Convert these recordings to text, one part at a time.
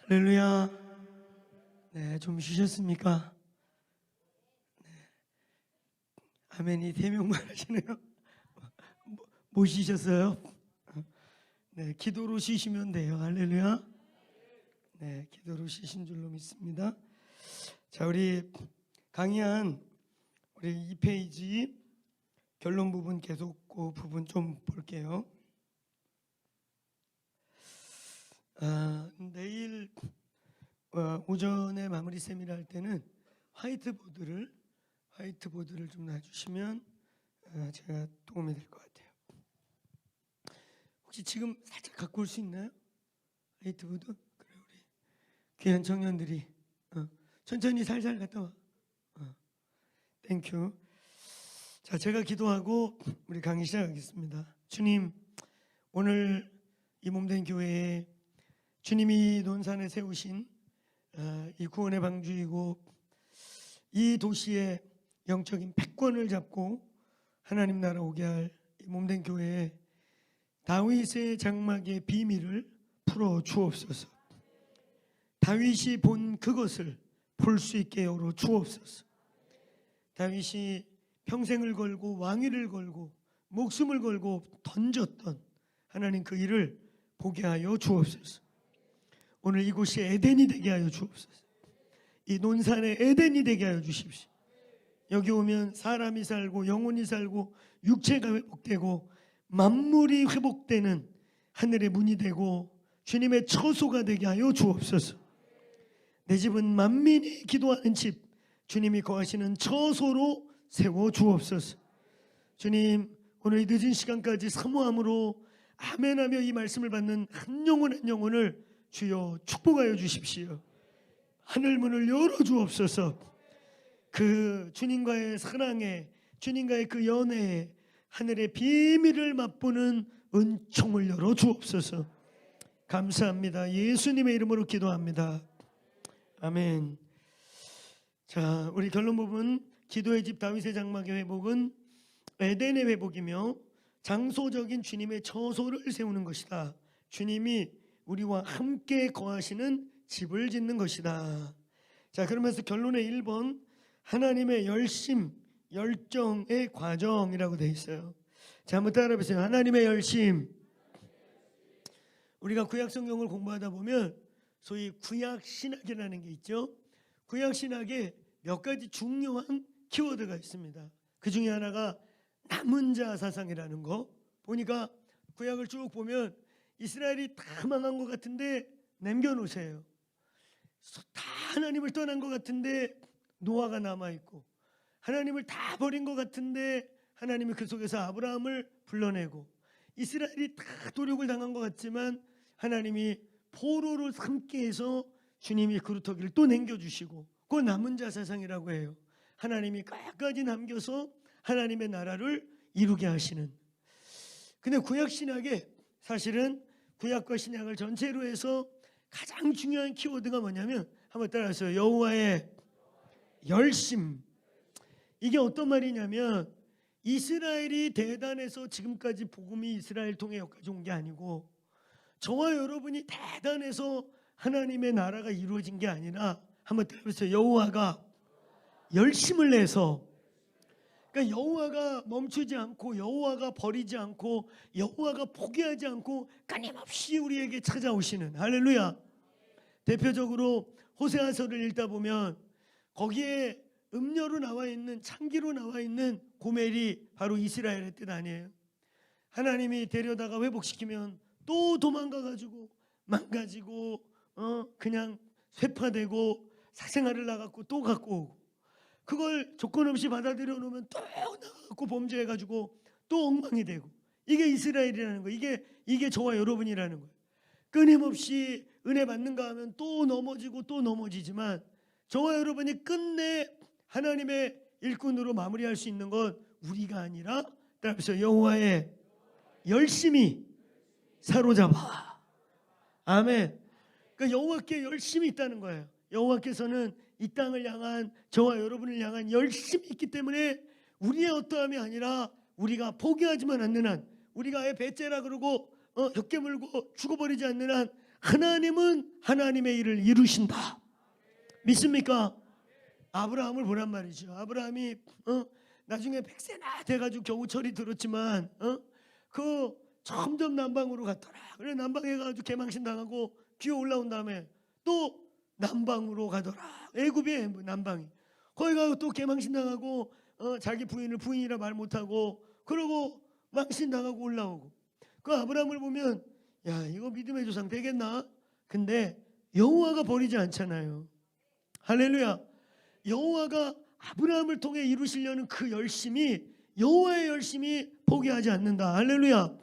할렐루야. 네, 좀 쉬셨습니까? 네. 아멘이 3명만 하시네요. 못 쉬셨어요? 네, 기도로 쉬시면 돼요. 할렐루야. 네, 기도로 쉬신 줄로 믿습니다. 자, 우리 강의한 우리 2페이지 결론 부분 계속 그 부분 좀 볼게요. 내일 오전에 마무리 세미나 할 때는 화이트보드를 좀 놔주시면 제가 도움이 될 것 같아요. 혹시 지금 살짝 갖고 올 수 있나요? 화이트보드? 그래, 우리 귀한 청년들이 천천히 살살 갔다 와. 땡큐. 자, 제가 기도하고 우리 강의 시작하겠습니다. 주님, 오늘 이 몸된 교회에 주님이 논산에 세우신 이 구원의 방주이고 이 도시의 영적인 패권을 잡고 하나님 나라 오게 할 이 몸된 교회에 다윗의 장막의 비밀을 풀어 주옵소서. 다윗이 본 그것을 볼 수 있게 열어 주옵소서. 다윗이 평생을 걸고 왕위를 걸고 목숨을 걸고 던졌던 하나님 그 일을 보게 하여 주옵소서. 오늘 이곳이 에덴이 되게 하여 주옵소서. 이 논산의 에덴이 되게 하여 주십시오. 여기 오면 사람이 살고 영혼이 살고 육체가 회복되고 만물이 회복되는 하늘의 문이 되고 주님의 처소가 되게 하여 주옵소서. 내 집은 만민이 기도하는 집, 주님이 거하시는 처소로 세워 주옵소서. 주님, 오늘 이 늦은 시간까지 사모함으로 아멘하며 이 말씀을 받는 한 영혼 한 영혼을 주여 축복하여 주십시오. 하늘문을 열어 주옵소서. 그 주님과의 사랑에, 주님과의 그 연애에 하늘의 비밀을 맛보는 은총을 열어 주옵소서. 감사합니다. 예수님의 이름으로 기도합니다. 아멘. 자, 우리 결론 부분, 기도의 집 다윗의 장막의 회복은 에덴의 회복이며 장소적인 주님의 처소를 세우는 것이다. 주님이 우리와 함께 거하시는 집을 짓는 것이다. 자, 그러면서 결론의 1번, 하나님의 열심, 열정의 과정이라고 되어 있어요. 자, 한번 따라해 보세요. 하나님의 열심. 우리가 구약 성경을 공부하다 보면 소위 구약 신학이라는 게 있죠. 구약 신학에 몇 가지 중요한 키워드가 있습니다. 그 중에 하나가 남은 자 사상이라는 거. 보니까 구약을 쭉 보면 이스라엘이 다 망한 것 같은데 남겨놓으세요. 다 하나님을 떠난 것 같은데 노아가 남아있고, 하나님을 다 버린 것 같은데 하나님이 그 속에서 아브라함을 불러내고, 이스라엘이 다 도륙을 당한 것 같지만 하나님이 포로로 삼게 해서 주님이 그루터기를 또 남겨주시고, 그 남은 자 사상이라고 해요. 하나님이 끝까지 남겨서 하나님의 나라를 이루게 하시는. 근데 구약 신학에 사실은 구약과 신약을 전체로 해서 가장 중요한 키워드가 뭐냐면, 한번 따라하세요. 여호와의 열심. 이게 어떤 말이냐면, 이스라엘이 대단해서 지금까지 복음이 이스라엘 통해 여기까지 온 게 아니고, 저와 여러분이 대단해서 하나님의 나라가 이루어진 게 아니라, 한번 따라해보세요. 여호와가 열심을 내서, 그러니까 여호와가 멈추지 않고, 여호와가 버리지 않고, 여호와가 포기하지 않고 끊임없이 우리에게 찾아오시는. 할렐루야. 대표적으로 호세아서를 읽다 보면 거기에 음녀로 나와 있는, 창기로 나와 있는 고멜이 바로 이스라엘의 뜻 아니에요. 하나님이 데려다가 회복시키면 또 도망가가지고 망가지고 그냥 쇠파되고 사생활을 나갔고 또 갖고 오고, 그걸 조건 없이 받아들여 놓으면 또 나가고 범죄해가지고 또 엉망이 되고, 이게 이스라엘이라는 거예요. 이게 저와 여러분이라는 거예요. 끊임없이 은혜 받는가 하면 또 넘어지고 또 넘어지지만, 저와 여러분이 끝내 하나님의 일꾼으로 마무리할 수 있는 건 우리가 아니라, 따라서 여호와의 열심히 사로잡아. 아멘. 그러니까 여호와께 열심이 있다는 거예요. 여호와께서는 이 땅을 향한, 저와 여러분을 향한 열심이 있기 때문에 우리의 어떠함이 아니라 우리가 포기하지만 않는 한, 우리가 아예 배째라 그러고 혀깨 물고 죽어버리지 않는 한 하나님은 하나님의 일을 이루신다. 믿습니까? 아브라함을 보란 말이죠. 아브라함이 나중에 100세나 돼가지고 겨우 철이 들었지만 그 점점 남방으로 갔더라. 그래 남방에 가가지고 개망신 당하고 기어 올라온 다음에 또 남방으로 가더라. 애굽의 남방이. 거기 가고 또 개망신 당하고 자기 부인을 부인이라 말 못하고 그러고 망신 당하고 올라오고. 그 아브라함을 보면 야 이거 믿음의 조상 되겠나? 근데 여호와가 버리지 않잖아요. 할렐루야. 여호와가 아브라함을 통해 이루시려는 그 열심이 여호와의 열심이 포기하지 않는다. 할렐루야.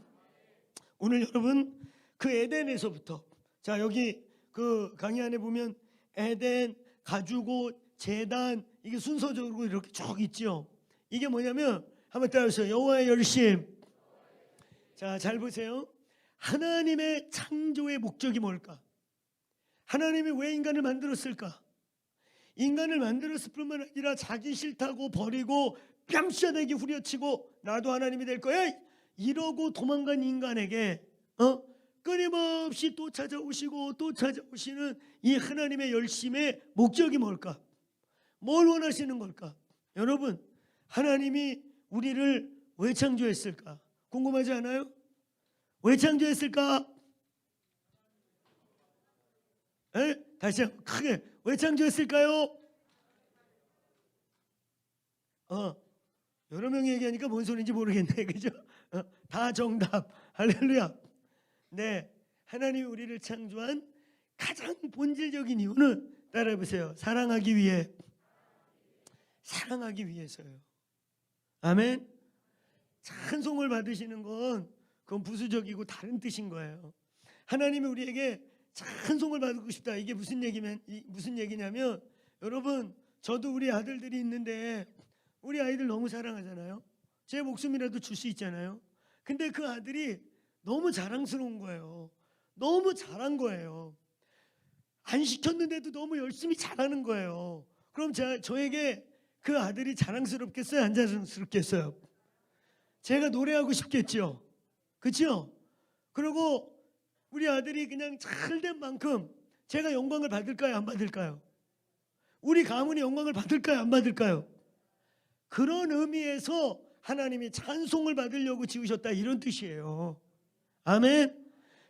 오늘 여러분 그 에덴에서부터 자 여기 그 강의 안에 보면 에덴, 가죽옷, 제단 이게 순서적으로 이렇게 쭉 있죠. 이게 뭐냐면 한번 따라하세요. 여호와의 열심. 자, 잘 보세요. 하나님의 창조의 목적이 뭘까? 하나님이 왜 인간을 만들었을까? 인간을 만들었을 뿐만 아니라 자기 싫다고 버리고 뺨싸대기 후려치고 나도 하나님이 될 거야 이러고 도망간 인간에게 끊임없이 또 찾아오시고 또 찾아오시는 이 하나님의 열심의 목적이 뭘까? 뭘 원하시는 걸까? 여러분 하나님이 우리를 왜 창조했을까? 궁금하지 않아요? 왜 창조했을까? 에? 다시 한번 크게 왜 창조했을까요? 여러 명이 얘기하니까 뭔 소리인지 모르겠네. 그죠? 다 정답. 할렐루야. 네, 하나님이 우리를 창조한 가장 본질적인 이유는 따라해보세요. 사랑하기 위해. 사랑하기 위해서요. 아멘. 찬송을 받으시는 건 그건 부수적이고 다른 뜻인 거예요. 하나님이 우리에게 찬송을 받고 싶다. 이게 무슨 얘기냐면 여러분 저도 우리 아들들이 있는데 우리 아이들 너무 사랑하잖아요. 제 목숨이라도 줄 수 있잖아요. 근데 그 아들이 너무 자랑스러운 거예요. 너무 잘한 거예요. 안 시켰는데도 너무 열심히 잘하는 거예요. 그럼 저에게 그 아들이 자랑스럽겠어요? 안 자랑스럽겠어요? 제가 노래하고 싶겠죠. 그렇죠? 그리고 우리 아들이 그냥 잘된 만큼 제가 영광을 받을까요? 안 받을까요? 우리 가문이 영광을 받을까요? 안 받을까요? 그런 의미에서 하나님이 찬송을 받으려고 지으셨다 이런 뜻이에요. 아멘.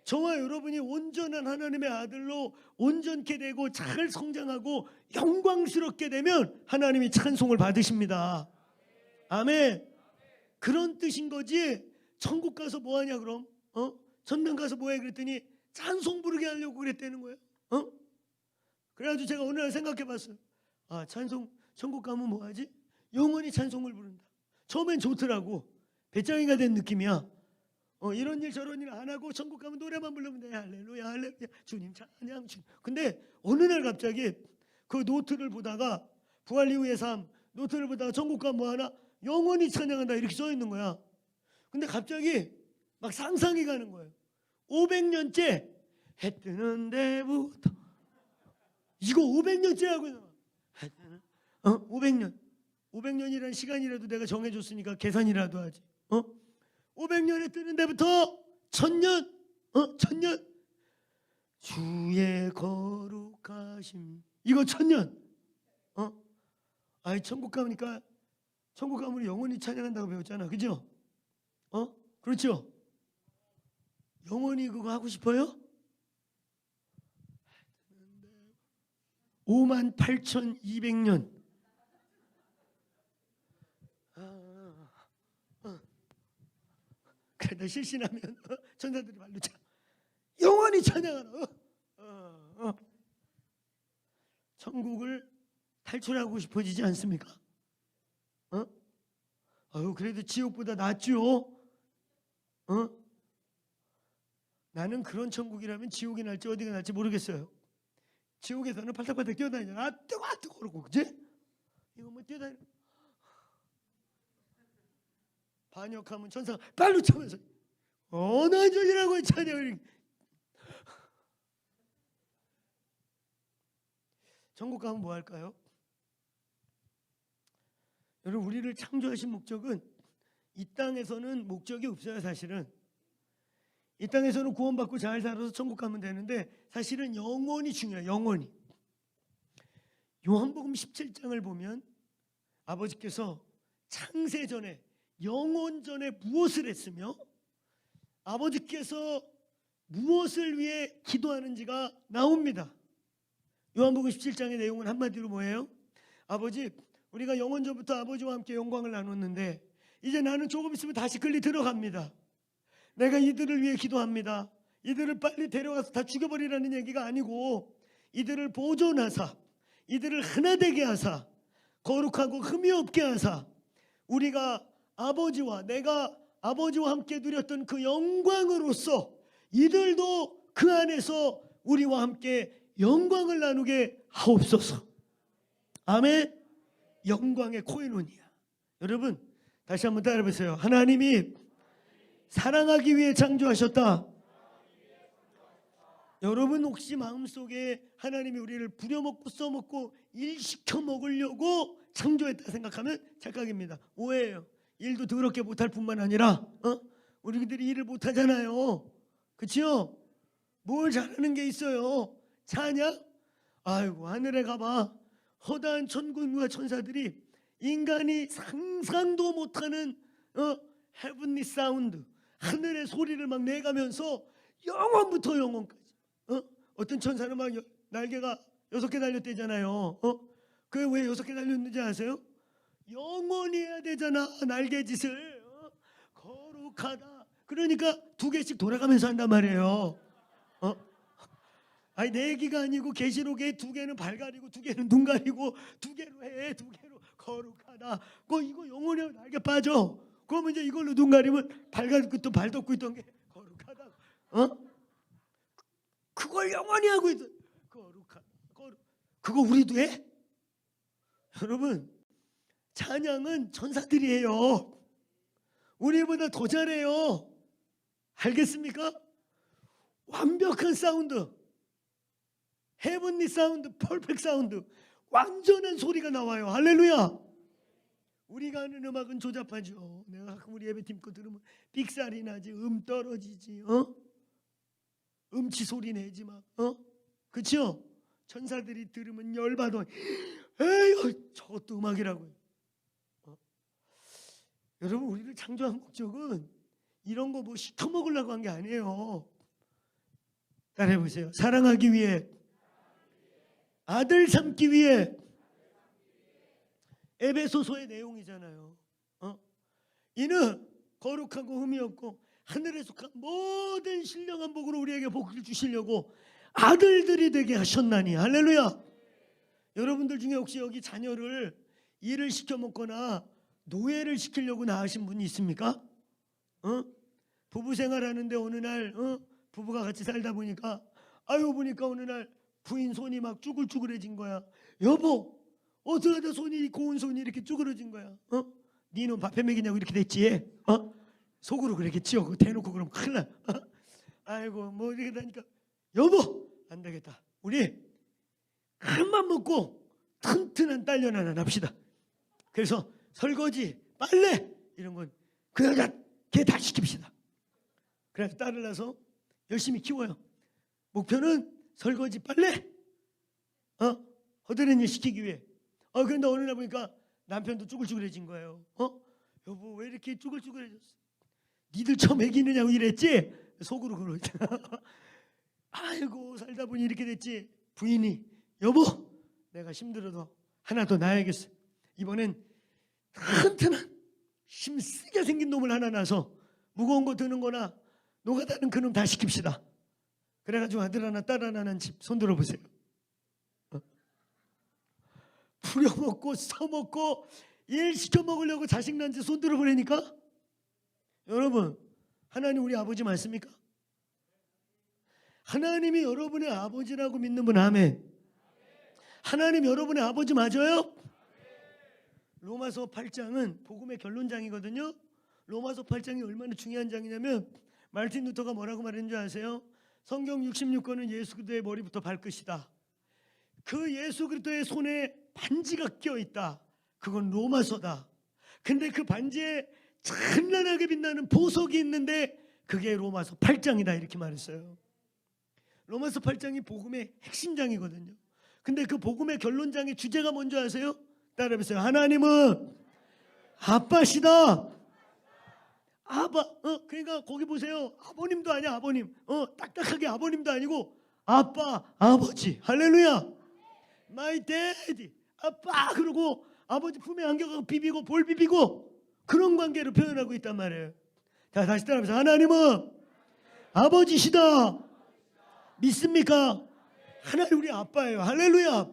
저와 여러분이 온전한 하나님의 아들로 온전케 되고 잘 성장하고 영광스럽게 되면 하나님이 찬송을 받으십니다. 아멘. 그런 뜻인 거지. 천국 가서 뭐 하냐 그럼? 전당 가서 뭐 해? 그랬더니 찬송 부르게 하려고 그랬다는 거예요. 그래가지고 제가 어느 날 생각해 봤어요. 아, 찬송 천국 가면 뭐 하지? 영원히 찬송을 부른다. 처음엔 좋더라고. 배짱이가 된 느낌이야. 이런 일 저런 일 안 하고 천국 가면 노래만 부르면 돼. 할렐루야 할렐루야 주님 찬양 주님. 근데 어느 날 갑자기 그 노트를 보다가 부활 이후의 삶 노트를 보다가 천국 가면 뭐 하나? 영원히 찬양한다 이렇게 써 있는 거야. 근데 갑자기 막 상상이 가는 거예요. 500년째 해 뜨는 데부터 이거 500년째 하고 있는 거야. 500년 500년이라는 시간이라도 내가 정해줬으니까 계산이라도 하지. 500년에 뜨는 데부터 1000년 1000년 주의 거룩하심 이거 1000년 아이 천국 가니까 천국 가면 영원히 찬양한다고 배웠잖아. 그죠? 그렇죠? 영원히 그거 하고 싶어요? 58,200년 그래 너 실신하면 천사들이 말로 차 영원히 찬양하라. 천국을 탈출하고 싶어지지 않습니까? 그래도 지옥보다 낫죠. 나는 그런 천국이라면 지옥이 날지 어디가 날지 모르겠어요. 지옥에서는 팔딱팔딱 뛰어다니잖아. 아 뜨거 그러고 그지? 이거 뭐 뛰어다니 반역하면 천사가 빨로 차면서 어느 저지라고 찬양을. 천국 가면 뭐 할까요? 여러분 우리를 창조하신 목적은 이 땅에서는 목적이 없어요. 사실은 이 땅에서는 구원받고 잘 살아서 천국 가면 되는데 사실은 영원이 중요해요. 영원이. 요한복음 17장을 보면 아버지께서 창세전에 영원전에 무엇을 했으며 아버지께서 무엇을 위해 기도하는지가 나옵니다. 요한복음 17장의 내용은 한마디로 뭐예요? 아버지, 우리가 영원전부터 아버지와 함께 영광을 나눴는데 이제 나는 조금 있으면 다시 끌리 들어갑니다. 내가 이들을 위해 기도합니다. 이들을 빨리 데려가서 다 죽여버리라는 얘기가 아니고 이들을 보존하사 이들을 하나 되게 하사 거룩하고 흠이 없게 하사 우리가 아버지와 내가 아버지와 함께 누렸던 그 영광으로서 이들도 그 안에서 우리와 함께 영광을 나누게 하옵소서. 아멘. 영광의 코이노니아. 여러분 다시 한번 따라해보세요. 하나님이 사랑하기 위해 창조하셨다. 여러분 혹시 마음속에 하나님이 우리를 부려먹고 써먹고 일시켜 먹으려고 창조했다 생각하면 착각입니다. 오해예요. 일도 더럽게 못할 뿐만 아니라 우리들이 일을 못하잖아요. 그렇죠? 뭘 잘하는 게 있어요? 찬양? 아이고 하늘에 가봐. 허다한 천군과 천사들이 인간이 상상도 못하는 헤븐리 사운드 하늘의 소리를 막 내가면서 영원부터 영원까지 어떤 천사는 막 날개가 6개 달렸대잖아요. 그게 왜 6개 달렸는지 아세요? 영원히 해야 되잖아. 날개짓을 거룩하다. 그러니까 2개씩 돌아가면서 한단 말이에요. 아니 4개가 아니고 계시록에 2개는 발 가리고 2개는 눈 가리고 2개로 해. 2개로 거룩하다. 이거 영원히 하면 날개 빠져. 그러면 이제 이걸로 눈 가리면 발 가리고 또 발 덮고 있던 게 거룩하다. 그걸 영원히 하고 있어. 거룩하다. 그거 우리도 해? 여러분 찬양은 천사들이 해요. 우리보다 더 잘해요. 알겠습니까? 완벽한 사운드, 헤븐리 사운드, 퍼펙트 사운드, 완전한 소리가 나와요. 할렐루야. 우리가 하는 음악은 조잡하죠. 내가 가끔 우리 예배팀 거 들으면 삑살이 나지, 떨어지지, 음치 소리 내지 막, 그렇죠? 천사들이 들으면 열받아. 에이, 저것도 음악이라고요. 여러분 우리를 창조한 목적은 이런 거 뭐 시켜 먹으려고 한 게 아니에요. 따라해 보세요. 사랑하기 위해, 아들 삼기 위해. 에베소서의 내용이잖아요. 이는 거룩하고 흠이 없고 하늘에 속한 모든 신령한 복으로 우리에게 복을 주시려고 아들들이 되게 하셨나니. 할렐루야. 여러분들 중에 혹시 여기 자녀를 일을 시켜 먹거나 노예를 시키려고 낳으신 분이 있습니까? 부부 생활하는데 어느 날 부부가 같이 살다 보니까 보니까 어느 날 부인 손이 막 쭈글쭈글해진 거야. 여보 어떻게 하다 손이 고운 손이 이렇게 쭈그러진 거야. 니는 밥해 먹이냐고 이렇게 됐지. 속으로 그랬겠지요. 그거 대놓고 그러면 큰일 나. 아이고 뭐 이렇게 되니까 여보 안 되겠다. 우리 큰맘 먹고 튼튼한 딸년 하나 납시다. 그래서 설거지, 빨래 이런 건 그 여자 걔 다 시킵시다. 그래서 딸을 낳아서 열심히 키워요. 목표는 설거지, 빨래, 허드렛 일 시키기 위해. 그런데 어느 날 보니까 남편도 쭈글쭈글해진 거예요. 여보 왜 이렇게 쭈글쭈글해졌어? 니들 처 먹이느냐고 이랬지? 속으로 그러지. 아이고 살다 보니 이렇게 됐지. 부인이 여보 내가 힘들어도 하나 더 낳아야겠어. 이번엔 튼튼한 힘쓰게 생긴 놈을 하나 낳아서 무거운 거 드는 거나 노가다는 그놈 다 시킵시다. 그래가지고 아들 하나 딸 하나 난 집 손 들어보세요. 부려먹고 써먹고 일 시켜 먹으려고 자식 난 지 손 들어보라니까. 여러분 하나님 우리 아버지 맞습니까? 하나님이 여러분의 아버지라고 믿는 분 아멘. 하나님 여러분의 아버지 맞아요? 로마서 8장은 복음의 결론장이거든요. 로마서 8장이 얼마나 중요한 장이냐면 마르틴 루터가 뭐라고 말했는지 아세요? 성경 66권은 예수 그리스도의 머리부터 발끝이다. 그 예수 그리스도의 손에 반지가 껴있다. 그건 로마서다. 근데 그 반지에 찬란하게 빛나는 보석이 있는데 그게 로마서 8장이다 이렇게 말했어요. 로마서 8장이 복음의 핵심장이거든요. 근데 그 복음의 결론장의 주제가 뭔지 아세요? 따라해보세요. 하나님은 아빠시다. 아빠. 그러니까 거기 보세요. 아버님도 아니야. 아버님. 딱딱하게 아버님도 아니고 아빠, 아버지. 할렐루야. My daddy. 아빠. 그러고 아버지 품에 안겨가고 비비고 볼 비비고 그런 관계를 표현하고 있단 말이에요. 자, 다시 따라해보세요. 하나님은 아버지시다. 믿습니까? 하나님 우리 아빠예요. 할렐루야.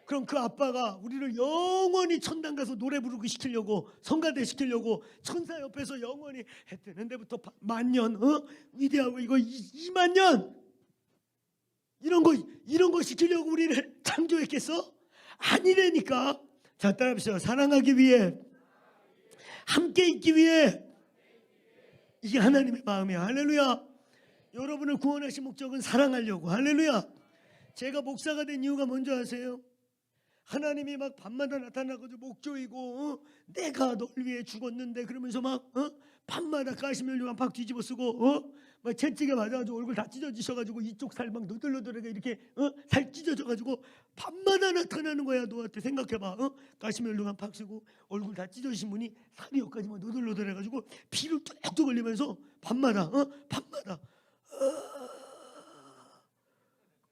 그럼 그 아빠가 우리를 영원히 천당 가서 노래 부르기 시키려고, 성가대 시키려고, 천사 옆에서 영원히 해 뜨는 데부터 만년 위대하고 이거 2만 년 이런 거 시키려고 우리를 창조했겠어? 아니라니까. 자, 따라합시다. 사랑하기 위해, 함께 있기 위해. 이게 하나님의 마음이야. 할렐루야. 여러분을 구원하신 목적은 사랑하려고. 할렐루야. 제가 목사가 된 이유가 뭔지 아세요? 하나님이 막 밤마다 나타나가지고 목 조이고 내가 널 위해 죽었는데 그러면서 막 밤마다 가시면류관 팍 뒤집어 쓰고 막 채찍에 맞아가지고 얼굴 다 찢어지셔가지고 이쪽 살 막 너덜너덜하게 이렇게 살 찢어져가지고 밤마다 나타나는 거야. 너한테 생각해봐. 가시면류관 팍 쓰고 얼굴 다 찢어지신 분이 살이 여기까지 막 너덜너덜해가지고 피를 뚝뚝 흘리면서 밤마다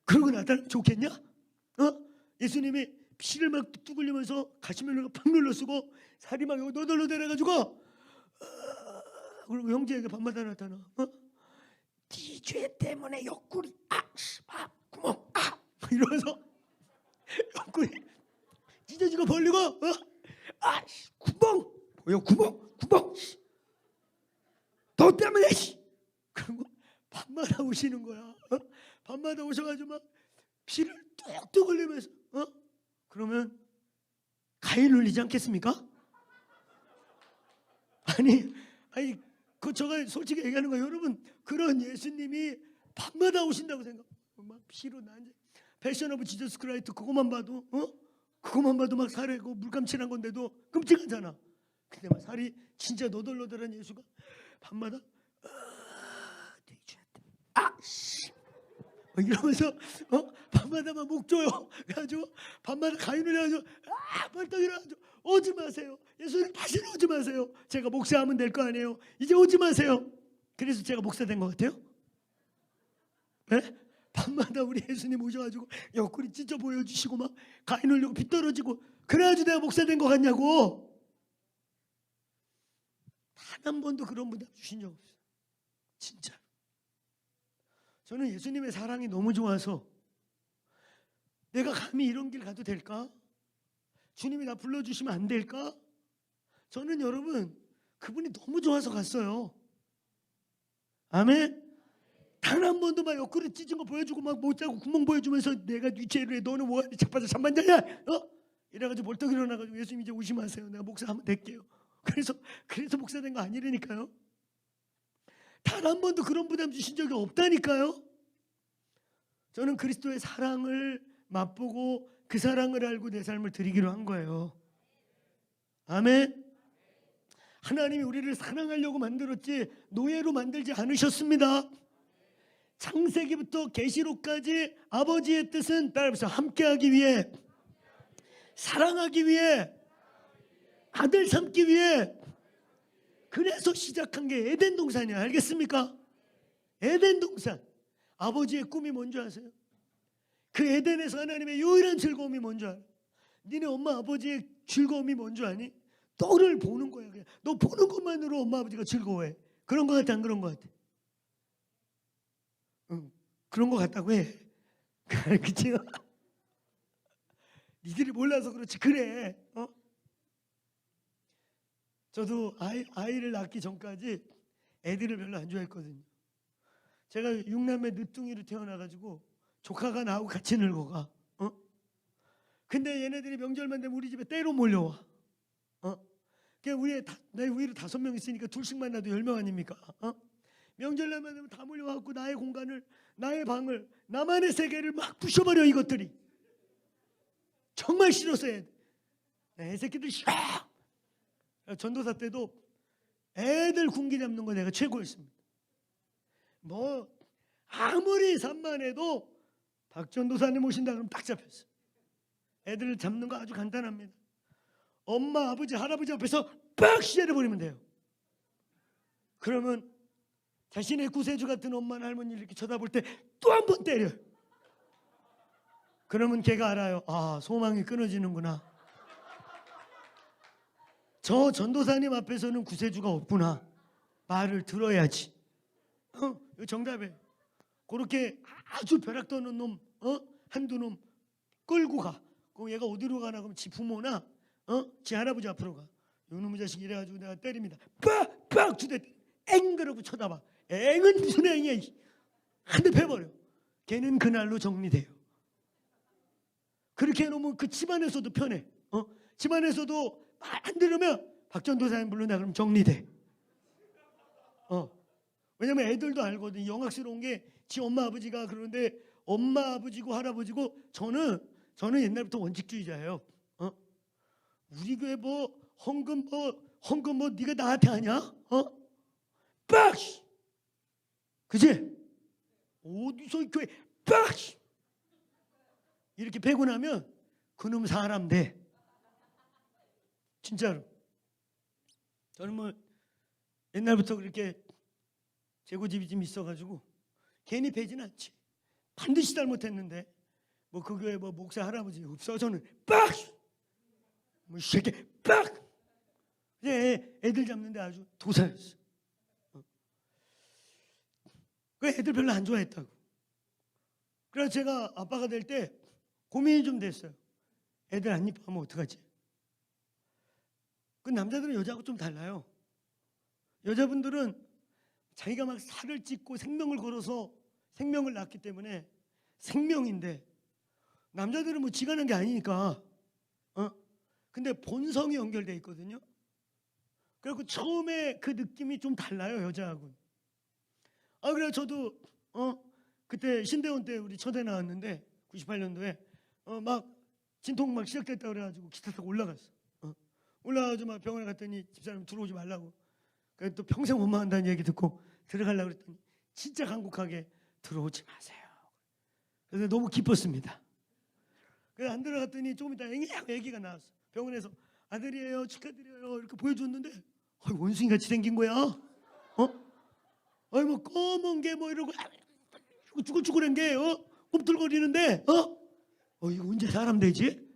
그러고 나타나면 좋겠냐? 예수님이 피를 막 뚝뚝 흘리면서 가시면류관 팍 눌러 쓰고 살이 막 너덜너덜해가지고 그리고 형제에게 밤마다 나타나. 네 죄 때문에 옆구리 구멍 이러면서 옆구리 찢어지고 벌리고 구멍 뭐야 구멍 너 때문에 그리고 밤마다 오시는 거야. 밤마다 오셔가지고 막 피를 뚝뚝 흘리면서 그러면 가인 울리지 않겠습니까? 아니 그 제가 솔직히 얘기하는 거예요. 여러분 그런 예수님이 밤마다 오신다고 생각. 막 피로 난제 패션 오브 지저스 크라이스트 그것만 봐도 막 살이고 물감칠한 건데도 끔찍하잖아. 근데 막 살이 진짜 너덜너덜한 예수가 밤마다 이러면서 밤마다 막 목 조여 그래가지고 밤마다 가인을 해가지고 벌떡 일어나가지고 오지 마세요. 예수님 다시는 오지 마세요. 제가 목사하면 될 거 아니에요. 이제 오지 마세요. 그래서 제가 목사 된 것 같아요? 네? 밤마다 우리 예수님 오셔가지고 옆구리 찢어 보여주시고 막 가인 흘리고 피 떨어지고 그래가지고 내가 목사 된 것 같냐고. 단 한 번도 그런 부담 주신 적 없어요. 진짜. 저는 예수님의 사랑이 너무 좋아서 내가 감히 이런 길 가도 될까? 주님이 나 불러주시면 안 될까? 저는 여러분 그분이 너무 좋아서 갔어요. 아멘. 단 한 번도 막 옆구리 찢은 거 보여주고 막 못 자고 구멍 보여주면서 내가 네 죄를 해 너는 뭐하니 자빠져 잠만자냐 이래가지고 벌떡 일어나가지고 예수님 이제 오시면 하세요. 내가 목사 한번 될게요. 그래서 목사 된 거 아니라니까요. 단 한 번도 그런 부담 주신 적이 없다니까요. 저는 그리스도의 사랑을 맛보고 그 사랑을 알고 내 삶을 드리기로 한 거예요. 아멘. 하나님이 우리를 사랑하려고 만들었지 노예로 만들지 않으셨습니다. 창세기부터 계시록까지 아버지의 뜻은 따라해보세요. 함께하기 위해, 사랑하기 위해, 아들 삼기 위해. 그래서 시작한 게 에덴 동산이야. 알겠습니까? 에덴 동산. 아버지의 꿈이 뭔지 아세요? 그 에덴에서 하나님의 유일한 즐거움이 뭔지 알아? 니네 엄마 아버지의 즐거움이 뭔지 아니? 너를 보는 거야. 그냥. 너 보는 것만으로 엄마 아버지가 즐거워해. 그런 거 같아 안 그런 거 같아? 응, 그런 거 같다고 해. 그치? 니들이 몰라서 그렇지. 그래. 저도 아이를 낳기 전까지 애들을 별로 안 좋아했거든요. 제가 6남매 늦둥이로 태어나가지고 조카가 나하고 같이 늙어가. 근데 얘네들이 명절만 되면 우리 집에 때로 몰려와. 그러니까 내 위로 5명 있으니까 둘씩 만나도 10명 아닙니까? 명절날만 되면 다 몰려와갖고 나의 공간을, 나의 방을, 나만의 세계를 막 부셔버려. 이것들이 정말 싫었어요. 애 새끼들 싫어. 전도사 때도 애들 군기 잡는 거 내가 최고였습니다. 뭐 아무리 산만해도 박 전도사님 오신다 그러면 딱 잡혔어. 애들을 잡는 거 아주 간단합니다. 엄마, 아버지, 할아버지 앞에서 빡 때려버리면 돼요. 그러면 자신의 구세주 같은 엄마나 할머니를 이렇게 쳐다볼 때 또 한 번 때려요. 그러면 걔가 알아요. 아, 소망이 끊어지는구나. 저 전도사님 앞에서는 구세주가 없구나. 말을 들어야지. 이거 정답이에요. 그렇게 아주 벼락 떠는 놈, 한두 놈 끌고 가. 그럼 얘가 어디로 가나? 그럼 지 부모나 지 할아버지 앞으로 가. 요놈의 자식 이래가지고 내가 때립니다. 빡 주대 엥 그러고 쳐다봐. 엥은 무슨 엥이야. 한 대 패버려. 걔는 그날로 정리돼요. 그렇게 해놓으면 그 집안에서도 편해. 집안에서도 말 안 들으면 박전도사님 불러내 그럼 정리돼. 왜냐면 애들도 알거든. 영악스러운 게 지 엄마 아버지가 그러는데 엄마 아버지고 할아버지고 저는 옛날부터 원칙주의자예요. 우리 교회 뭐 헌금 뭐 네가 나한테 하냐? 빡! 그지? 어디서 교회 빡! 이렇게 패고 나면 그놈 사람 돼. 진짜로. 저는 뭐 옛날부터 그렇게 재고집이 좀 있어가지고 괜히 패진 않지. 반드시 잘못했는데 뭐 그 교회 뭐 목사 할아버지 없어. 저는 빡! 뭐 새끼 빡! 애들 잡는데 아주 도사였어. 그 애들 별로 안 좋아했다고. 그래서 제가 아빠가 될 때 고민이 좀 됐어요. 애들 안 이뻐하면 어떡하지? 그 남자들은 여자하고 좀 달라요. 여자분들은 자기가 막 살을 찢고 생명을 걸어서 생명을 낳기 때문에 생명인데 남자들은 뭐 지가 난 게 아니니까 근데 본성이 연결돼 있거든요. 그래서 처음에 그 느낌이 좀 달라요. 여자하고는. 그래서 저도 그때 신대원 때 우리 초대 나왔는데 98년도에 막 진통 막 시작됐다 그래가지고 기차 타고 올라갔어. 올라가서 막 병원에 갔더니 집사람 들어오지 말라고. 그래서 또 평생 못 만난다는 얘기 듣고 들어가려고 그랬더니 진짜 간곡하게 들어오지 마세요. 그래서 너무 기뻤습니다. 그래서 안 들어갔더니 조금 있다 얘기가 나왔어. 병원에서 아들이에요 축하드려요 이렇게 보여줬는데 원숭이 같이 생긴 거야. 뭐 검은 게 뭐 이러고 쭈글쭈글한 게 꿈틀거리는데 이거 언제 사람 되지?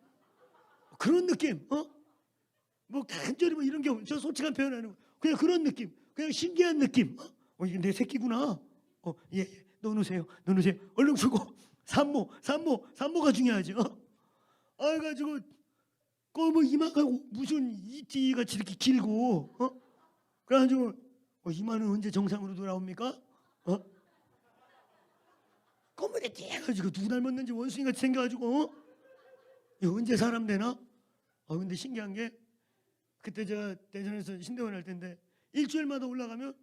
그런 느낌. 뭐 간절히 뭐 이런 게 저 솔직한 표현하는 거 그냥 그런 느낌. 그냥 신기한 느낌. 이게 내 새끼구나. 예, 넣어놓으세요. 얼른 주고 산모가 중요하지. 그래가지고 뭐 이마가 무슨 이티 같이 이렇게 길고 그래가지고 이마는 언제 정상으로 돌아옵니까? 검은데 띠해가지고 누구 닮았는지 원숭이같이 생겨가지고 이거 언제 사람 되나? 근데 신기한 게 그때 제가 대전에서 신대원 할 때인데 일주일마다 올라가면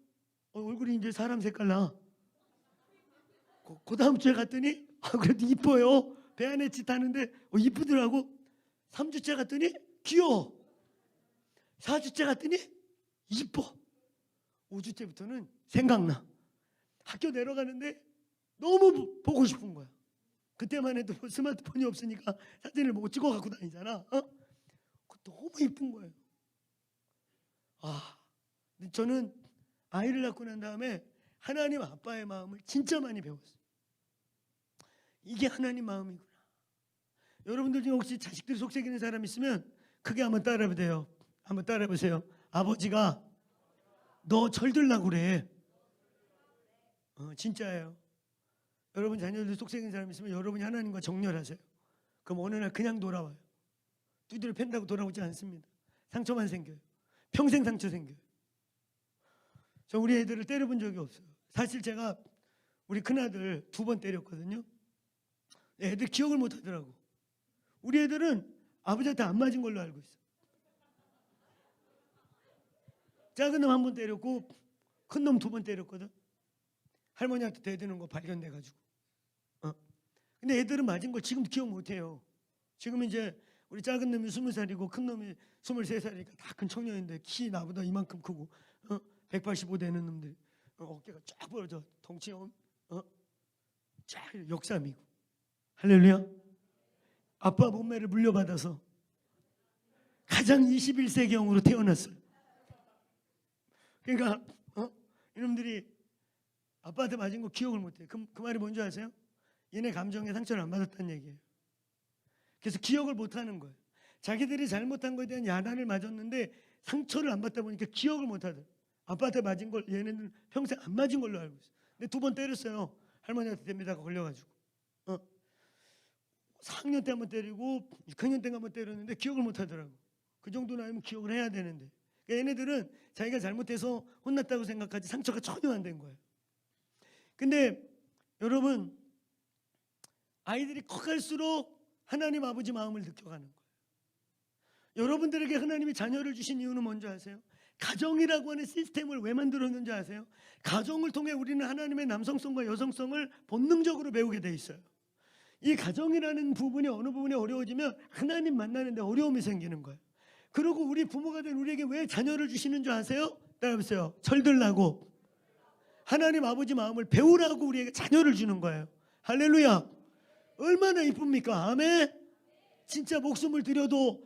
얼굴이 이제 사람 색깔 나. 그 다음 주에 갔더니 그래도 이뻐요. 배 안에 짓 하는데 이쁘더라고. 3주째 갔더니 귀여워. 4주째 갔더니 이뻐. 5주째부터는 생각나. 학교 내려가는데 너무 보고 싶은 거야. 그때만 해도 스마트폰이 없으니까 사진을 못 찍어 갖고 다니잖아. 너무 이쁜 거예요. 근데 저는 아이를 낳고 난 다음에 하나님 아빠의 마음을 진짜 많이 배웠어요. 이게 하나님 마음이구나. 여러분들 중에 혹시 자식들 속삭이는 사람 있으면 크게 한번 따라해보세요. 한번 따라해보세요. 아버지가 너 철들라고 그래. 진짜예요. 여러분 자녀들 속삭이는 사람 있으면 여러분이 하나님과 정렬하세요. 그럼 어느 날 그냥 돌아와요. 두드려 팬다고 돌아오지 않습니다. 상처만 생겨요. 평생 상처 생겨요. 저 우리 애들을 때려본 적이 없어요. 사실 제가 우리 큰아들 2번 때렸거든요. 애들 기억을 못 하더라고. 우리 애들은 아버지한테 안 맞은 걸로 알고 있어. 작은 놈 1번 때렸고 큰 놈 2번 때렸거든. 할머니한테 대드는 거 발견돼가지고. 근데 애들은 맞은 걸 지금도 기억 못 해요. 지금 이제 우리 작은 놈이 20살이고 큰 놈이 23살이니까 다 큰 청년인데 키 나보다 이만큼 크고 185 되는 놈들. 어깨가 쫙 벌어져. 덩치 쫙 역삼이고. 할렐루야. 아빠 몸매를 물려받아서 가장 21세기형으로 태어났어요. 그러니까 이놈들이 아빠한테 맞은 거 기억을 못해요. 그 말이 뭔지 아세요? 얘네 감정에 상처를 안 받았다는 얘기예요. 그래서 기억을 못하는 거예요. 자기들이 잘못한 거에 대한 야단을 맞았는데 상처를 안 받다 보니까 기억을 못하더라고요. 아빠한테 맞은 걸 얘네는 평생 안 맞은 걸로 알고 있어요. 근데 2번 때렸어요. 할머니한테 데미다가 걸려가지고 4학년 때 한번 때리고 6학년 때 한번 때렸는데 기억을 못하더라고. 그 정도 나이면 기억을 해야 되는데 그러니까 얘네들은 자기가 잘못해서 혼났다고 생각하지 상처가 전혀 안 된 거예요. 근데 여러분, 아이들이 커갈수록 하나님 아버지 마음을 느껴가는 거예요. 여러분들에게 하나님이 자녀를 주신 이유는 뭔지 아세요? 가정이라고 하는 시스템을 왜 만들었는지 아세요? 가정을 통해 우리는 하나님의 남성성과 여성성을 본능적으로 배우게 돼 있어요. 이 가정이라는 부분이 어느 부분이 어려워지면 하나님 만나는데 어려움이 생기는 거예요. 그리고 우리 부모가 된 우리에게 왜 자녀를 주시는 줄 아세요? 따라해보세요. 철들라고. 하나님 아버지 마음을 배우라고 우리에게 자녀를 주는 거예요. 할렐루야. 얼마나 이쁩니까? 아멘. 진짜 목숨을 들여도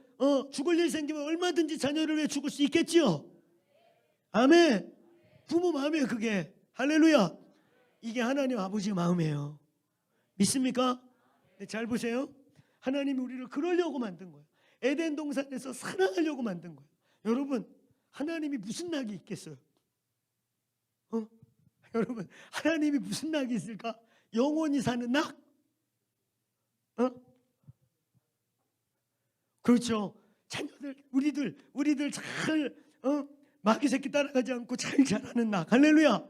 죽을 일 생기면 얼마든지 자녀를 위해 죽을 수 있겠지요. 아멘. 부모 마음이에요 그게. 할렐루야. 이게 하나님 아버지 마음이에요. 믿습니까? 네, 잘 보세요. 하나님이 우리를 그러려고 만든 거예요. 에덴 동산에서 사랑하려고 만든 거예요. 여러분, 하나님이 무슨 낙이 있겠어요? 여러분, 하나님이 무슨 낙이 있을까? 영원히 사는 낙? 그렇죠. 자녀들, 우리들 잘 마귀 새끼 따라가지 않고 잘 자라는 낙. 할렐루야.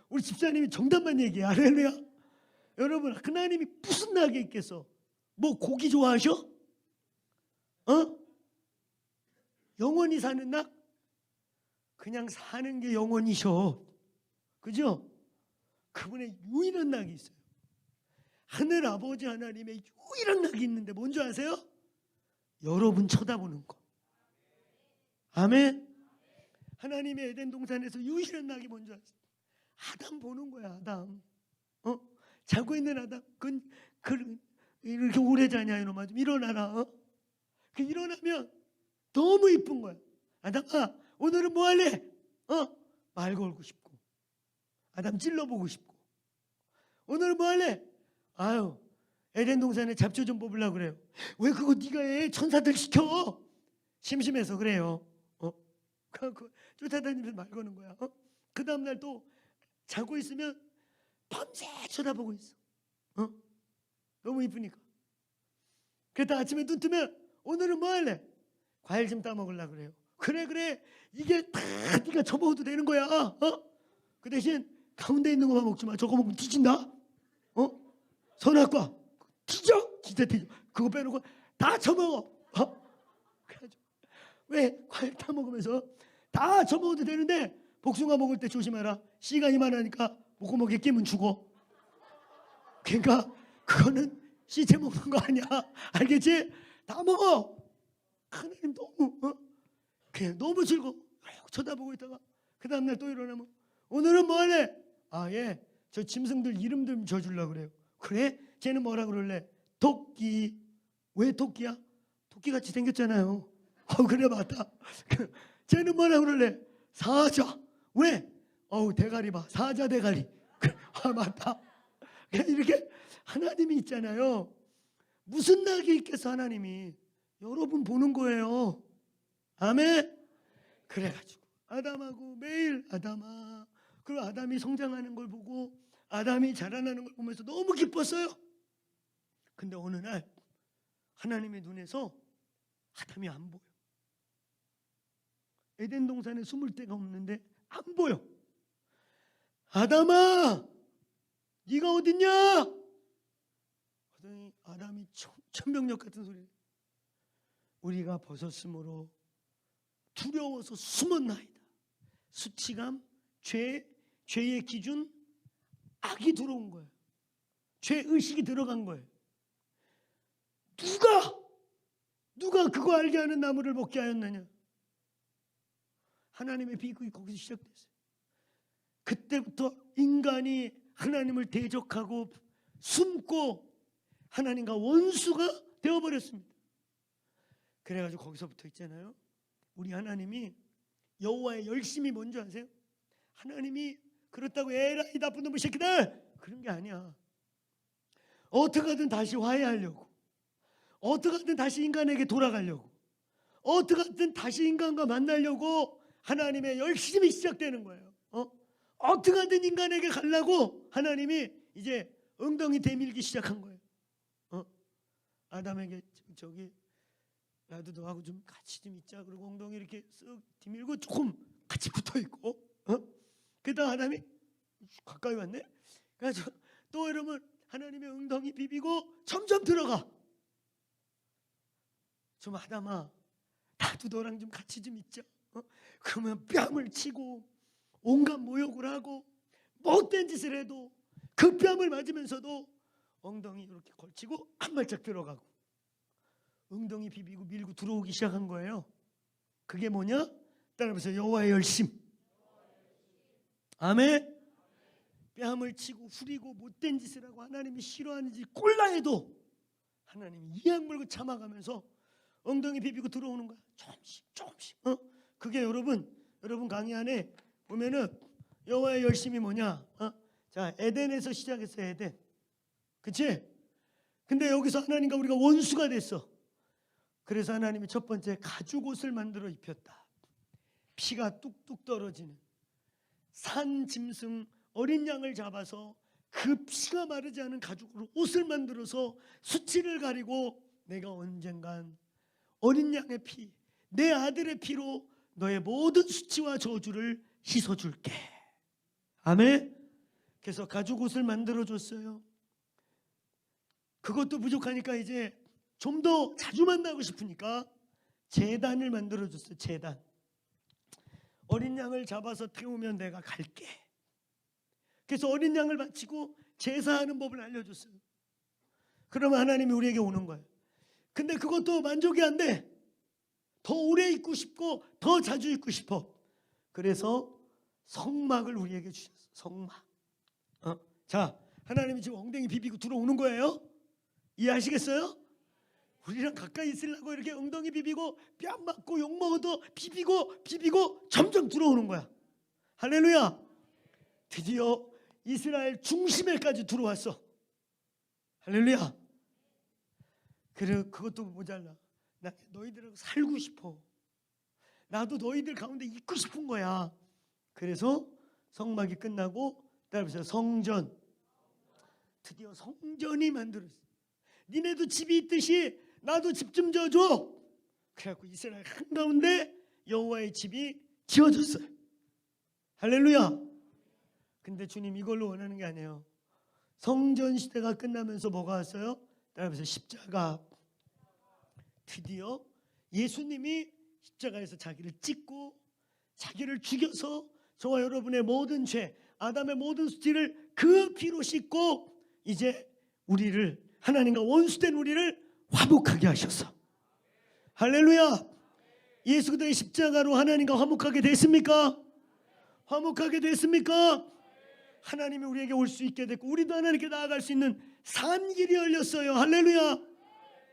우리 집사님이 정답만 얘기해. 할렐루야. 여러분, 하나님이 무슨 낙이 있겠어? 뭐 고기 좋아하셔? 영원히 사는 낙? 그냥 사는 게 영원이셔. 그죠? 그분의 유일한 낙이 있어요. 하늘 아버지 하나님의 유일한 낙이 있는데 뭔지 아세요? 여러분 쳐다보는 거. 아멘. 하나님의 에덴 동산에서 유일한 낙이 뭔지 아세요? 아담 보는 거야. 아담. 자고 있는 아담. 이렇게 오래 자냐 이놈아. 좀 일어나라. 그 일어나면 너무 이쁜 거야. 아담아, 오늘은 뭐 할래? 말 걸고 싶고, 아담 찔러보고 싶고. 오늘은 뭐 할래? 아유, 에덴 동산에 잡초 좀 뽑으려고 그래요. 왜 그거 네가 해? 천사들 시켜. 심심해서 그래요. 쫓아다니면서 말 거는 거야. 그 다음날 또 자고 있으면 밤새 쳐다보고 있어. 너무 이쁘니까. 그랬다 아침에 눈 뜨면 오늘은 뭐 할래? 과일 좀 따먹으려고 그래요. 그래 이게 다 네가 처먹어도 되는 거야. 그 대신 가운데 있는 것만 먹지 마. 저거 먹으면 뒤진다. 선악과 뒤져. 진짜 뒤져. 그거 빼놓고 다 처먹어. 그래가지고 왜 과일 따먹으면서 다 처먹어도 되는데 복숭아 먹을 때 조심해라. 씨가 이만하니까 목구멍에 끼면 죽어. 그러니까 그거는 씨째 먹는 거 아니야. 알겠지? 다 먹어. 하나님 그냥 너무 즐거워. 쳐다보고 있다가 그 다음날 또 일어나면 오늘은 뭐 할래? 예, 저 짐승들 이름 좀 줘주려고 그래요. 그래? 쟤는 뭐라 그럴래? 토끼. 왜 토끼야? 토끼같이 생겼잖아요. 그래 맞다. 쟤는 뭐라 그럴래? 사자. 왜? 대가리 봐. 사자 대가리. 맞다. 이렇게 하나님이 있잖아요. 무슨 낙이 있겠어 하나님이. 여러분 보는 거예요. 아멘. 그래가지고 아담하고 매일 아담아. 그리고 아담이 성장하는 걸 보고 아담이 자라나는 걸 보면서 너무 기뻤어요. 근데 어느 날 하나님의 눈에서 아담이 안 보여. 에덴 동산에 숨을 데가 없는데 안 보여. 아담아, 네가 어딨냐? 그러더니 아담이 천병력 같은 소리. 우리가 벗었으므로 두려워서 숨었나이다. 수치감, 죄의 기준, 악이 들어온 거예요. 죄의식이 들어간 거예요. 누가 그거 알게 하는 나무를 먹게 하였느냐? 하나님의 비극이 거기서 시작됐어요. 그때부터 인간이 하나님을 대적하고 숨고 하나님과 원수가 되어버렸습니다. 그래가지고 거기서부터 있잖아요. 우리 하나님이 여호와의 열심이 뭔지 아세요? 하나님이 그렇다고 에라이 나쁜 놈의 새끼들 그런 게 아니야. 어떻게든 다시 화해하려고, 어떻게든 다시 인간에게 돌아가려고, 어떻게든 다시 인간과 만나려고 하나님의 열심이 시작되는 거예요. 어떻게든 인간에게 가려고 하나님이 이제 엉덩이 대밀기 시작한 거예요. 아담에게 저기 나도 너하고 좀 같이 좀 있자. 그리고 엉덩이 이렇게 쓱 뒤밀고 조금 같이 붙어 있고, 그러다 아담이 가까이 왔네. 그래서 또 이러면 하나님의 엉덩이 비비고 점점 들어가. 좀 아담아, 나도 너랑 좀 같이 좀 있자. 그러면 뺨을 치고 온갖 모욕을 하고 못된 짓을 해도 그 뺨을 맞으면서도 엉덩이 이렇게 걸치고 한 발짝 들어가고 엉덩이 비비고 밀고 들어오기 시작한 거예요. 그게 뭐냐? 따라해보세요. 여호와의 열심. 아멘. 뺨을 치고 후리고 못된 짓을 하고 하나님이 싫어하는 짓 꼴라 해도 하나님이 이악 물고 참아가면서 엉덩이 비비고 들어오는 거야. 조금씩. 그게 여러분 강의 안에 보면은 여호와의 열심이 뭐냐? 자, 에덴에서 시작했어요. 에덴. 그치? 근데 여기서 하나님과 우리가 원수가 됐어. 그래서 하나님이 첫 번째 가죽옷을 만들어 입혔다. 피가 뚝뚝 떨어지는 산 짐승 어린 양을 잡아서 그 피가 마르지 않은 가죽으로 옷을 만들어서 수치를 가리고 내가 언젠간 어린 양의 피, 내 아들의 피로 너의 모든 수치와 저주를 씻어줄게. 아멘. 그래서 가죽옷을 만들어줬어요. 그것도 부족하니까 이제 좀 더 자주 만나고 싶으니까 제단을 만들어줬어요. 제단. 어린 양을 잡아서 태우면 내가 갈게. 그래서 어린 양을 바치고 제사하는 법을 알려줬어요. 그러면 하나님이 우리에게 오는 거예요. 근데 그것도 만족이 안 돼. 더 오래 있고 싶고 더 자주 있고 싶어. 그래서 성막을 우리에게 주셨어요. 성막. 자, 하나님이 지금 엉덩이 비비고 들어오는 거예요. 이해하시겠어요? 우리랑 가까이 있으려고 이렇게 엉덩이 비비고 뺨 맞고 욕 먹어도 비비고 점점 들어오는 거야. 할렐루야. 드디어 이스라엘 중심에까지 들어왔어. 할렐루야. 그래, 그것도 모자라. 나 너희들하고 살고 싶어. 나도 너희들 가운데 있고 싶은 거야. 그래서 성막이 끝나고 따라서 성전. 드디어 성전이 만들어졌어. 니네도 집이 있듯이 나도 집 좀 지어줘. 그래갖고 이스라엘 한가운데 여호와의 집이 지어졌어요. 할렐루야. 근데 주님 이걸로 원하는 게 아니에요. 성전 시대가 끝나면서 뭐가 왔어요? 따라서 십자가. 드디어 예수님이 십자가에서 자기를 찢고 자기를 죽여서 저와 여러분의 모든 죄, 아담의 모든 수치를 그 피로 씻고 이제 우리를, 하나님과 원수된 우리를 화목하게 하셨어. 할렐루야. 예수 그리스도의 십자가로 하나님과 화목하게 됐습니까? 화목하게 됐습니까? 하나님이 우리에게 올 수 있게 됐고 우리도 하나님께 나아갈 수 있는 산 길이 열렸어요. 할렐루야.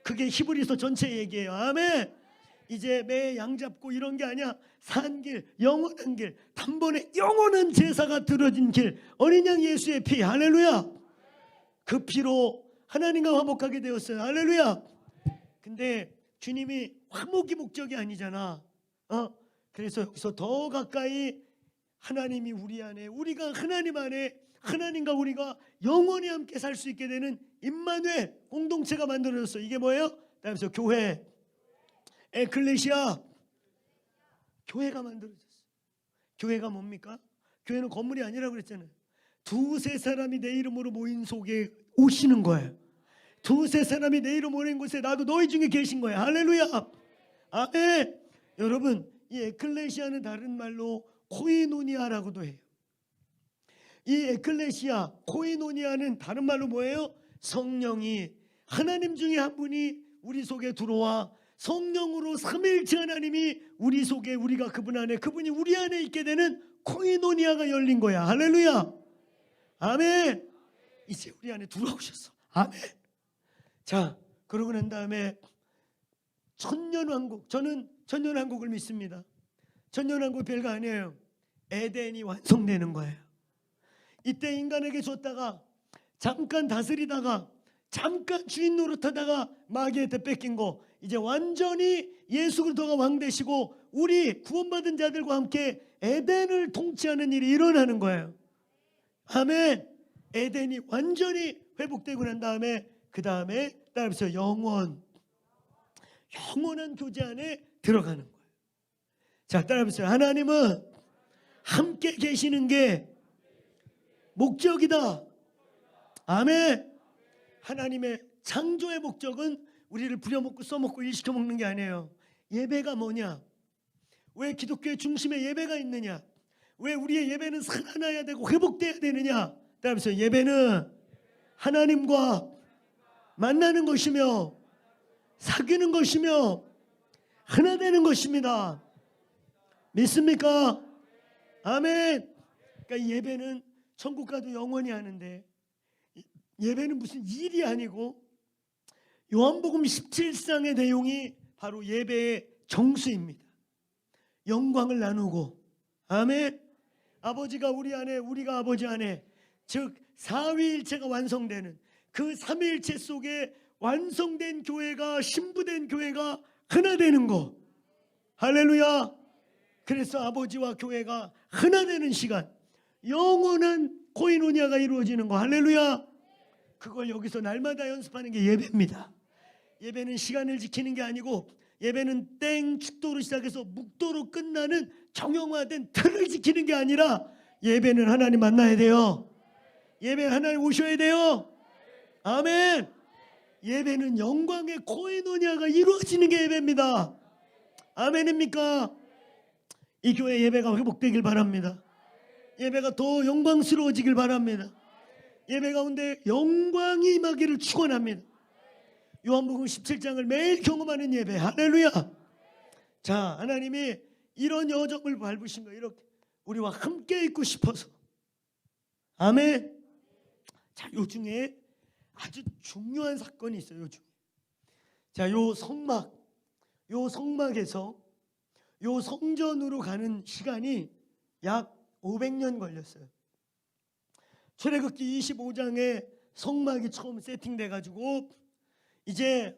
그게 히브리서 전체 얘기예요. 아멘. 이제 매 양 잡고 이런 게 아니야. 산 길, 영원한 길, 단번에 영원한 제사가 드러진 길, 어린 양 예수의 피. 할렐루야. 그 피로 하나님과 화목하게 되었어요. 할렐루야. 근데 주님이 화목이 목적이 아니잖아. 그래서 여기서 더 가까이 하나님이 우리 안에, 우리가 하나님 안에, 하나님과 우리가 영원히 함께 살 수 있게 되는 임마누엘 공동체가 만들어졌어. 이게 뭐예요? 그래서 교회, 에클레시아, 교회가 만들어졌어. 교회가 뭡니까? 교회는 건물이 아니라고 그랬잖아요. 두세 사람이 내 이름으로 모인 속에 오시는 거예요. 두세 사람이 내 이름 모인 곳에 나도 너희 중에 계신 거예요. 할렐루야. 아멘. 여러분, 이 에클레시아는 다른 말로 코이노니아라고도 해요. 이 에클레시아, 코이노니아는 다른 말로 뭐예요? 성령이, 하나님 중에 한 분이 우리 속에 들어와 성령으로 삼위일체 하나님이 우리 속에, 우리가 그분 안에, 그분이 우리 안에 있게 되는 코이노니아가 열린 거야. 할렐루야. 아멘. 이제 우리 안에 들어오셨어. 아멘. 자, 그러고 난 다음에 천년왕국. 저는 천년왕국을 믿습니다. 천년왕국 별거 아니에요. 에덴이 완성되는 거예요. 이때 인간에게 줬다가 잠깐 다스리다가 잠깐 주인 노릇하다가 마귀한테 뺏긴 거, 이제 완전히 예수 그리스도가 왕 되시고 우리 구원받은 자들과 함께 에덴을 통치하는 일이 일어나는 거예요. 아멘. 에덴이 완전히 회복되고 난 다음에 그 다음에 따라서 영원한 교제 안에 들어가는 거예요. 자, 따라해보세요. 하나님은 함께 계시는 게 목적이다. 아멘. 하나님의 창조의 목적은 우리를 부려먹고 써먹고 일시켜 먹는 게 아니에요. 예배가 뭐냐? 왜 기독교의 중심에 예배가 있느냐? 왜 우리의 예배는 살아나야 되고 회복돼야 되느냐? 따라해보세요. 예배는 하나님과 만나는 것이며 사귀는 것이며 하나 되는 것입니다. 믿습니까? 아멘. 그러니까 예배는 천국 가도 영원히 하는데 예배는 무슨 일이 아니고 요한복음 17장의 내용이 바로 예배의 정수입니다. 영광을 나누고, 아멘. 아버지가 우리 안에, 우리가 아버지 안에, 즉 사위일체가 완성되는 그 삼위일체 속에 완성된 교회가, 신부된 교회가 하나 되는 거. 할렐루야. 그래서 아버지와 교회가 하나 되는 시간, 영원한 코이노니아가 이루어지는 거. 할렐루야. 그걸 여기서 날마다 연습하는 게 예배입니다. 예배는 시간을 지키는 게 아니고 예배는 땡 축도로 시작해서 묵도로 끝나는 정형화된 틀을 지키는 게 아니라 예배는 하나님 만나야 돼요. 예배는 하나님 오셔야 돼요. 아멘. 예배는 영광의 코이노니아가 이루어지는 게 예배입니다. 아멘입니까? 이 교회 예배가 회복되길 바랍니다. 예배가 더 영광스러워지길 바랍니다. 예배 가운데 영광이 임하기를 축원합니다. 요한복음 17장을 매일 경험하는 예배. 할렐루야. 자, 하나님이 이런 여정을 밟으신 거, 이렇게 우리와 함께 있고 싶어서. 아멘. 자, 요 중에 아주 중요한 사건이 있어요. 요 중에. 자, 요 성막에서 요 성전으로 가는 시간이 약 500년 걸렸어요. 출애굽기 25장에 성막이 처음 세팅돼 가지고 이제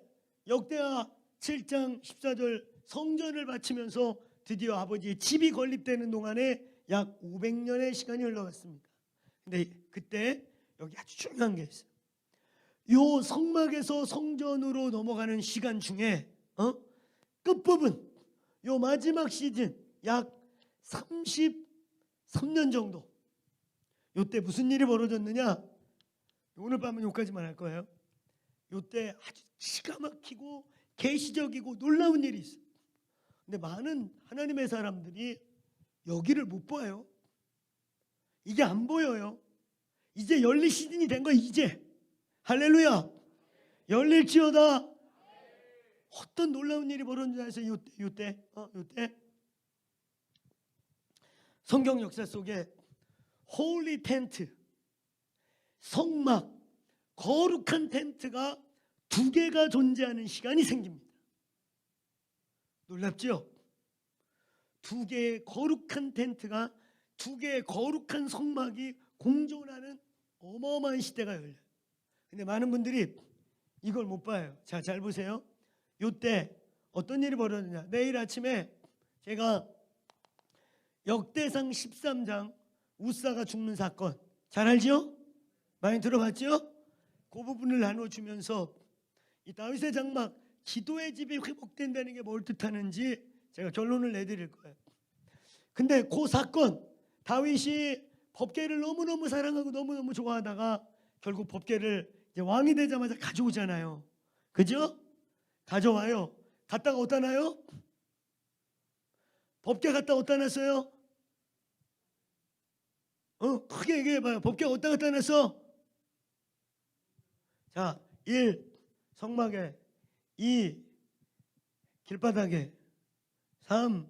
역대하 7장 14절 성전을 바치면서 드디어 아버지의 집이 건립되는 동안에 약 500년의 시간이 흘러갔습니다. 근데 그때 여기 아주 중요한 게 있어요. 요 성막에서 성전으로 넘어가는 시간 중에 끝부분, 요 마지막 시즌 약 33년 정도, 요때 무슨 일이 벌어졌느냐? 오늘 밤은 여기까지만 할 거예요. 요때 아주 기가 막히고 계시적이고 놀라운 일이 있어요. 근데 많은 하나님의 사람들이 여기를 못 봐요. 이게 안 보여요. 이제 열릴 시즌이 된 거야. 이제 할렐루야. 열릴지어다. 어떤 놀라운 일이 벌어졌는지 아세요? 요때 성경 역사 속에 홀리 텐트, 성막, 거룩한 텐트가 두 개가 존재하는 시간이 생깁니다. 놀랍죠? 두 개의 거룩한 텐트가, 두 개의 거룩한 성막이 공존하는 어마어마한 시대가 열려요. 근데 많은 분들이 이걸 못 봐요. 자, 잘 보세요. 요때 어떤 일이 벌어졌냐? 내일 아침에 제가 역대상 13장 우사가 죽는 사건 잘 알죠? 많이 들어봤죠? 그 부분을 나눠주면서 이 다윗의 장막, 기도의 집이 회복된다는 게 뭘 뜻하는지 제가 결론을 내드릴 거예요. 근데 그 사건, 다윗이 법궤를 너무너무 사랑하고 너무너무 좋아하다가 결국 법궤를 이제 왕이 되자마자 가져오잖아요. 그죠? 가져와요. 갔다가 어디다 놔요? 법궤 갖다 어디다 놨어요? 크게 얘기해봐요. 법궤 어디다 갖다 놨어? 자, 1. 성막에, 2. 길바닥에, 3.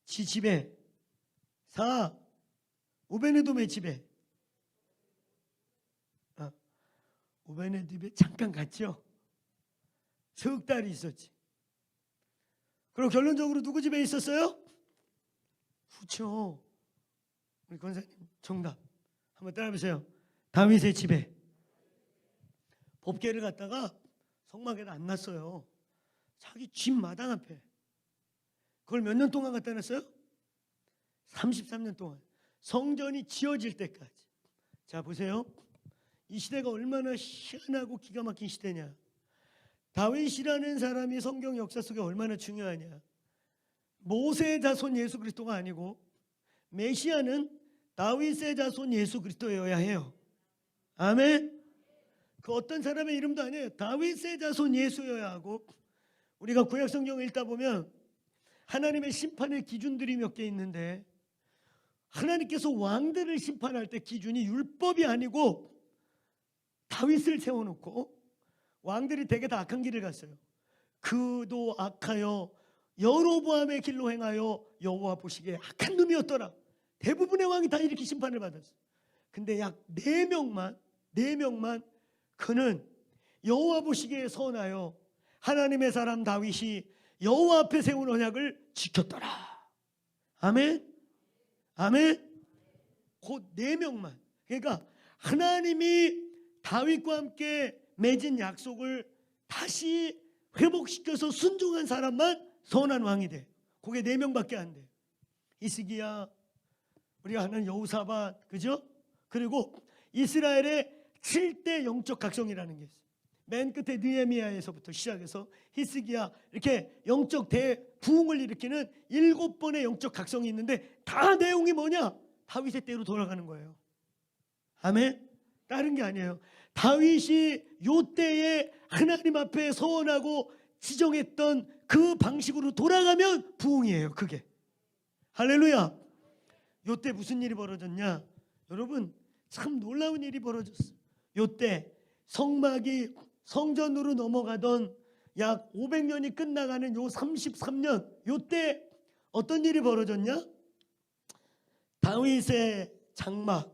지집에, 4. 오베네돔의 집에 오베네돔에 잠깐 갔죠. 석 달이 있었지. 그리고 결론적으로 누구 집에 있었어요? 그렇죠. 우리 권사님 정답 한번 따라해보세요. 다윗의 집에. 법궤를 갖다가 성막에다 안 놨어요. 자기 집 마당 앞에. 그걸 몇 년 동안 갖다 놨어요? 33년 동안. 성전이 지어질 때까지. 자 보세요. 이 시대가 얼마나 희한하고 기가 막힌 시대냐. 다윗이라는 사람이 성경 역사 속에 얼마나 중요하냐. 모세의 자손 예수 그리스도가 아니고 메시아는 다윗의 자손 예수 그리스도여야 해요. 아멘. 그 어떤 사람의 이름도 아니에요. 다윗의 자손 예수여야 하고, 우리가 구약 성경을 읽다 보면 하나님의 심판의 기준들이 몇 개 있는데, 하나님께서 왕들을 심판할 때 기준이 율법이 아니고 다윗을 세워놓고, 왕들이 되게 다 악한 길을 갔어요. 그도 악하여 여로보암의 길로 행하여 여호와 보시기에 악한 놈이었더라. 대부분의 왕이 다 이렇게 심판을 받았어요. 근데 약 4명만 그는 여호와 보시기에 선하여 하나님의 사람 다윗이 여호와 앞에 세운 언약을 지켰더라. 아멘. 아멘. 곧 4명만. 그러니까 하나님이 다윗과 함께 맺은 약속을 다시 회복시켜서 순종한 사람만 선한 왕이 돼. 그게 4명밖에 안 돼. 히스기야, 우리가 하는 여호사밧, 그죠? 그리고 이스라엘의 7대 영적 각성이라는 게 있어요. 맨 끝에 느헤미야에서부터 시작해서 히스기야, 이렇게 영적 대부흥을 일으키는 7번의 영적 각성이 있는데, 다 내용이 뭐냐? 다윗의 때로 돌아가는 거예요. 아멘. 다른 게 아니에요. 다윗이 요 때에 하나님 앞에 서원하고 지정했던 그 방식으로 돌아가면 부흥이에요. 그게. 할렐루야. 요 때 무슨 일이 벌어졌냐? 여러분, 참 놀라운 일이 벌어졌어요. 요 때 성막이 성전으로 넘어가던 약 500년이 끝나가는 요 33년, 요 때 어떤 일이 벌어졌냐? 다윗의 장막,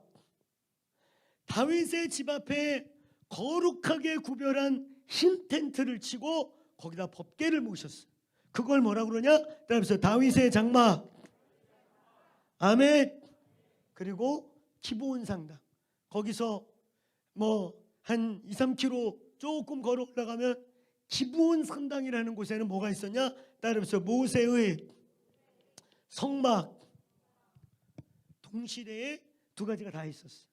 다윗의 집 앞에 거룩하게 구별한 흰 텐트를 치고 거기다 법궤를 모셨어요. 그걸 뭐라고 그러냐? 따라서 다윗의 장막. 아멘. 그리고 기브온 상당, 거기서 뭐 한 2-3km 조금 걸어 올라가면 기브온 상당이라는 곳에는 뭐가 있었냐? 따라서 모세의 성막. 동시대에 두 가지가 다 있었어요.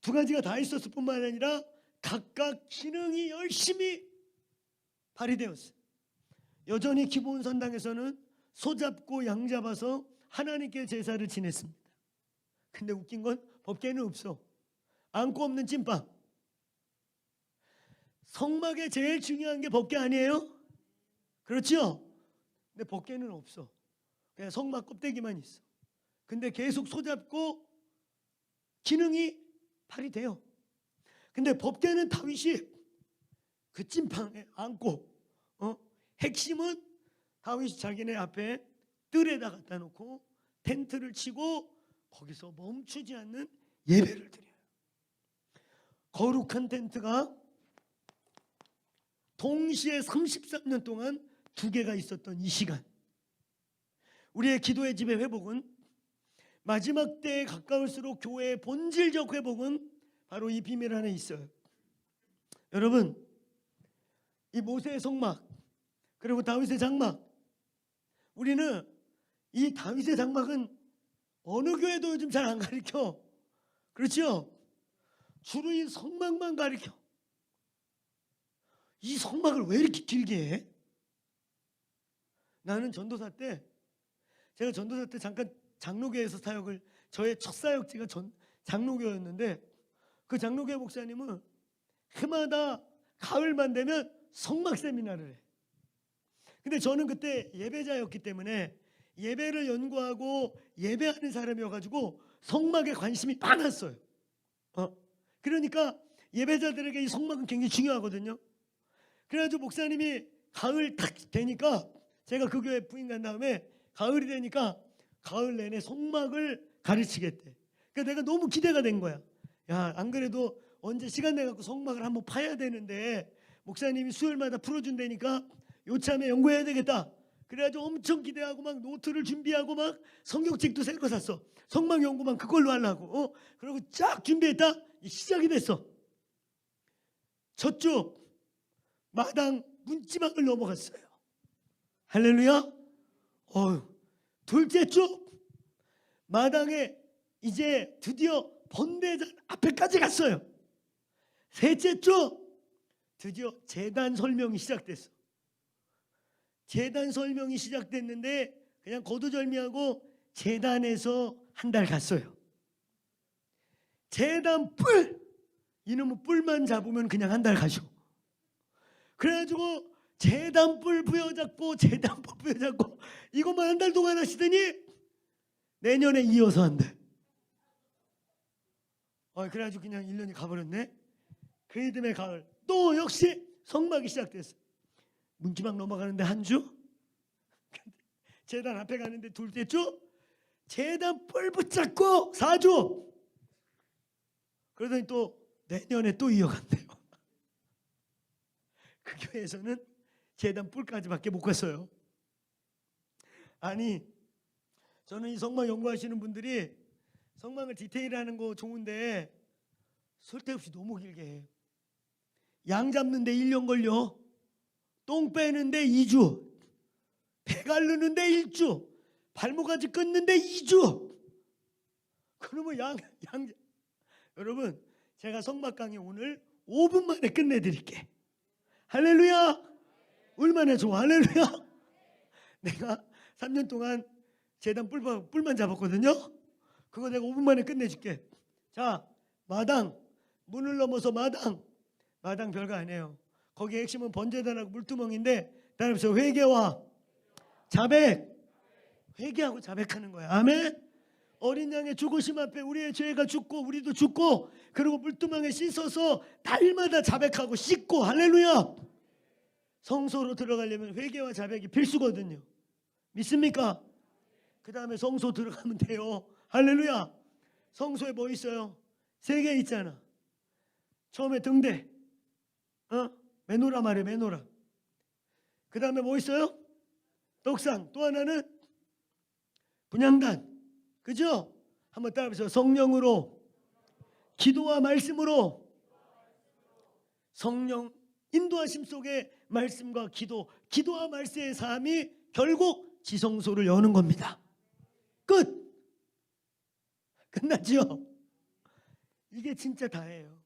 두 가지가 다 있었을 뿐만 아니라 각각 기능이 열심히 발휘되었어요. 여전히 기브온 산당에서는 소 잡고 양 잡아서 하나님께 제사를 지냈습니다. 근데 웃긴 건 법궤는 없어. 안고 없는 찐빵. 성막에 제일 중요한 게 법궤 아니에요? 그렇죠? 근데 법궤는 없어. 그냥 성막 껍데기만 있어. 근데 계속 소 잡고 기능이 발휘돼요. 근데 법궤는 다윗이 그 찐빵에 안고, 핵심은 다윗이 자기네 앞에 뜰에다 갖다 놓고 텐트를 치고 거기서 멈추지 않는 예배를 드려요. 거룩한 텐트가 동시에 33년 동안 2개가 있었던 이 시간, 우리의 기도의 집의 회복은, 마지막 때에 가까울수록 교회의 본질적 회복은 바로 이 비밀 안에 있어요. 여러분, 이 모세의 성막 그리고 다윗의 장막, 우리는 이 다윗의 장막은 어느 교회도 요즘 잘 안 가르쳐. 그렇죠? 주로 이 성막만 가르쳐. 이 성막을 왜 이렇게 길게 해? 나는 전도사 때, 제가 전도사 때 잠깐 장로교회에서 사역을, 저의 첫 사역지가 장로교였는데, 그 장로교회 목사님은 해마다 가을만 되면 성막 세미나를 해. 근데 저는 그때 예배자였기 때문에 예배를 연구하고 예배하는 사람이어가지고 성막에 관심이 많았어요. 그러니까 예배자들에게 이 성막은 굉장히 중요하거든요. 그래가지고 목사님이 가을 딱 되니까, 제가 그 교회 부인 간 다음에 가을이 되니까 가을 내내 성막을 가르치겠대. 그러니까 내가 너무 기대가 된 거야. 야, 안 그래도 언제 시간 내갖고 성막을 한번 파야 되는데 목사님이 수요일마다 풀어준다니까 요참에 연구해야 되겠다. 그래가지고 엄청 기대하고 막 노트를 준비하고 막 성경책도 새 거 샀어. 성막 연구만 그걸로 하려고. 그리고 쫙 준비했다. 시작이 됐어. 저쪽 마당 문지방을 넘어갔어요. 할렐루야. 둘째 쪽 마당에 이제 드디어 번대장 앞에까지 갔어요. 셋째 쪽 드디어 제단 설명이 시작됐어. 제단 설명이 시작됐는데 그냥 거두절미하고 제단에서 한 달 갔어요. 제단 뿔, 이놈의 뿔만 잡으면 그냥 한 달 가죠. 그래가지고 제단 뿔 부여잡고 제단 뿔 부여잡고 이것만 한 달 동안 하시더니 내년에 이어서 한대. 그래가지고 그냥 1년이 가버렸네. 그 이듬해 가을 또 역시 성막이 시작됐어. 문지방 넘어가는데 한 주, 제단 앞에 가는데 둘째 주, 제단 뿔 붙잡고 4주. 그러더니 또 내년에 또 이어간대요. 그 교회에서는 제단 뿔까지밖에 못 갔어요. 아니, 저는 이 성막 연구하시는 분들이 성막을 디테일하는 거 좋은데 쓸데없이 너무 길게 해요. 양 잡는데 1년 걸려. 똥 빼는데 2주. 배 가르는데 1주. 발목까지 끊는데 2주. 그러면 여러분, 제가 성막 강의 오늘 5분 만에 끝내드릴게. 할렐루야. 얼마나 좋아. 할렐루야. 내가 3년 동안 제단 뿔만 잡았거든요. 그거 내가 5분 만에 끝내줄게. 자, 마당, 문을 넘어서 마당 별거 아니에요. 거기 핵심은 번제단하고 물두멍인데 따라서 회개와 자백, 회개하고 자백하는 거야. 아멘. 어린 양의 죽으심 앞에 우리의 죄가 죽고 우리도 죽고, 그리고 물두멍에 씻어서 달마다 자백하고 씻고. 할렐루야. 성소로 들어가려면 회개와 자백이 필수거든요. 믿습니까? 그 다음에 성소 들어가면 돼요. 할렐루야. 성소에 뭐 있어요? 3개 있잖아. 처음에 등대, 메노라 말이에요. 메노라. 그 다음에 뭐 있어요? 떡상. 또 하나는 분향단. 그죠? 한번 따라해보세요. 성령으로, 기도와 말씀으로. 성령 인도하심 속에 말씀과 기도와 말씀의 삶이 결국 지성소를 여는 겁니다. 끝났죠? 이게 진짜 다예요.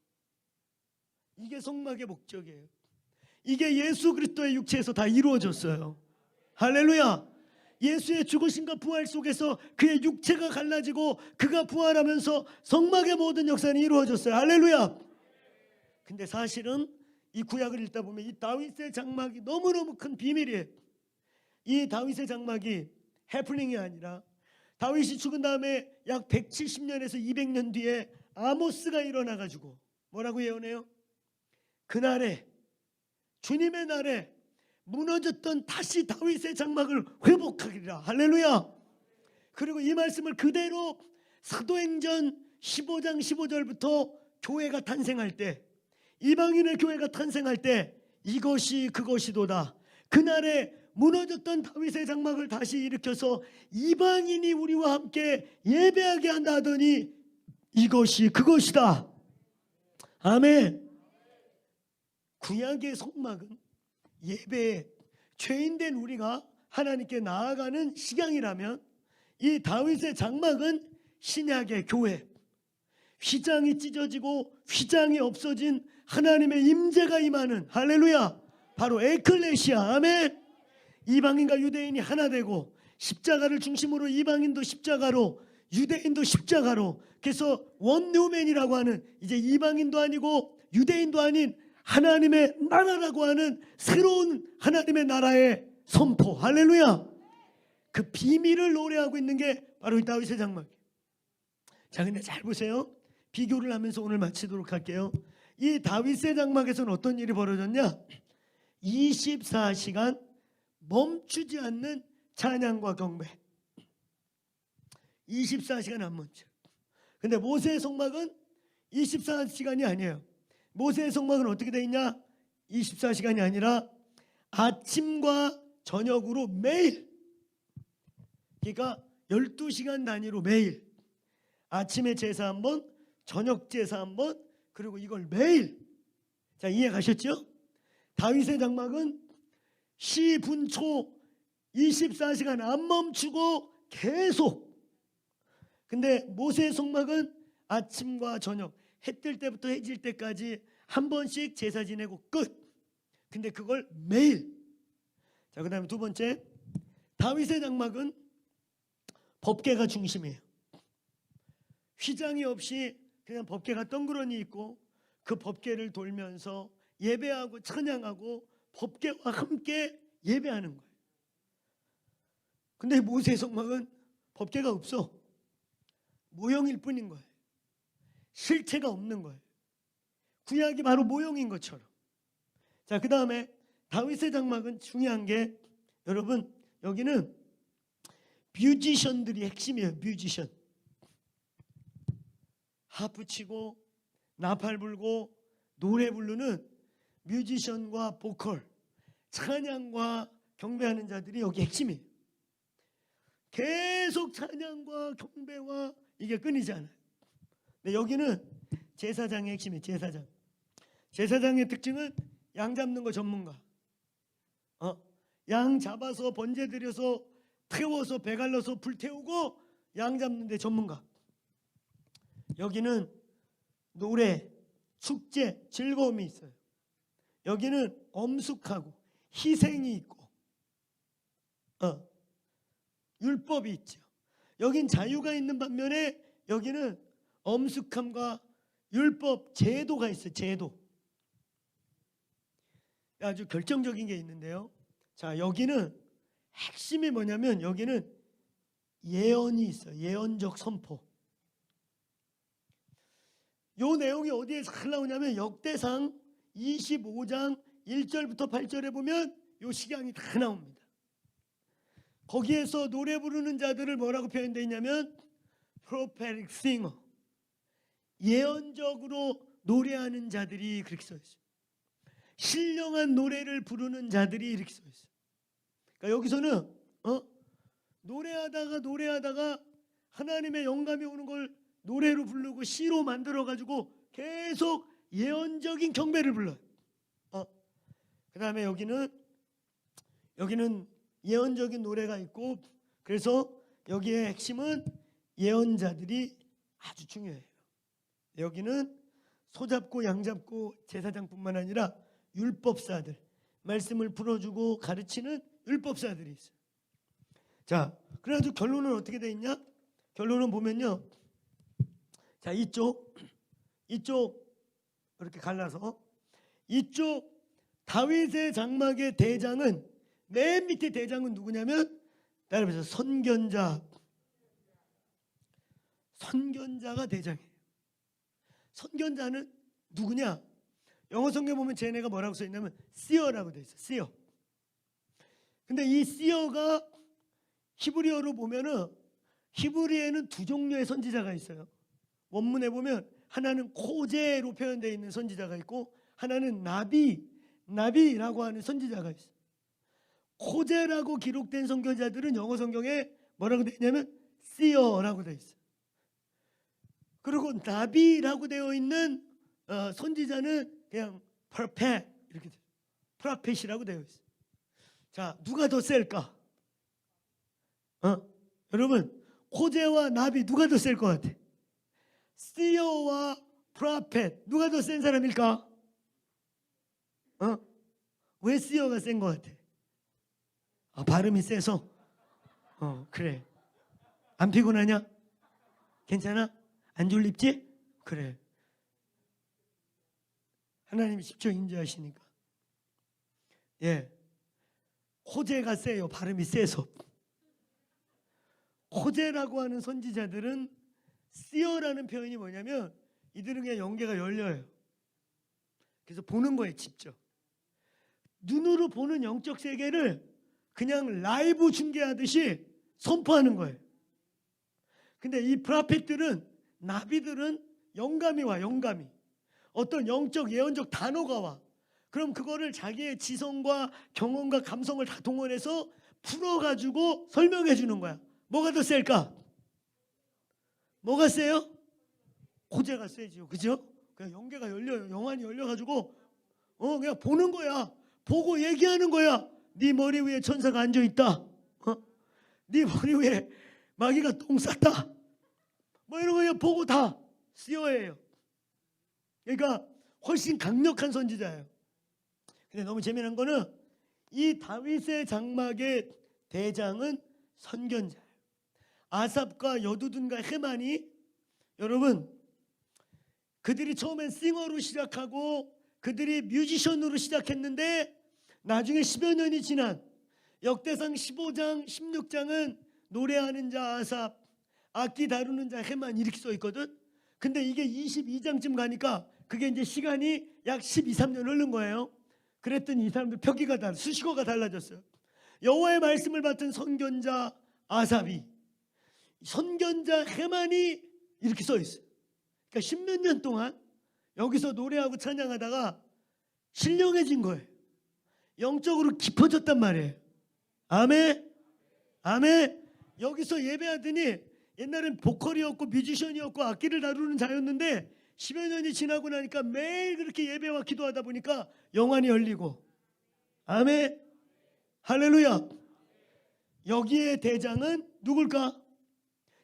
이게 성막의 목적이에요. 이게 예수 그리스도의 육체에서 다 이루어졌어요. 할렐루야. 예수의 죽으심과 부활 속에서 그의 육체가 갈라지고 그가 부활하면서 성막의 모든 역사는 이루어졌어요. 할렐루야. 근데 사실은 이 구약을 읽다 보면 이 다윗의 장막이 너무너무 큰 비밀이에요. 이 다윗의 장막이 해프닝이 아니라 다윗이 죽은 다음에 약 170년에서 200년 뒤에 아모스가 일어나가지고 뭐라고 예언해요? 그날에, 주님의 날에 무너졌던 다시 다윗의 장막을 회복하리라. 할렐루야. 그리고 이 말씀을 그대로 사도행전 15장 15절부터 교회가 탄생할 때, 이방인의 교회가 탄생할 때 이것이 그것이도다. 그날에 무너졌던 다윗의 장막을 다시 일으켜서 이방인이 우리와 함께 예배하게 한다 하더니 이것이 그것이다. 아멘. 구약의 성막은 예배에 죄인된 우리가 하나님께 나아가는 식양이라면, 이 다윗의 장막은 신약의 교회, 휘장이 찢어지고 휘장이 없어진 하나님의 임재가 임하는, 할렐루야, 바로 에클레시아. 아멘. 이방인과 유대인이 하나 되고 십자가를 중심으로 이방인도 십자가로 유대인도 십자가로, 그래서 원뉴맨이라고 하는, 이제 이방인도 아니고 유대인도 아닌 하나님의 나라라고 하는 새로운 하나님의 나라의 선포. 할렐루야. 그 비밀을 노래하고 있는 게 바로 이 다윗의 장막이에요. 자, 근데 잘 보세요. 비교를 하면서 오늘 마치도록 할게요. 이 다윗의 장막에서는 어떤 일이 벌어졌냐? 24시간 멈추지 않는 찬양과 경배. 24시간 안 멈춰. 근데 모세의 성막은 24시간이 아니에요. 모세의 성막은 어떻게 돼 있냐? 24시간이 아니라 아침과 저녁으로 매일, 그러니까 12시간 단위로 매일 아침에 제사 한 번, 저녁 제사 한 번, 그리고 이걸 매일. 자, 이해 가셨죠? 다윗의 장막은 시분초 24시간 안 멈추고 계속. 근데 모세의 성막은 아침과 저녁, 해 뜰 때부터 해 질 때까지 한 번씩 제사 지내고 끝. 근데 그걸 매일. 자, 그 다음에 두 번째, 다윗의 장막은 법궤가 중심이에요. 휘장이 없이 그냥 법궤가 덩그러니 있고 그 법궤를 돌면서 예배하고 찬양하고 법궤와 함께 예배하는 거예요. 근데 모세의 성막은 법궤가 없어. 모형일 뿐인 거예요. 실체가 없는 거예요. 구약이 바로 모형인 것처럼. 자, 그 다음에 다윗의 장막은 중요한 게, 여러분, 여기는 뮤지션들이 핵심이에요. 뮤지션. 하프 치고 나팔 불고 노래 부르는 뮤지션과 보컬, 찬양과 경배하는 자들이 여기 핵심이에요. 계속 찬양과 경배와 이게 끊이지 않아요. 근데 여기는 제사장의 핵심이에요. 제사장. 제사장의 특징은 양 잡는 거 전문가. 양 잡아서 번제 드려서 태워서 배 갈라서 불 태우고 양 잡는 데 전문가. 여기는 노래, 축제, 즐거움이 있어요. 여기는 엄숙하고 희생이 있고 율법이 있죠. 여긴 자유가 있는 반면에 여기는 엄숙함과 율법, 제도가 있어요. 제도. 아주 결정적인 게 있는데요. 자, 여기는 핵심이 뭐냐면 여기는 예언이 있어요. 예언적 선포. 요 내용이 어디에 잘 나오냐면 역대상 25장 1절부터 8절에 보면 요 식양이 다 나옵니다. 거기에서 노래 부르는 자들을 뭐라고 표현되어 있냐면 prophetic singer, 예언적으로 노래하는 자들이 그렇게 써 있어요. 신령한 노래를 부르는 자들이 이렇게 써 있어요. 그러니까 여기서는 노래하다가 하나님의 영감이 오는 걸 노래로 부르고 시로 만들어 가지고 계속 예언적인 경배를 불러요. 그 다음에 여기는 예언적인 노래가 있고, 그래서 여기의 핵심은 예언자들이 아주 중요해요. 여기는 소잡고 양잡고 제사장뿐만 아니라 율법사들, 말씀을 풀어주고 가르치는 율법사들이 있어요. 자, 그래가지고 결론은 어떻게 돼 있냐? 결론은 보면요. 자, 이쪽 이렇게 갈라서 이쪽 다윗의 장막의 대장은, 맨 밑에 대장은 누구냐면 따라해서 선견자가 대장이에요. 선견자는 누구냐? 영어 성경 보면 쟤네가 뭐라고 써 있냐면 seer라고 돼 있어. seer. 근데 이 seer가 히브리어로 보면은 히브리에는 두 종류의 선지자가 있어요. 원문에 보면 하나는 코제로 표현되어 있는 선지자가 있고 하나는 나비라고 하는 선지자가 있어요. 코제라고 기록된 선교자들은 영어 성경에 뭐라고 되어 있냐면 seer라고 되어 있어요. 그리고 나비라고 되어 있는 선지자는 그냥 prophet 이렇게 돼요. prophet이라고 되어 있어요. 자, 누가 더 셀까? 여러분, 코제와 나비 누가 더 셀 것 같아? seer와 prophet 누가 더 센 사람일까? 왜 seer가 센 것 같아? 발음이 세서? 그래. 안 피곤하냐? 괜찮아? 안 졸립지? 그래. 하나님이 직접 인도하시니까. 예. 호재가 세요. 발음이 세서. 호재라고 하는 선지자들은 seer라는 표현이 뭐냐면 이들은 그냥 영계가 열려요. 그래서 보는 거예요. 직접. 눈으로 보는 영적 세계를 그냥 라이브 중계하듯이 선포하는 거예요. 근데 이 프라핏들은, 나비들은 영감이 와. 영감이 어떤 영적 예언적 단어가 와. 그럼 그거를 자기의 지성과 경험과 감성을 다 동원해서 풀어가지고 설명해 주는 거야. 뭐가 더 셀까? 뭐가 세요? 호재가 세지요. 그죠? 그냥 영계가 열려요. 영안이 열려가지고 그냥 보는 거야. 보고 얘기하는 거야. 네 머리 위에 천사가 앉아있다. 네 머리 위에 마귀가 똥 쌌다. 뭐 이런 거 그냥 보고 다 쓰여해요. 그러니까 훨씬 강력한 선지자예요. 근데 너무 재미난 거는 이 다윗의 장막의 대장은 선견자예요. 아삽과 여두둔과 헤만이, 여러분, 그들이 처음엔 싱어로 시작하고 그들이 뮤지션으로 시작했는데 나중에 10여 년이 지난 역대상 15장 16장은 노래하는 자 아삽, 악기 다루는 자 헤만 이렇게 써 있거든. 근데 이게 22장쯤 가니까 그게 이제 시간이 약 12, 13년 흐른 거예요. 그랬더니 이 사람들 표기가 수식어가 달라졌어요. 여호와의 말씀을 받은 선견자 아삽이, 선견자 헤만이 이렇게 써 있어요. 그러니까 10몇 년 동안 여기서 노래하고 찬양하다가 신령해진 거예요. 영적으로 깊어졌단 말이에요. 아멘. 아멘. 여기서 예배하더니 옛날엔 보컬이었고 뮤지션이었고 악기를 다루는 자였는데 10여 년이 지나고 나니까 매일 그렇게 예배와 기도하다 보니까 영안이 열리고. 아멘. 할렐루야. 여기에 대장은 누굴까?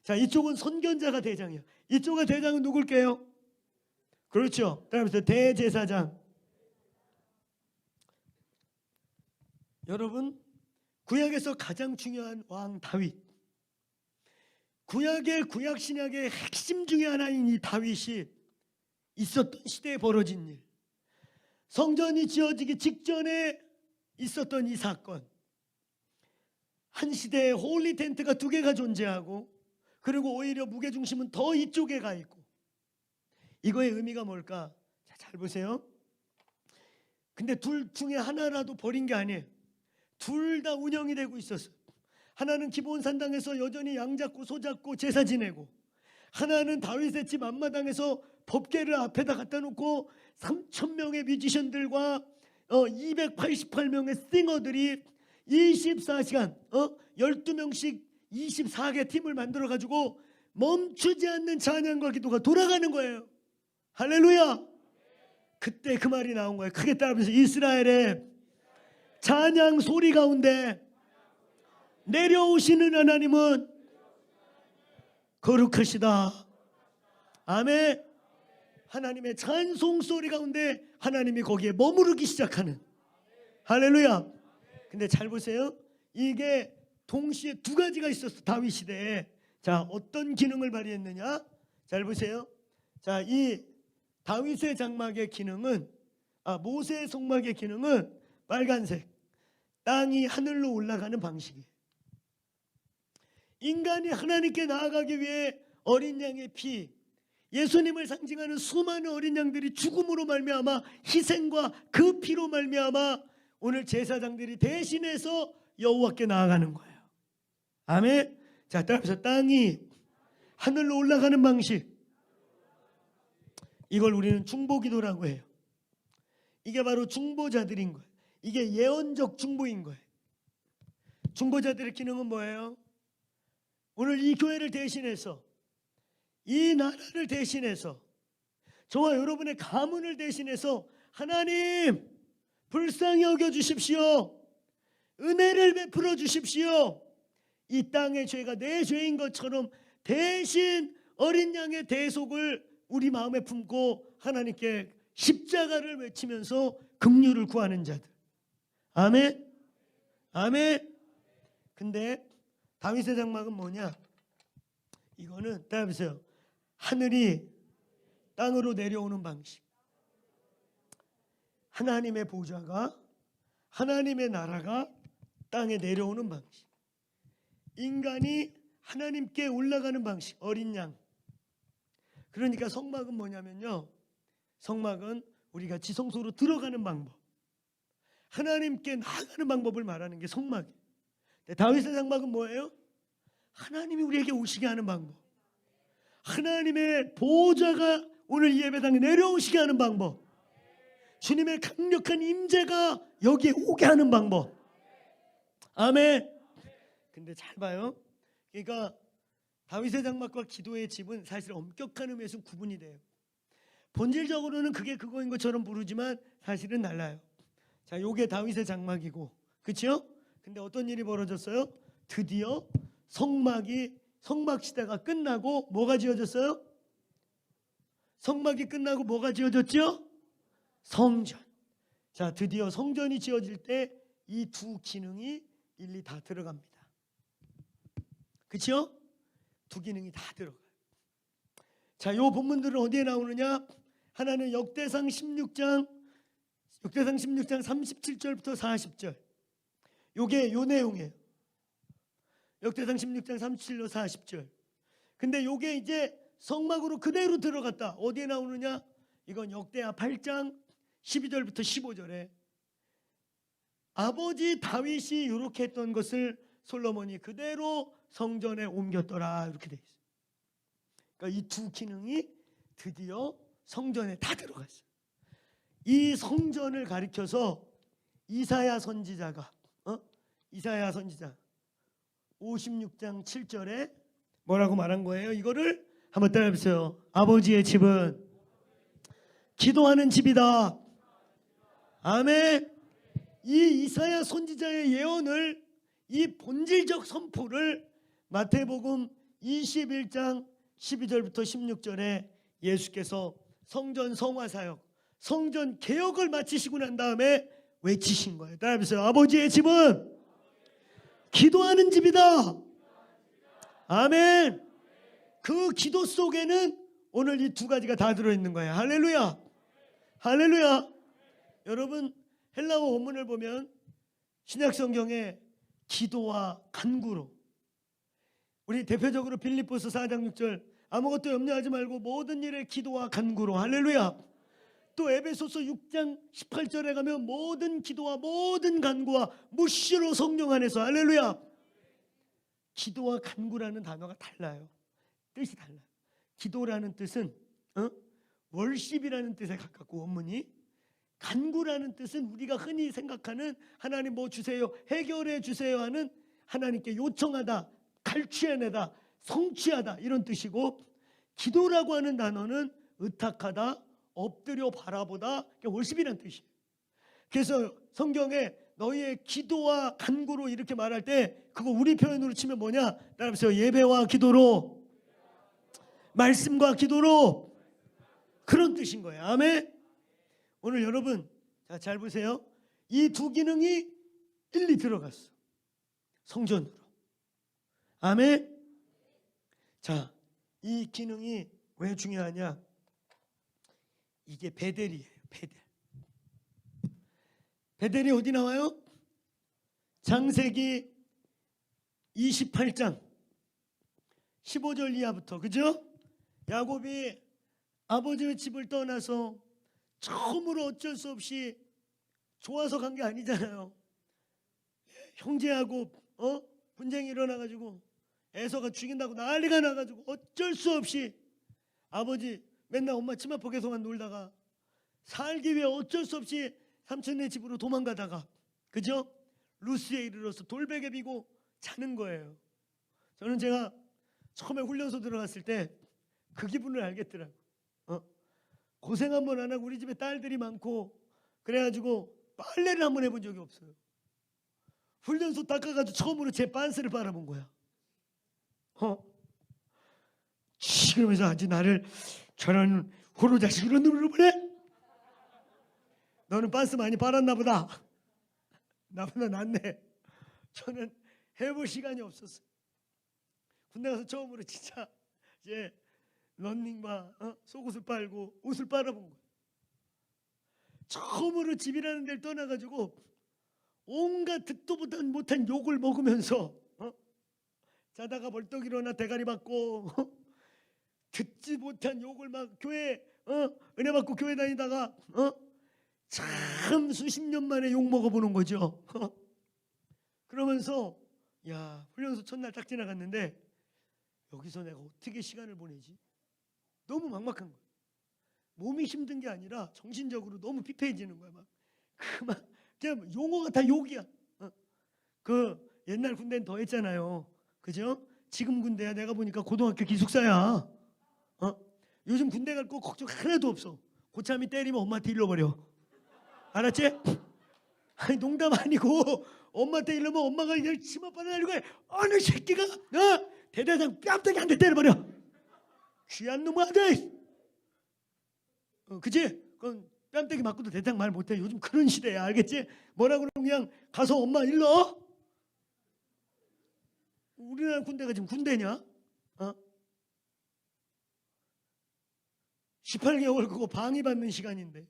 자, 이쪽은 선견자가 대장이에요. 이쪽의 대장은 누굴게요? 그렇죠. 따라서 대제사장. 여러분, 구약에서 가장 중요한 왕 다윗, 구약 신약의 핵심 중에 하나인 이 다윗이 있었던 시대에 벌어진 일, 성전이 지어지기 직전에 있었던 이 사건, 한 시대에 홀리 텐트가 2개가 존재하고 그리고 오히려 무게중심은 더 이쪽에 가 있고, 이거의 의미가 뭘까? 자, 잘 보세요. 근데 둘 중에 하나라도 버린 게 아니에요. 둘 다 운영이 되고 있었어요. 하나는 기브온 산당에서 여전히 양 잡고 소 잡고 제사 지내고, 하나는 다윗의 집 앞마당에서 법궤를 앞에다 갖다 놓고 3,000명의 뮤지션들과 288명의 싱어들이 24시간 12명씩 24개 팀을 만들어 가지고 멈추지 않는 찬양과 기도가 돌아가는 거예요. 할렐루야. 그때 그 말이 나온 거예요. 크게 따라하면서, 이스라엘의 찬양 소리 가운데 내려오시는 하나님은 거룩하시다. 아멘. 하나님의 찬송 소리 가운데 하나님이 거기에 머무르기 시작하는. 할렐루야. 근데 잘 보세요. 이게 동시에 2가지가 있었어. 다윗 시대에. 자, 어떤 기능을 발휘했느냐? 잘 보세요. 자, 이 다윗의 장막의 기능은, 모세의 성막의 기능은 빨간색, 땅이 하늘로 올라가는 방식이에요. 인간이 하나님께 나아가기 위해 어린 양의 피, 예수님을 상징하는 수많은 어린 양들이 죽음으로 말미암아, 희생과 그 피로 말미암아 오늘 제사장들이 대신해서 여호와께 나아가는 거예요. 아멘. 자, 따라서 땅이 하늘로 올라가는 방식, 이걸 우리는 중보기도라고 해요. 이게 바로 중보자들인 거예요. 이게 예언적 중보인 거예요. 중보자들의 기능은 뭐예요? 오늘 이 교회를 대신해서, 이 나라를 대신해서, 저와 여러분의 가문을 대신해서 하나님 불쌍히 여겨주십시오. 은혜를 베풀어 주십시오. 이 땅의 죄가 내 죄인 것처럼 대신 어린 양의 대속을 우리 마음에 품고 하나님께 십자가를 외치면서 긍휼을 구하는 자들. 아멘. 아멘. 근데 다윗의 장막은 뭐냐? 이거는 따라보세요. 하늘이 땅으로 내려오는 방식, 하나님의 보좌가, 하나님의 나라가 땅에 내려오는 방식, 인간이 하나님께 올라가는 방식, 어린 양. 그러니까 성막은 뭐냐면요, 성막은 우리가 지성소로 들어가는 방법, 하나님께 나아가는 방법을 말하는 게 성막이에요. 다윗의 장막은 뭐예요? 하나님이 우리에게 오시게 하는 방법. 하나님의 보호자가 오늘 이 예배당에 내려오시게 하는 방법, 주님의 강력한 임재가 여기에 오게 하는 방법. 아멘. 근데 잘 봐요. 그러니까 다윗의 장막과 기도의 집은 사실 엄격한 의미에서 구분이 돼요. 본질적으로는 그게 그거인 것처럼 부르지만 사실은 달라요. 자, 요게 다윗의 장막이고, 그렇죠? 근데 어떤 일이 벌어졌어요? 드디어 성막 시대가 끝나고 뭐가 지어졌어요? 성막이 끝나고 뭐가 지어졌죠? 성전. 자, 드디어 성전이 지어질 때 이 두 기능이 일일이 다 들어갑니다. 그렇죠? 두 기능이 다 들어가요. 자, 요 본문들은 어디에 나오느냐? 하나는 역대상 16장 37절부터 40절. 요게 요 내용이에요. 역대상 16장 37로 40절. 근데 요게 이제 성막으로 그대로 들어갔다. 어디에 나오느냐? 이건 역대하 8장 12절부터 15절에 아버지 다윗이 이렇게 했던 것을 솔로몬이 그대로 성전에 옮겼더라, 이렇게 돼 있어요. 그러니까 이 두 기능이 드디어 성전에 다 들어갔어요. 이 성전을 가리켜서 이사야 선지자 56장 7절에 뭐라고 말한 거예요? 이거를 한번 따라해보세요. 아버지의 집은 기도하는 집이다. 아멘. 이 이사야 선지자의 예언을, 이 본질적 선포를 마태복음 21장 12절부터 16절에 예수께서 성전 성화사역, 성전 개혁을 마치시고 난 다음에 외치신 거예요. 따라해보세요. 아버지의 집은 기도하는 집이다. 아멘. 그 기도 속에는 오늘 이 두 가지가 다 들어있는 거예요. 할렐루야. 할렐루야. 여러분, 헬라어 원문을 보면 신약 성경에 기도와 간구로, 우리 대표적으로 빌립보서 4장 6절 아무것도 염려하지 말고 모든 일에 기도와 간구로. 할렐루야. 또 에베소서 6장 18절에 가면 모든 기도와 모든 간구와 묵시로 성령 안에서. 할렐루야. 기도와 간구라는 단어가 달라요. 뜻이 달라요. 기도라는 뜻은 월십이라는 뜻에 가깝고 원문이, 간구라는 뜻은 우리가 흔히 생각하는 하나님 뭐 주세요, 해결해 주세요 하는 하나님께 요청하다, 갈취해내다, 성취하다 이런 뜻이고, 기도라고 하는 단어는 의탁하다, 엎드려 바라보다, 월십이라는 뜻이에요. 그래서 성경에 너희의 기도와 간구로 이렇게 말할 때 그거 우리 표현으로 치면 뭐냐? 따라하세요. 예배와 기도로, 말씀과 기도로, 그런 뜻인 거예요. 아멘. 오늘 여러분 잘 보세요. 이 두 기능이 일리 들어갔어, 성전으로. 아멘. 자, 이 기능이 왜 중요하냐? 이게 베델이에요. 베델이 어디 나와요? 창세기 28장 15절 이하부터. 그죠? 야곱이 아버지의 집을 떠나서 처음으로 어쩔 수 없이 좋아서 간 게 아니잖아요. 형제하고 분쟁이 일어나가지고 에서가 죽인다고 난리가 나가지고 어쩔 수 없이 아버지 맨날 엄마 치마폭에서만 놀다가 살기 위해 어쩔 수 없이 삼촌네 집으로 도망가다가, 그죠? 루스에 이르러서 돌베개 비고 자는 거예요. 저는 제가 처음에 훈련소 들어갔을 때 그 기분을 알겠더라고요. 고생 한번 안 하고 우리 집에 딸들이 많고 그래가지고 빨래를 한번 해본 적이 없어요. 훈련소 닦아가지고 처음으로 제 빤스를 빨아본 거야. 그러면서 아주 나를 저런 호로 자식으로 누르보래? 너는 빤스 많이 빨았나 보다. 나보다 낫네. 저는 해볼 시간이 없었어요. 군대 가서 처음으로 진짜 이제 런닝과 속옷을 빨고 옷을 빨아본 거예요. 처음으로 집이라는 데를 떠나가지고 온갖 듣도 못한 욕을 먹으면서 자다가 벌떡 일어나 대가리 받고 듣지 못한 욕을 막 교회 은혜 받고 교회 다니다가 참 수십 년 만에 욕 먹어보는 거죠. 그러면서 야, 훈련소 첫날 딱 지나갔는데 여기서 내가 어떻게 시간을 보내지? 너무 막막한 거야. 몸이 힘든 게 아니라 정신적으로 너무 피폐해지는 거야. 막 그냥 용어가 다 욕이야. 그 옛날 군대는 더 했잖아요. 그죠? 지금 군대야 내가 보니까 고등학교 기숙사야. 요즘 군대 갈 거 걱정 하나도 없어. 고참이 때리면 엄마한테 일러버려. 알았지? 아니 농담 아니고 엄마한테 일러면 엄마가 그냥 치마바늘 날리고 어느 새끼가 대대장 뺨때기 한 대 때려버려. 귀한 놈 아들. 그치? 그건 뺨때기 맞고도 대장 말 못해. 요즘 그런 시대야. 알겠지? 뭐라 그러면 그냥 가서 엄마 일러. 우리나라 군대가 지금 군대냐? 18개월 그거 방해받는 시간인데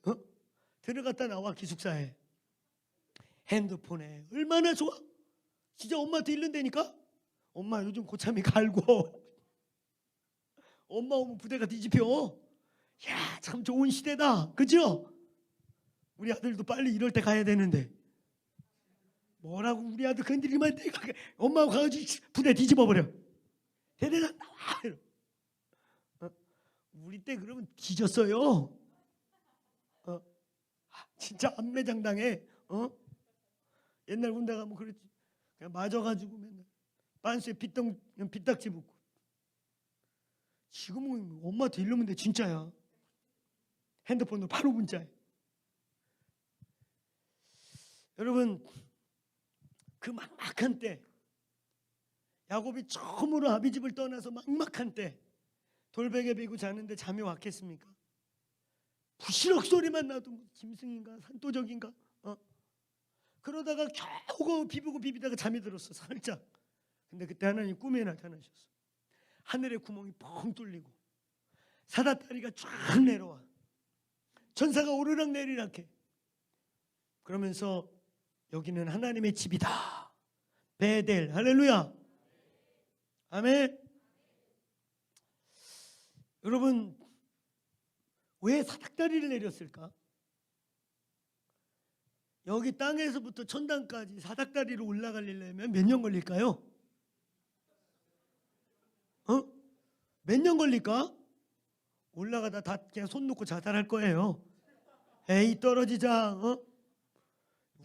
들어갔다 나와 기숙사에 핸드폰에 얼마나 좋아? 진짜 엄마한테 일른다니까? 엄마 요즘 고참이 갈고 엄마 오면 부대가 뒤집혀. 야, 참 좋은 시대다. 그죠? 우리 아들도 빨리 이럴 때 가야 되는데 뭐라고 우리 아들 건드리면 내가 엄마가 가가지고 부대 뒤집어버려. 대대장 나와. 우리 때 그러면 뒤졌어요. 진짜 안매장당해. 옛날 군대 가면 그랬지. 그냥 맞아가지고 맨날 빤스에 빗딱지 붙고. 지금은 엄마한테 이러면 돼. 진짜야. 핸드폰으로 바로 문자해. 여러분 그 막막한 때 야곱이 처음으로 아비집을 떠나서 막막한 때 돌베개 베고 자는데 잠이 왔겠습니까? 부시럭 소리만 나도 짐승인가 산도적인가 그러다가 겨우 비비다가 잠이 들었어. 살짝. 근데 그때 하나님 꿈에 나타나셨어. 하늘의 구멍이 펑 뚫리고 사다다리가 쫙 내려와. 천사가 오르락 내리락 해. 그러면서 여기는 하나님의 집이다. 베델. 할렐루야. 아멘. 여러분 왜 사닥다리를 내렸을까? 여기 땅에서부터 천당까지 사닥다리로 올라가려면 몇 년 걸릴까요? 몇 년 걸릴까? 올라가다 다 그냥 손 놓고 자살할 거예요. 에이 떨어지자.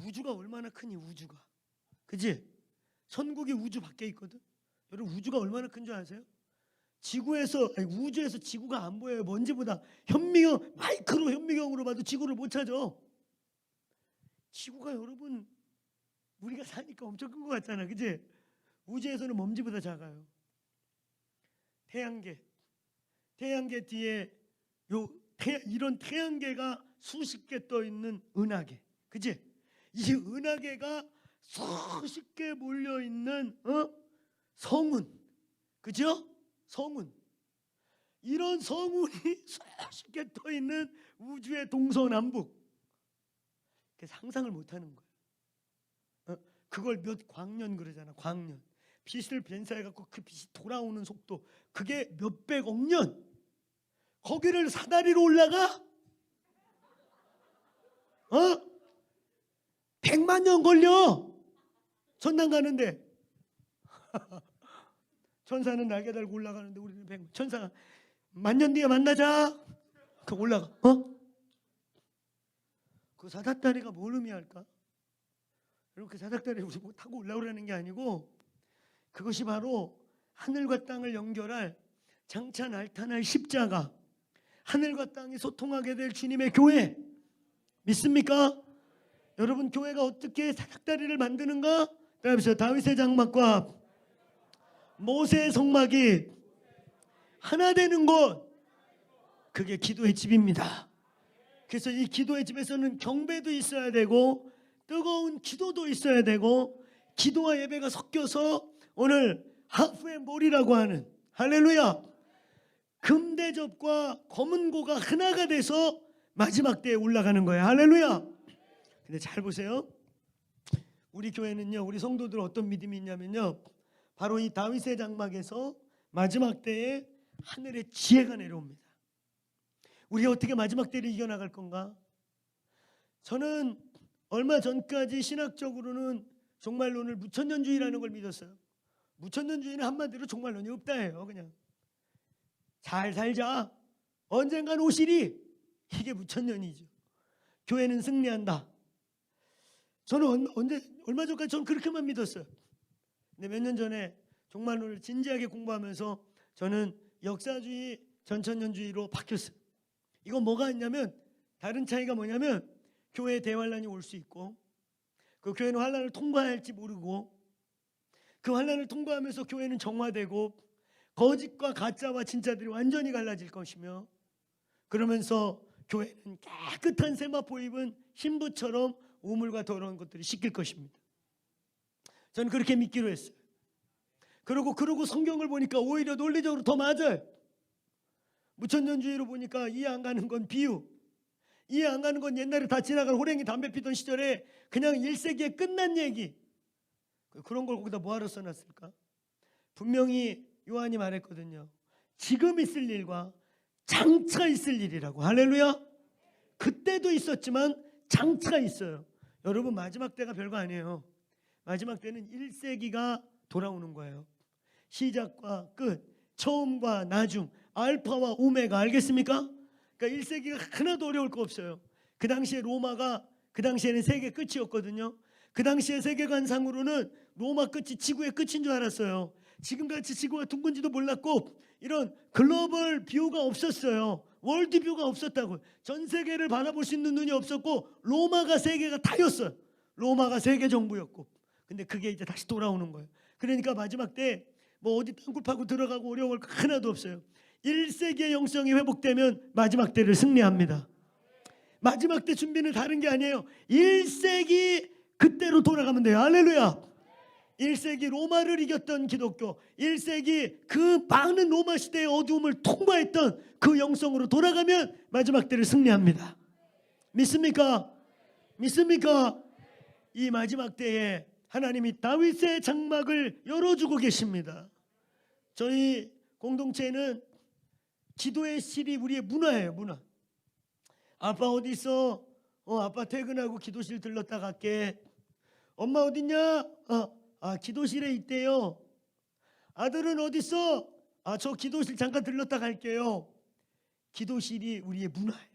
우주가 얼마나 크니 우주가. 그지? 천국이 우주 밖에 있거든. 여러분 우주가 얼마나 큰 줄 아세요? 우주에서 지구가 안 보여요. 먼지보다 마이크로 현미경으로 봐도 지구를 못 찾아. 지구가 여러분 우리가 사니까 엄청 큰 것 같잖아. 그지? 우주에서는 먼지보다 작아요. 태양계 뒤에 이런 태양계가 수십 개 떠 있는 은하계. 그지? 이 은하계가 수십 개 몰려 있는 성운. 그죠? 성운. 이런 성운이 수십 개 떠 있는 우주의 동서남북. 상상을 못 하는 거예요. 그걸 몇 광년 그러잖아. 광년. 빛을 변사해갖고 그 빛이 돌아오는 속도. 그게 몇백억 년. 거기를 사다리로 올라가? 100만 년 걸려. 천당 가는데. 천사는 날개 달고 올라가는데 우리는 100만. 천사가 10,000년 뒤에 만나자. 그 올라가. 그 사닥다리가 뭘 의미할까? 여러분 그 사닥다리 우리 뭐 타고 올라오라는 게 아니고 그것이 바로 하늘과 땅을 연결할 장차 날타날 십자가. 하늘과 땅이 소통하게 될 주님의 교회. 믿습니까? 여러분 교회가 어떻게 사닥다리를 만드는가? 따라해보세요. 다윗의 장막과 모세의 성막이 하나 되는 곳. 그게 기도의 집입니다. 그래서 이 기도의 집에서는 경배도 있어야 되고 뜨거운 기도도 있어야 되고 기도와 예배가 섞여서 오늘 하프의 몰이라고 하는 할렐루야 금대접과 검은고가 하나가 돼서 마지막 때에 올라가는 거예요. 할렐루야. 근데 잘 보세요. 우리 교회는요, 우리 성도들 어떤 믿음이 있냐면요, 바로 이 다윗의 장막에서 마지막 때에 하늘의 지혜가 내려옵니다. 우리가 어떻게 마지막 때를 이겨나갈 건가? 저는 얼마 전까지 신학적으로는 종말론을 무천년주의라는 걸 믿었어요. 무천년주의는 한마디로 종말론이 없다예요. 그냥 잘 살자. 언젠간 오시리. 이게 부천년이죠. 교회는 승리한다. 저는 얼마 전까지 저는 그렇게만 믿었어요. 근데 몇 년 전에 종말론을 진지하게 공부하면서 저는 역사주의, 전천년주의로 바뀌었어요. 이건 뭐가 있냐면, 다른 차이가 뭐냐면, 교회에 대환란이 올 수 있고, 그 교회는 환란을 통과할지 모르고, 그 환란을 통과하면서 교회는 정화되고, 거짓과 가짜와 진짜들이 완전히 갈라질 것이며, 그러면서 교회는 깨끗한 세마포 입은 신부처럼 우물과 더러운 것들이 씻길 것입니다. 저는 그렇게 믿기로 했어요. 그러고 성경을 보니까 오히려 논리적으로 더 맞아요. 무천년주의로 보니까 이해 안 가는 건 비유, 이해 안 가는 건 옛날에 다 지나간 호랭이 담배 피던 시절에 그냥 1세기에 끝난 얘기, 그런 걸 거기다 뭐하러 써놨을까? 분명히 요한이 말했거든요. 지금 있을 일과 장차 있을 일이라고. 할렐루야. 그때도 있었지만 장차 있어요. 여러분, 마지막 때가 별거 아니에요. 마지막 때는 1세기가 돌아오는 거예요. 시작과 끝, 처음과 나중, 알파와 오메가. 알겠습니까? 그러니까 1세기가 하나도 어려울 거 없어요. 그 당시에 로마가, 그 당시에는 세계 끝이었거든요. 그 당시에 세계관상으로는 로마 끝이 지구의 끝인 줄 알았어요. 지금같이 지구가 둥근지도 몰랐고, 이런 글로벌 뷰가 없었어요. 월드 뷰가 없었다고요. 전 세계를 바라볼 수 있는 눈이 없었고, 로마가 세계가 다였어요. 로마가 세계 정부였고. 근데 그게 이제 다시 돌아오는 거예요. 그러니까 마지막 때 뭐 어디 땅굴 파고 들어가고 어려울 거 하나도 없어요. 1세기의 영성이 회복되면 마지막 때를 승리합니다. 마지막 때 준비는 다른 게 아니에요. 1세기 그때로 돌아가면 돼요. 할렐루야. 1세기 로마를 이겼던 기독교, 1세기 그 많은 로마 시대의 어두움을 통과했던 그 영성으로 돌아가면 마지막 때를 승리합니다. 믿습니까? 믿습니까? 이 마지막 때에 하나님이 다윗의 장막을 열어주고 계십니다. 저희 공동체는 기도의 실이 우리의 문화예요. 문화. 아빠 어디 있어? 아빠 퇴근하고 기도실 들렀다 갈게. 엄마 어딨냐? 기도실에 있대요. 아들은 어디 있어? 저 기도실 잠깐 들렀다 갈게요. 기도실이 우리의 문화예요.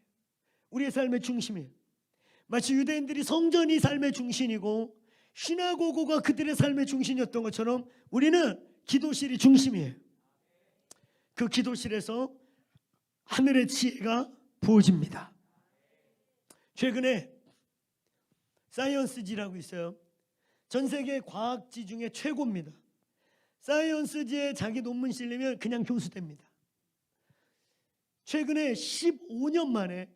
우리의 삶의 중심이에요. 마치 유대인들이 성전이 삶의 중심이고 시나고고가 그들의 삶의 중심이었던 것처럼 우리는 기도실이 중심이에요. 그 기도실에서 하늘의 지혜가 부어집니다. 최근에 사이언스지라고 있어요. 전 세계 과학지 중에 최고입니다. 사이언스지에 자기 논문 실리면 그냥 교수 됩니다. 최근에 15년 만에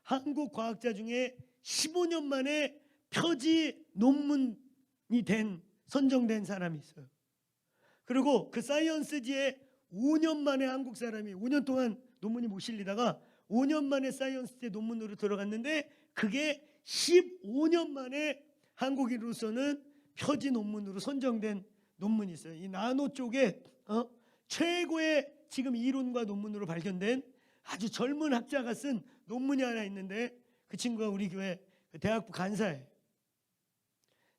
한국 과학자 중에 15년 만에 표지 논문이 선정된 사람이 있어요. 그리고 그 사이언스지에 5년 만에 한국 사람이 5년 동안 논문이 못 실리다가 5년 만에 사이언스지에 논문으로 들어갔는데 그게 15년 만에 한국인으로서는 표지 논문으로 선정된 논문이 있어요. 이 나노 쪽에 최고의 지금 이론과 논문으로 발견된 아주 젊은 학자가 쓴 논문이 하나 있는데 그 친구가 우리 교회 대학부 간사예요.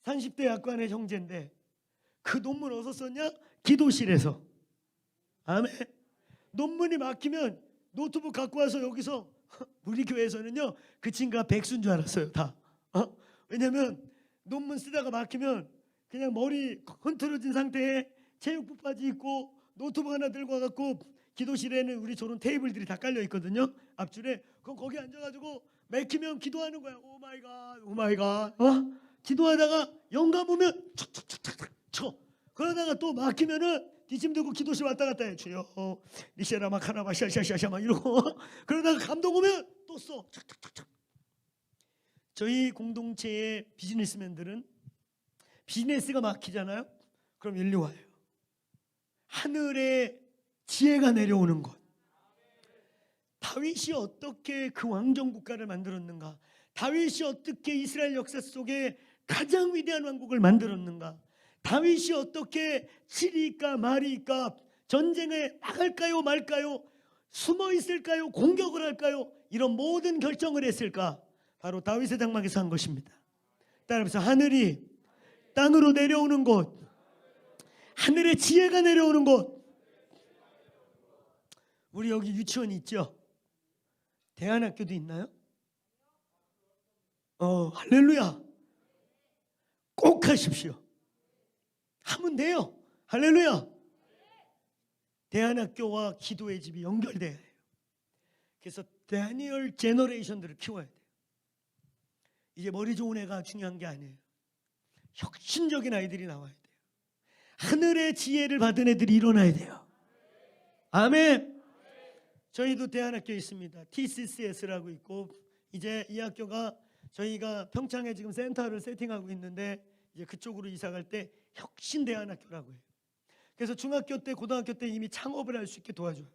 30대 약관의 형제인데 그 논문 어디서 썼냐? 기도실에서. 아멘. 논문이 막히면 노트북 갖고 와서 여기서 우리 교회에서는요 그 친구가 백수인 줄 알았어요. 다. 왜냐면 논문 쓰다가 막히면 그냥 머리 흔들어진 상태에 체육복 바지 입고 노트북 하나 들고 와갖고 기도실에는 우리 저런 테이블들이 다 깔려 있거든요. 앞줄에. 그럼 거기 앉아가지고 막히면 기도하는 거야. 오 마이 갓. 기도하다가 영감 오면 척척척척 쳐. 그러다가 또 막히면은 뒷짐 들고 기도실 왔다 갔다 해. 주여 리셰라마 카나바 샤샤샤샤 막 이러고 그러다가 감동 오면 또 써. 척척척척. 저희 공동체의 비즈니스맨들은 비즈니스가 막히잖아요. 그럼 일로 와요. 하늘의 지혜가 내려오는 것. 다윗이 어떻게 그 왕정 국가를 만들었는가? 다윗이 어떻게 이스라엘 역사 속에 가장 위대한 왕국을 만들었는가? 다윗이 어떻게 치리까 말이까 전쟁에 나갈까요 말까요? 숨어 있을까요? 공격을 할까요? 이런 모든 결정을 했을까? 바로 다윗의 장막에서 한 것입니다. 따라서 하늘이 땅으로 내려오는 곳, 하늘의 지혜가 내려오는 곳. 우리 여기 유치원 있죠? 대안학교도 있나요? 할렐루야. 꼭 하십시오. 하면 돼요. 할렐루야. 대안학교와 기도의 집이 연결돼야 해요. 그래서 다니엘 제너레이션들을 키워야 돼요. 이제 머리 좋은 애가 중요한 게 아니에요. 혁신적인 아이들이 나와야 돼요. 하늘의 지혜를 받은 애들이 일어나야 돼요. 아멘. 저희도 대안학교 있습니다. TCCS라고 있고, 이제 이 학교가 저희가 평창에 지금 센터를 세팅하고 있는데, 이제 그쪽으로 이사 갈 때 혁신 대안학교라고 해요. 그래서 중학교 때, 고등학교 때 이미 창업을 할 수 있게 도와줘요.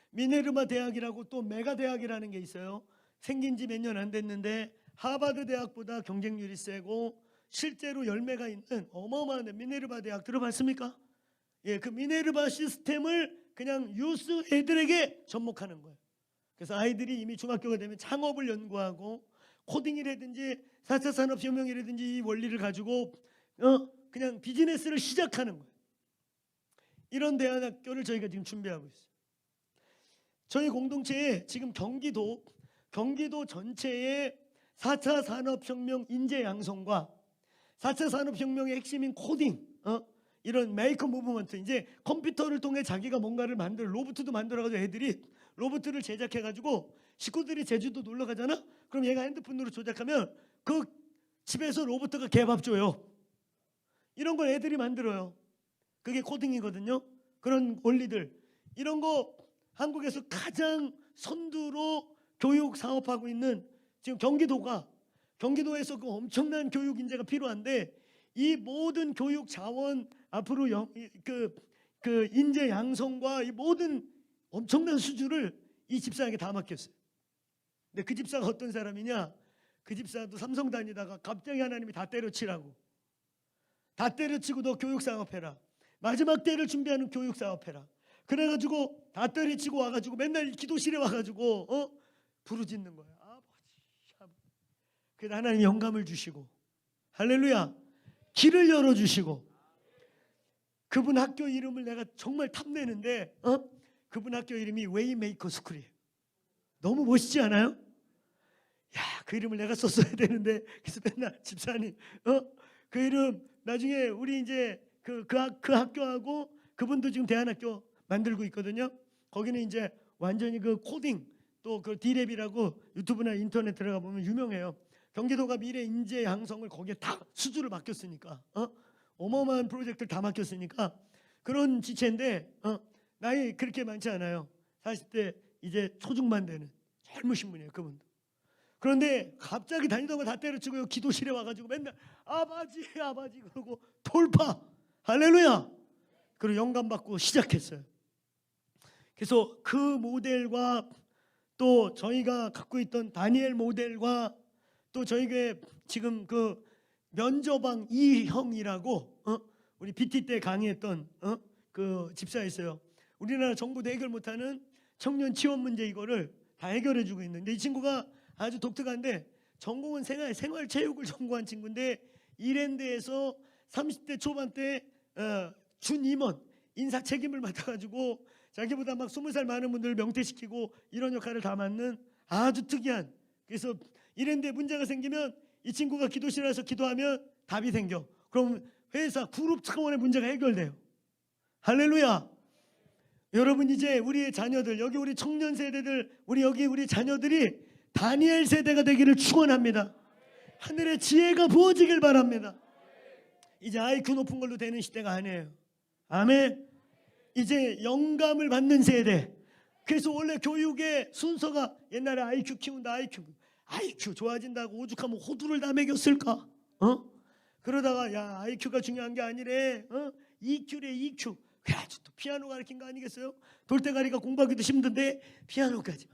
미네르바 대학이라고 또 메가 대학이라는 게 있어요. 생긴 지 몇 년 안 됐는데 하버드 대학보다 경쟁률이 세고 실제로 열매가 있는 어마어마한 미네르바 대학 들어봤습니까? 예, 그 미네르바 시스템을 그냥 유스 애들에게 접목하는 거예요. 그래서 아이들이 이미 중학교가 되면 창업을 연구하고 코딩이라든지 4차 산업혁명이라든지 이 원리를 가지고 그냥 비즈니스를 시작하는 거예요. 이런 대안학교를 저희가 지금 준비하고 있어요. 저희 공동체에 지금 경기도 전체의 4차 산업혁명 인재 양성과 4차 산업혁명의 핵심인 코딩, 이런 메이커 무브먼트, 이제 컴퓨터를 통해 자기가 뭔가를 로봇도 만들어가지고 애들이 로봇을 제작해가지고 식구들이 제주도 놀러 가잖아? 그럼 얘가 핸드폰으로 조작하면 그 집에서 로봇가 개밥 줘요. 이런 걸 애들이 만들어요. 그게 코딩이거든요. 그런 원리들, 이런 거 한국에서 가장 선두로 교육 사업하고 있는 지금 경기도에서 그 엄청난 교육 인재가 필요한데, 이 모든 교육 자원 앞으로 그 인재 양성과 이 모든 엄청난 수주를 이 집사에게 다 맡겼어요. 근데 그 집사가 어떤 사람이냐? 그 집사도 삼성 다니다가 갑자기 하나님이 다 때려치라고. 다 때려치고 너 교육 사업해라. 마지막 때를 준비하는 교육 사업해라. 그래가지고 다 때려치고 와가지고 맨날 기도실에 와가지고 부르짖는 거야. 아버지. 그래서 하나님이 영감을 주시고, 할렐루야, 길을 열어주시고, 그분 학교 이름을 내가 정말 탐내는데 그분 학교 이름이 웨이메이커 스쿨이에요. 너무 멋있지 않아요? 야, 그 이름을 내가 썼어야 되는데. 그래서 맨날 집사님 그 이름 나중에 우리 이제 그 학교하고 그분도 지금 대안학교 만들고 있거든요. 거기는 이제 완전히 그 코딩, 또 그 디랩이라고 유튜브나 인터넷 들어가 보면 유명해요. 경기도가 미래 인재 양성을 거기에 다 수주를 맡겼으니까, 어마어마한 프로젝트를 다 맡겼으니까 그런 지체인데, 나이 그렇게 많지 않아요. 40대 이제 초중반 되는 젊으신 분이에요, 그분도. 그런데 갑자기 다니다가 다 때려치고 기도실에 와가지고 맨날 아버지 그러고 돌파, 할렐루야, 그리고 영감 받고 시작했어요. 그래서 그 모델과 또 저희가 갖고 있던 다니엘 모델과 또 저희가 지금 그 면저방 이형이라고 우리 BT 때 강의했던 그 집사 있어요. 우리나라 정부도 해결 못하는 청년 취업 문제, 이거를 다 해결해주고 있는데, 이 친구가 아주 독특한데 전공은 생활체육을 전공한 친구인데 이랜드에서 30대 초반 때 준 임원 인사 책임을 맡아가지고 자기보다 막 20살 많은 분들을 명퇴시키고 이런 역할을 다 맡는 아주 특이한. 그래서 이랜드에 문제가 생기면 이 친구가 기도실에 와서 기도하면 답이 생겨. 그럼 회사 그룹 차원의 문제가 해결돼요. 할렐루야. 여러분, 이제 우리의 자녀들, 여기 우리 청년 세대들, 우리 자녀들이 다니엘 세대가 되기를 축원합니다. 하늘의 지혜가 부어지길 바랍니다. 이제 IQ 높은 걸로 되는 시대가 아니에요. 아멘. 이제 영감을 받는 세대. 그래서 원래 교육의 순서가 옛날에 IQ 키운다, IQ 좋아진다고 오죽하면 호두를 다 먹였을까? 그러다가 야, IQ가 중요한 게 아니래. EQ래, EQ. 그래가지고 또 피아노 가르친 거 아니겠어요? 돌대가리가 공부하기도 힘든데 피아노까지.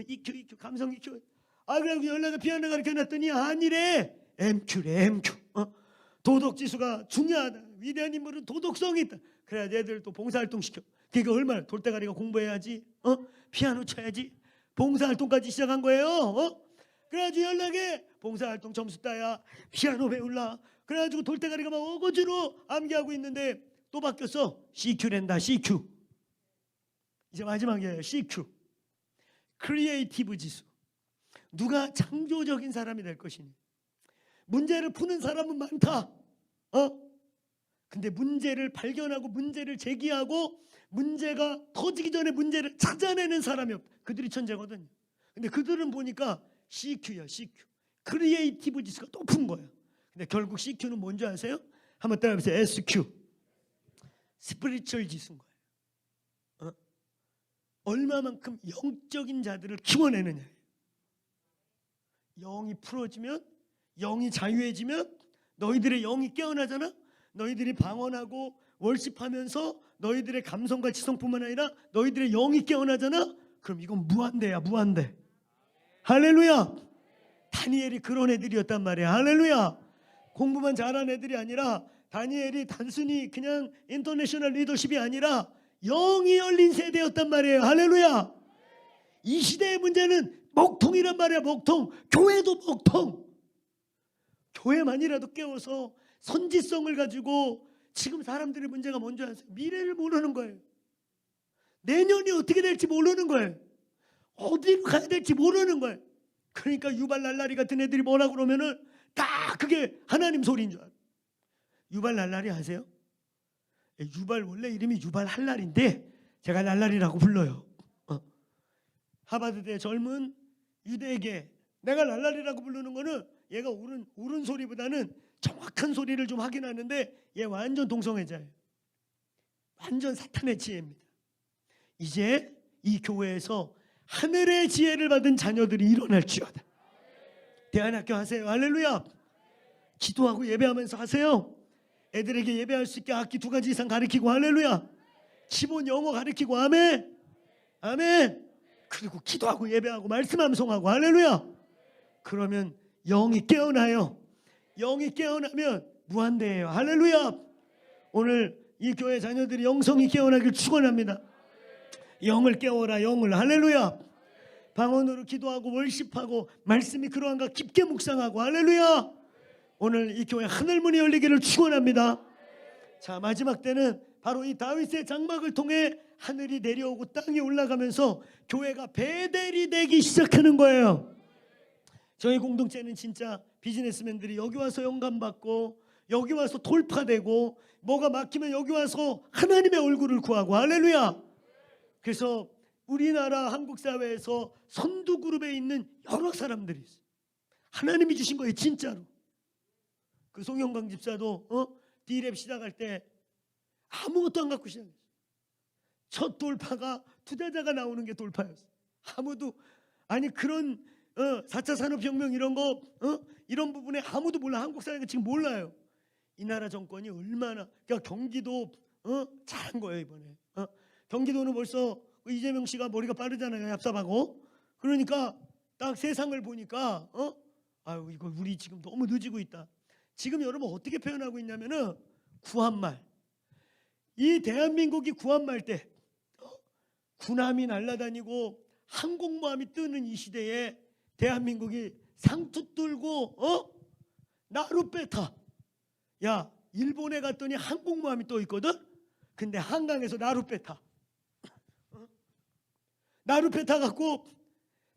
EQ, 감성 EQ. 그래가지고 연락에 피아노 가르쳐놨더니 아니래. MQ래, MQ. 도덕지수가 중요하다. 위대한 인물은 도덕성이 있다. 그래야 애들 또 봉사활동 시켜. 그러니까 얼마나 돌대가리가 공부해야지, 피아노 쳐야지, 봉사활동까지 시작한 거예요. 그래가지고 연락에 봉사활동 점수 따야 피아노 배울라. 그래가지고 돌대가리가 막 어거지로 암기하고 있는데 또 바뀌었어. CQ랜다, CQ. 이제 마지막이에요. CQ. 크리에이티브 지수. 누가 창조적인 사람이 될 것이니. 문제를 푸는 사람은 많다. 근데 문제를 발견하고 문제를 제기하고 문제가 터지기 전에 문제를 찾아내는 사람이 없다. 그들이 천재거든요. 근데 그들은 보니까 CQ야, CQ. 크리에이티브 지수가 높은 거예요. 근데 결국 CQ는 뭔지 아세요? 한번 따라해보세요. SQ. 스피리추얼 지수인 거예요. 얼마만큼 영적인 자들을 키워내느냐. 영이 풀어지면, 영이 자유해지면 너희들의 영이 깨어나잖아. 너희들이 방언하고 월십하면서 너희들의 감성과 지성뿐만 아니라 너희들의 영이 깨어나잖아. 그럼 이건 무한대야, 무한대. 할렐루야. 다니엘이 그런 애들이었단 말이야. 할렐루야. 공부만 잘한 애들이 아니라 다니엘이 단순히 그냥 인터내셔널 리더십이 아니라 영이 열린 세대였단 말이에요. 할렐루야. 이 시대의 문제는 먹통이란 말이야. 먹통. 교회도 먹통. 교회만이라도 깨워서 선지성을 가지고 지금 사람들의 문제가 뭔지 아세요? 미래를 모르는 거예요. 내년이 어떻게 될지 모르는 거예요. 어디로 가야 될지 모르는 거예요. 그러니까 유발랄라리 같은 애들이 뭐라 그러면은 다 그게 하나님 소리인 줄 알아요. 유발랄라리 아세요? 유발 원래 이름이 유발할랄인데 제가 랄라리라고 불러요. 하버드대 젊은 유대계 내가 랄라리라고 부르는 거는 얘가 옳은 소리보다는 정확한 소리를 좀 하긴 하는데 얘 완전 동성애자예요. 완전 사탄의 지혜입니다. 이제 이 교회에서 하늘의 지혜를 받은 자녀들이 일어날지어다. 대안학교 하세요. 할렐루야. 기도하고 예배하면서 하세요. 애들에게 예배할 수 있게 악기 2가지 이상 가르치고 할렐루야. 기본 영어 가르치고 아멘. 아멘. 그리고 기도하고 예배하고 말씀 암송하고 할렐루야. 그러면 영이 깨어나요. 영이 깨어나면 무한대예요. 할렐루야. 오늘 이 교회 자녀들이 영성이 깨어나길 축원합니다. 영을 깨워라. 영을. 할렐루야. 방언으로 기도하고 월십하고 말씀이 그러한가 깊게 묵상하고 할렐루야. 오늘 이 교회 하늘문이 열리기를 축원합니다. 자, 마지막 때는 바로 이 다윗의 장막을 통해 하늘이 내려오고 땅이 올라가면서 교회가 베델이 되기 시작하는 거예요. 저희 공동체는 진짜 비즈니스맨들이 여기 와서 영감받고 여기 와서 돌파되고 뭐가 막히면 여기 와서 하나님의 얼굴을 구하고 할렐루야. 그래서 우리나라 한국 사회에서 선두 그룹에 있는 여러 사람들이 있어요. 하나님이 주신 거예요. 진짜로. 그 송영광 집사도 D랩 시작할 때 아무것도 안 갖고 시작했어요. 첫 돌파가 투자자가 나오는 게 돌파였어요. 아무도 아니 그런 4차 산업혁명 이런 거 이런 부분에 아무도 몰라. 한국 사회가 지금 몰라요. 이 나라 정권이 얼마나 그러니까 경기도 잘한 거예요 이번에. 경기도는 벌써 이재명 씨가 머리가 빠르잖아요. 얍삽하고. 그러니까 딱 세상을 보니까 아유 이거 우리 지금 너무 늦어지고 있다. 지금 여러분 어떻게 표현하고 있냐면은 구한말. 이 대한민국이 구한말 때 군함이 날아다니고 항공모함이 뜨는 이 시대에 대한민국이 상투 뚫고 나룻배 타. 야 일본에 갔더니 항공모함이 또 있거든. 근데 한강에서 나룻배 타. 나룻배 타갖고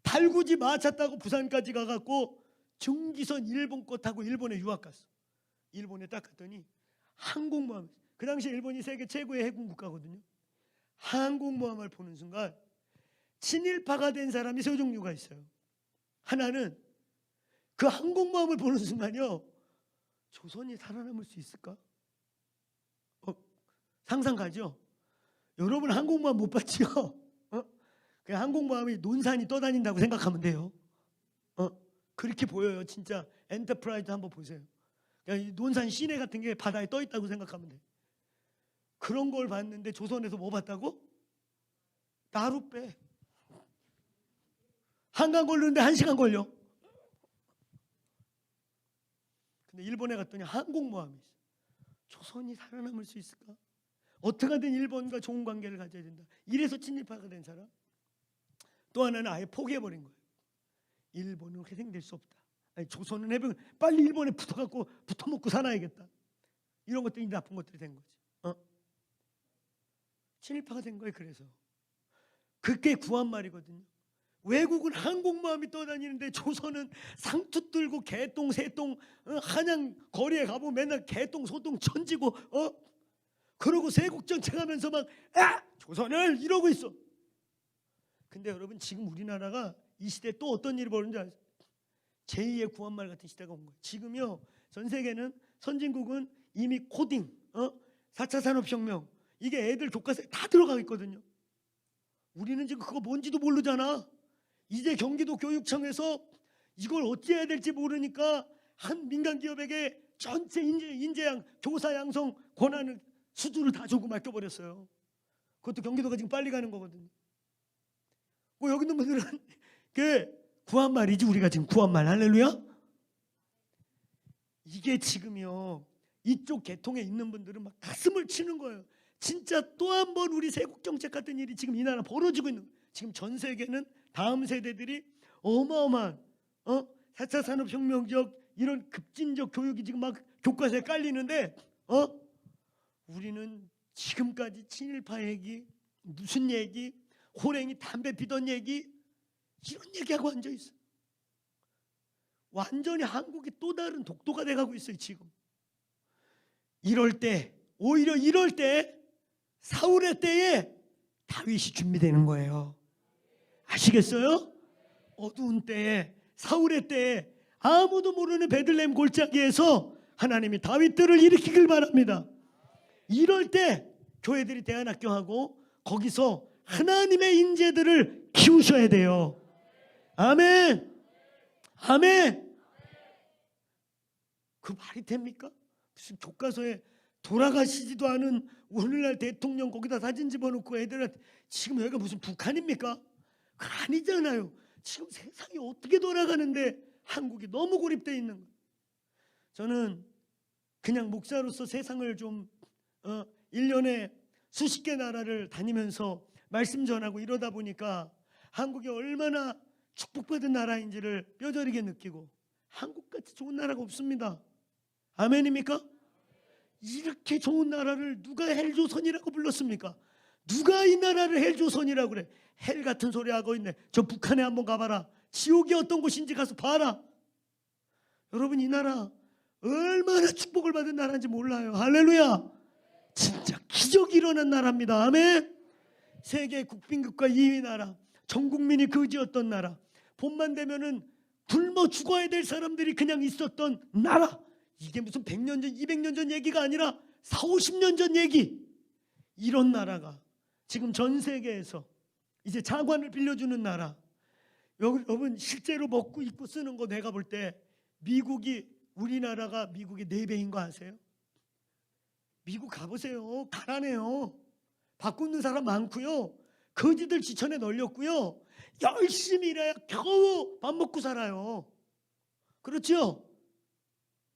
달구지 마차 타고 부산까지 가갖고 중기선 일본 거 타고 일본에 유학 갔어. 일본에 딱 갔더니 항공모함. 그 당시 일본이 세계 최고의 해군 국가거든요. 항공모함을 보는 순간 친일파가 된 사람이 세 종류가 있어요. 하나는 그 항공모함을 보는 순간요. 조선이 살아남을 수 있을까? 상상 가죠? 여러분 항공모함 못 봤지요? 그냥 항공모함이 논산이 떠다닌다고 생각하면 돼요. 그렇게 보여요. 진짜 엔터프라이즈 한번 보세요. 그냥 논산 시내 같은 게 바다에 떠 있다고 생각하면 돼요. 그런 걸 봤는데 조선에서 뭐 봤다고? 나룻배. 한강 걸리는데 1시간 걸려. 근데 일본에 갔더니 항공모함이 있어. 조선이 살아남을 수 있을까? 어떻게든 일본과 좋은 관계를 가져야 된다. 이래서 친일파가 된 사람. 또 하나는 아예 포기해버린 거예요. 일본은 회생될 수 없다. 아니, 조선은 해병 빨리 일본에 붙어갖고 붙어먹고 살아야겠다. 이런 것들이 나쁜 것들이 된 거지. 친일파가 된 거예요. 그래서 그게 구한말이거든요. 외국은 한국 마음이 떠다니는데 조선은 상투 들고 개똥 새똥 한양 거리에 가보면 맨날 개똥 소똥 천지고 그러고 세국정책하면서 막 조선을 이러고 있어. 근데 여러분 지금 우리나라가 이 시대에 또 어떤 일이 벌어지는지 아세요? 제2의 구한말 같은 시대가 온 거예요. 지금요 전 세계는 선진국은 이미 코딩 4차 산업혁명 이게 애들 교과서에 다 들어가 있거든요. 우리는 지금 그거 뭔지도 모르잖아. 이제 경기도 교육청에서 이걸 어찌 해야 될지 모르니까 한 민간 기업에게 전체 인재양 교사 양성 권한을 수주를 다 주고 맡겨버렸어요. 그것도 경기도가 지금 빨리 가는 거거든요. 뭐 여기 있는 분들은 그 구한말이지 우리가 지금 구한말 할렐루야. 이게 지금요 이쪽 계통에 있는 분들은 막 가슴을 치는 거예요. 진짜 또 한 번 우리 세국정책 같은 일이 지금 이 나라 벌어지고 있는 거예요. 지금 전 세계는 다음 세대들이 어마어마한 4차 산업혁명적 이런 급진적 교육이 지금 막 교과서에 깔리는데 우리는 지금까지 친일파 얘기 무슨 얘기 호랭이 담배 피던 얘기 이런 얘기하고 앉아있어. 완전히 한국이 또 다른 독도가 돼가고 있어요 지금. 이럴 때 오히려 이럴 때 사울의 때에 다윗이 준비되는 거예요. 아시겠어요? 어두운 때에 사울의 때에 아무도 모르는 베들레헴 골짜기에서 하나님이 다윗들을 일으키길 바랍니다. 이럴 때 교회들이 대안학교하고 거기서 하나님의 인재들을 키우셔야 돼요. 아멘. 아멘. 그 말이 됩니까? 무슨 교과서에 돌아가시지도 않은 오늘날 대통령 거기다 사진 집어넣고 애들한테 지금 여기가 무슨 북한입니까? 아니잖아요. 지금 세상이 어떻게 돌아가는데 한국이 너무 고립되어 있는 거예요. 저는 그냥 목사로서 세상을 좀 1년에 수십 개 나라를 다니면서 말씀 전하고 이러다 보니까 한국이 얼마나 축복받은 나라인지를 뼈저리게 느끼고 한국같이 좋은 나라가 없습니다. 아멘입니까? 이렇게 좋은 나라를 누가 헬조선이라고 불렀습니까? 누가 이 나라를 헬조선이라고 그래? 헬 같은 소리 하고 있네. 저 북한에 한번 가봐라. 지옥이 어떤 곳인지 가서 봐라. 여러분 이 나라 얼마나 축복을 받은 나라인지 몰라요. 할렐루야. 진짜 기적이 일어난 나라입니다. 아멘. 세계 국빈국가 2위 나라, 전 국민이 거지였던 나라, 봄만 되면은 굶어 죽어야 될 사람들이 그냥 있었던 나라. 이게 무슨 100년 전 200년 전 얘기가 아니라 40-50년 전 얘기. 이런 나라가 지금 전 세계에서 이제 자관을 빌려주는 나라. 여러분 실제로 먹고 입고 쓰는 거 내가 볼 때 미국이 우리나라가 미국의 4배인 거 아세요? 미국 가보세요. 가난해요. 바꾸는 사람 많고요. 거지들 지천에 널렸고요. 열심히 일해야 겨우 밥 먹고 살아요. 그렇죠?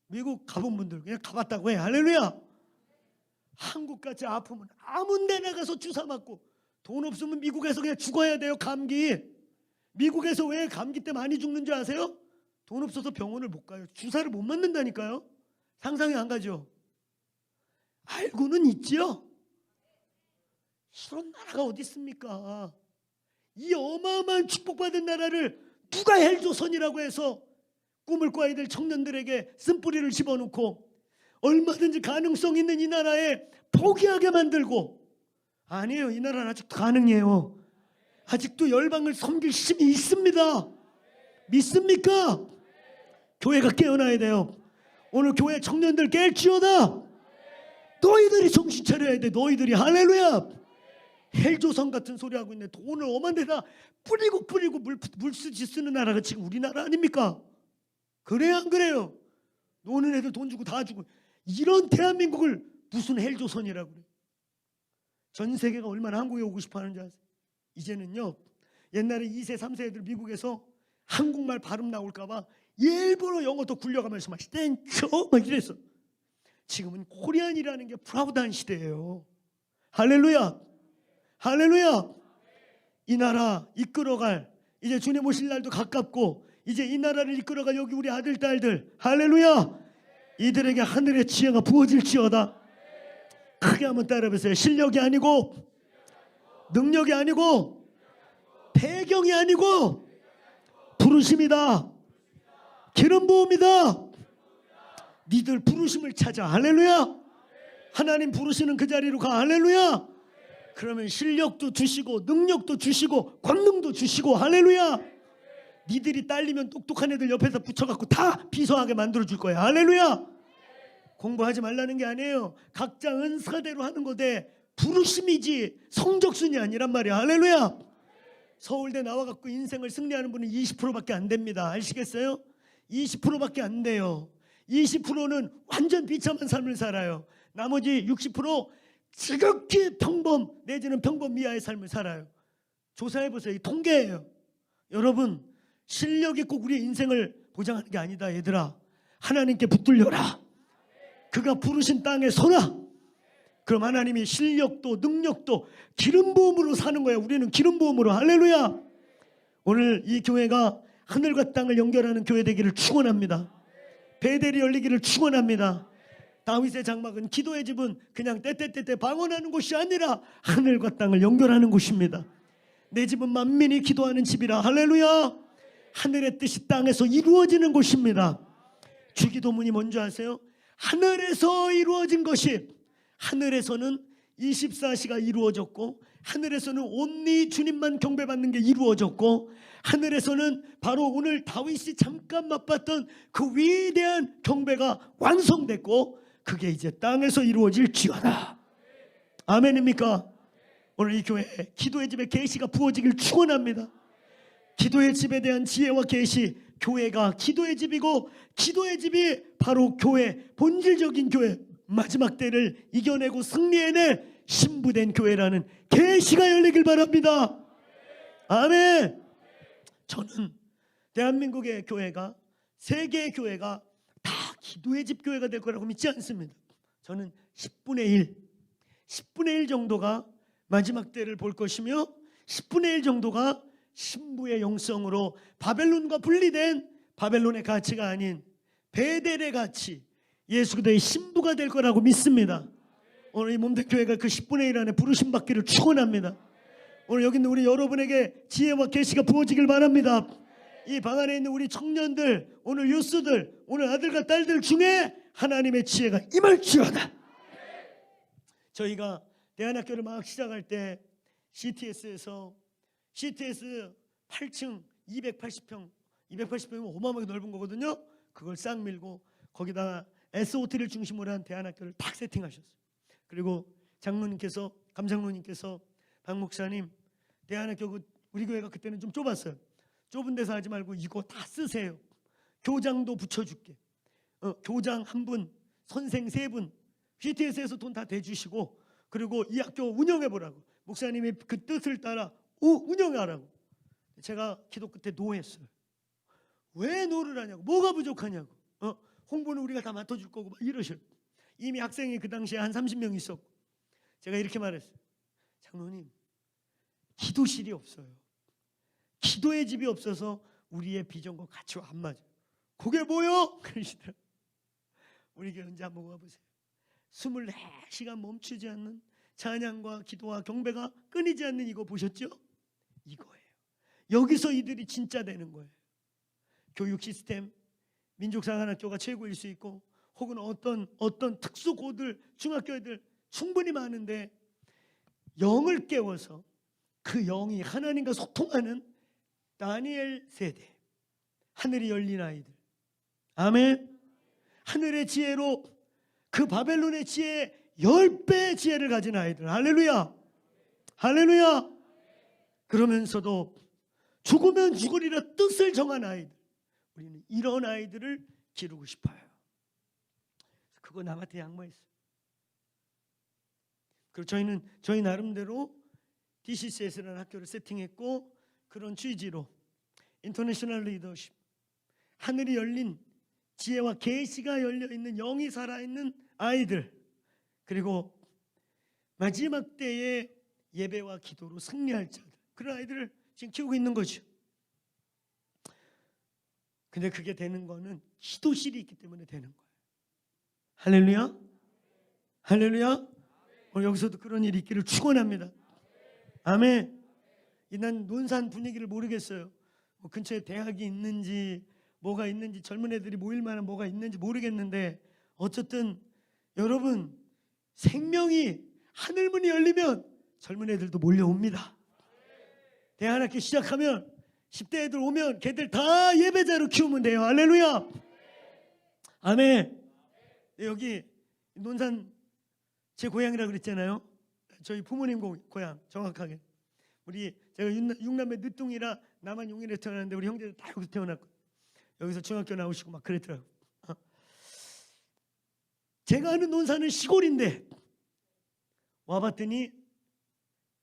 미국 가본 분들 그냥 가봤다고 해. 할렐루야. 한국같이 아프면 아무 데나 가서 주사 맞고 돈 없으면 미국에서 그냥 죽어야 돼요. 감기. 미국에서 왜 감기 때 많이 죽는 줄 아세요? 돈 없어서 병원을 못 가요. 주사를 못 맞는다니까요. 상상이 안 가죠? 알고는 있지요. 이런 나라가 어디 있습니까? 이 어마어마한 축복받은 나라를 누가 헬조선이라고 해서 꿈을 꿔야 될 청년들에게 쓴뿌리를 집어넣고 얼마든지 가능성 있는 이 나라에 포기하게 만들고. 아니에요. 이 나라는 아직도 가능해요. 아직도 열방을 섬길 힘이 있습니다. 믿습니까? 교회가 깨어나야 돼요. 오늘 교회 청년들 깰지어다. 너희들이 정신 차려야 돼. 너희들이. 할렐루야. 헬조선 같은 소리 하고 있네. 돈을 엄한 데다 뿌리고 물쓰지 쓰는 나라가 지금 우리나라 아닙니까? 그래요 안 그래요? 노는 애들 돈 주고 다 주고. 이런 대한민국을 무슨 헬조선이라고 그래. 전 세계가 얼마나 한국에 오고 싶어 하는지 아세요? 이제는요, 옛날에 2세 3세 애들 미국에서 한국말 발음 나올까 봐 일부러 영어 또 굴려가면서 막 땡큐 막 이랬어. 지금은 코리안이라는 게 프라우드한 시대예요. 할렐루야. 할렐루야. 이 나라 이끌어갈, 이제 주님 오실 날도 가깝고 이제 이 나라를 이끌어갈 여기 우리 아들 딸들, 할렐루야. 이들에게 하늘의 지혜가 부어질지어다. 크게 한번 따라해보세요. 실력이 아니고 능력이 아니고 배경이 아니고 부르심이다. 기름 부음이다. 니들 부르심을 찾아. 할렐루야. 하나님 부르시는 그 자리로 가. 할렐루야. 그러면 실력도 주시고 능력도 주시고 권능도 주시고. 할렐루야. 니들이 딸리면 똑똑한 애들 옆에서 붙여갖고 다 비서하게 만들어줄 거야. 할렐루야. 공부하지 말라는 게 아니에요. 각자 은사대로 하는 거대. 부르심이지 성적순이 아니란 말이야. 할렐루야. 서울대 나와갖고 인생을 승리하는 분은 20%밖에 안 됩니다. 아시겠어요? 20%밖에 안 돼요. 20%는 완전 비참한 삶을 살아요. 나머지 60% 지극히 평범 내지는 평범 이하의 삶을 살아요. 조사해보세요. 이 통계예요. 여러분, 실력이 꼭 우리의 인생을 보장하는 게 아니다. 얘들아, 하나님께 붙들려라. 그가 부르신 땅에 서라. 그럼 하나님이 실력도 능력도 기름 부음으로 사는 거예요. 우리는 기름 부음으로. 할렐루야. 오늘 이 교회가 하늘과 땅을 연결하는 교회 되기를 축원합니다. 베델이 열리기를 축원합니다. 다윗의 장막은, 기도의 집은 그냥 때때때때 방언하는 곳이 아니라 하늘과 땅을 연결하는 곳입니다. 내 집은 만민이 기도하는 집이라. 할렐루야. 하늘의 뜻이 땅에서 이루어지는 곳입니다. 주기도문이 뭔지 아세요? 하늘에서 이루어진 것이, 하늘에서는 24시가 이루어졌고, 하늘에서는 온리 주님만 경배받는 게 이루어졌고, 하늘에서는 바로 오늘 다윗이 잠깐 맛봤던 그 위대한 경배가 완성됐고, 그게 이제 땅에서 이루어질지어다. 아멘입니까? 오늘 이 교회 기도의 집에 계시가 부어지길 축원합니다. 기도의 집에 대한 지혜와 계시, 교회가 기도의 집이고 기도의 집이 바로 교회, 본질적인 교회, 마지막 때를 이겨내고 승리해낼 신부된 교회라는 계시가 열리길 바랍니다. 아멘. 저는 대한민국의 교회가, 세계의 교회가 다 기도의 집 교회가 될 거라고 믿지 않습니다. 저는 10분의 1 정도가 마지막 때를 볼 것이며 10분의 1 정도가 신부의 영성으로 바벨론과 분리된 바벨론의 가치가 아닌 베델의 가치, 예수 그리스도의 신부가 될 거라고 믿습니다. 오늘 이 몸된 교회가 그 10분의 1 안에 부르심 받기를 축원합니다. 오늘 여기 있는 우리 여러분에게 지혜와 계시가 부어지길 바랍니다. 이 방 안에 있는 우리 청년들, 오늘 유스들, 오늘 아들과 딸들 중에 하나님의 지혜가 임할지어다. 저희가 대안학교를 막 시작할 때 CTS에서 CTS 8층 280평, 280평이면 어마어마하게 넓은 거거든요. 그걸 싹 밀고 거기다가 SOT를 중심으로 한 대안학교를 딱 세팅하셨어요. 그리고 장로님께서, 감장로님께서, 박 목사님, 대안학교 우리 교회가 그때는 좀 좁았어요. 좁은 데서 하지 말고 이거 다 쓰세요. 교장도 붙여줄게. 교장 1분, 선생 3분, GTS에서 돈 다 대주시고, 그리고 이 학교 운영해보라고. 목사님이 그 뜻을 따라 운영하라고. 제가 기도 끝에 노했어요. 왜 노를 하냐고, 뭐가 부족하냐고. 홍보는 우리가 다 맡아줄 거고 막 이러셔. 이미 학생이 그 당시에 한 30명 있었고, 제가 이렇게 말했어요. 장로님, 기도실이 없어요. 기도의 집이 없어서 우리의 비전과 가치와 안 맞아요. 그게 뭐요? 그러시더라고요. 우리 교회 언제 한번 와보세요. 24시간 멈추지 않는 찬양과 기도와 경배가 끊이지 않는 이거 보셨죠? 이거예요. 여기서 이들이 진짜 되는 거예요. 교육 시스템, 민족사관학교가 최고일 수 있고, 혹은 어떤 특수고들, 중학교 애들 충분히 많은데, 영을 깨워서 그 영이 하나님과 소통하는 다니엘 세대, 하늘이 열린 아이들. 아멘. 하늘의 지혜로 그 바벨론의 지혜 10배의 지혜를 가진 아이들. 할렐루야. 할렐루야. 그러면서도 죽으면 죽으리라 뜻을 정한 아이들. 우리는 이런 아이들을 기르고 싶어요. 그거 남한테 양보했어요. 그리고 저희는 저희 나름대로 DCCS라는 학교를 세팅했고, 그런 취지로 인터내셔널 리더십, 하늘이 열린 지혜와 계시가 열려있는, 영이 살아있는 아이들, 그리고 마지막 때의 예배와 기도로 승리할 자들, 그런 아이들을 지금 키우고 있는 거죠. 근데 그게 되는 거는 기도실이 있기 때문에 되는 거예요. 할렐루야. 할렐루야. 오늘 여기서도 그런 일이 있기를 축원합니다. 아멘. 난 논산 분위기를 모르겠어요. 뭐 근처에 대학이 있는지 뭐가 있는지 젊은 애들이 모일 만한 뭐가 있는지 모르겠는데 어쨌든 여러분 생명이 하늘문이 열리면 젊은 애들도 몰려옵니다. 대안학교 시작하면 10대 애들 오면 걔들 다 예배자로 키우면 돼요. 할렐루야. 아멘. 여기 논산 제 고향이라고 그랬잖아요. 저희 부모님 고향 정확하게. 우리 제가 육남매 늦둥이라 남한 용인에 태어났는데 우리 형제들 다 여기서 태어났고 여기서 중학교 나오시고 막 그랬더라고요. 제가 아는 논산은 시골인데 와봤더니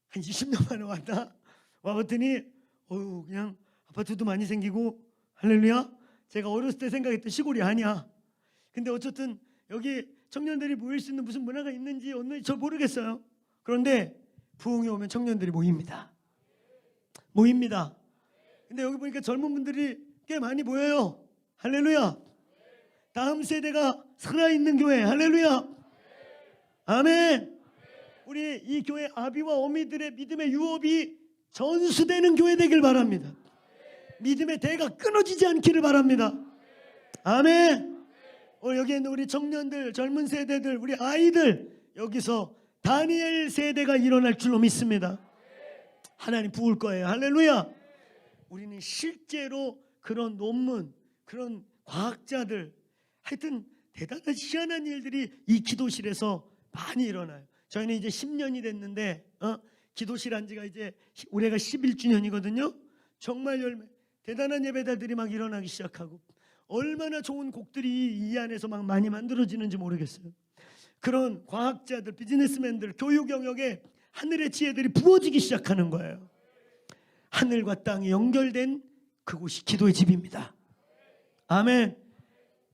한 20년 만에 왔다. 와봤더니 그냥 아파트도 많이 생기고 할렐루야. 제가 어렸을 때 생각했던 시골이 아니야. 근데 어쨌든 여기 청년들이 모일 수 있는 무슨 문화가 있는지 없는지 저 모르겠어요. 그런데 부흥이 오면 청년들이 모입니다. 근데 여기 보니까 젊은 분들이 꽤 많이 모여요. 할렐루야. 다음 세대가 살아있는 교회. 할렐루야. 아멘. 우리 이 교회 아비와 어미들의 믿음의 유업이 전수되는 교회 되길 바랍니다. 믿음의 대가 끊어지지 않기를 바랍니다. 아멘. 여기 있는 우리 청년들, 젊은 세대들, 우리 아이들 여기서 다니엘 세대가 일어날 줄로 믿습니다. 하나님 부을 거예요. 할렐루야. 우리는 실제로 그런 논문, 그런 과학자들 하여튼 대단한 희한한 일들이 이 기도실에서 많이 일어나요. 저희는 이제 10년이 됐는데 기도실 한 지가 이제 올해가 11주년이거든요. 정말 대단한 예배자들이 막 일어나기 시작하고 얼마나 좋은 곡들이 이 안에서 막 많이 만들어지는지 모르겠어요. 그런 과학자들, 비즈니스맨들, 교육 영역에 하늘의 지혜들이 부어지기 시작하는 거예요. 하늘과 땅이 연결된 그곳이 기도의 집입니다. 아멘.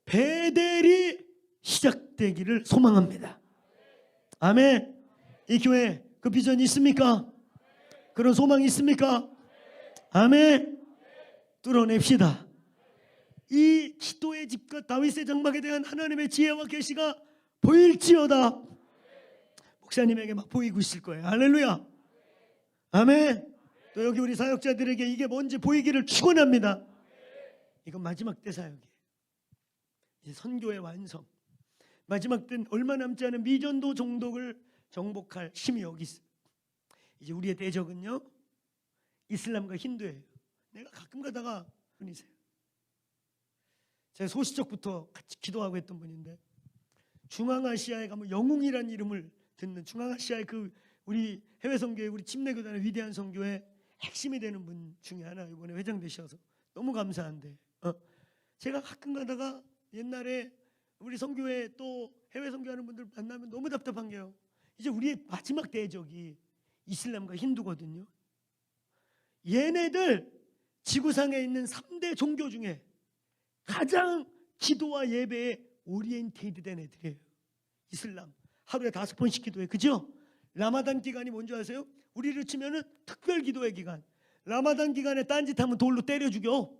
베델이 시작되기를 소망합니다. 아멘. 이 교회 그 비전이 있습니까? 그런 소망이 있습니까? 아멘. 뚫어냅시다. 이 기도의 집과 다윗의 장막에 대한 하나님의 지혜와 계시가 보일지어다. 목사님에게 막 보이고 있을 거예요. 할렐루야. 아멘. 또 여기 우리 사역자들에게 이게 뭔지 보이기를 축원합니다. 이건 마지막 때 사역이에요. 이제 선교의 완성. 마지막 때는 얼마 남지 않은 미전도 종독을 정복할 힘이 여기 있어요. 이제 우리의 대적은요 이슬람과 힌두예요. 내가 가끔 가다가 분이세요. 제가 소시적부터 같이 기도하고 했던 분인데 중앙아시아에 가면 영웅이라는 이름을 듣는 중앙아시아의 그 우리 해외 선교회 우리 침례교단의 위대한 선교의 핵심이 되는 분 중에 하나 이번에 회장 되셔서 너무 감사한데 제가 가끔 가다가 옛날에 우리 선교회 또 해외 선교하는 분들 만나면 너무 답답한 게요. 이제 우리의 마지막 대적이 이슬람과 힌두거든요. 얘네들 지구상에 있는 3대 종교 중에 가장 기도와 예배에 오리엔테이드 된 애들이에요. 이슬람 하루에 5번씩 기도해. 그죠? 라마단 기간이 뭔지 아세요? 우리를 치면은 특별 기도의 기간. 라마단 기간에 딴짓하면 돌로 때려 죽여.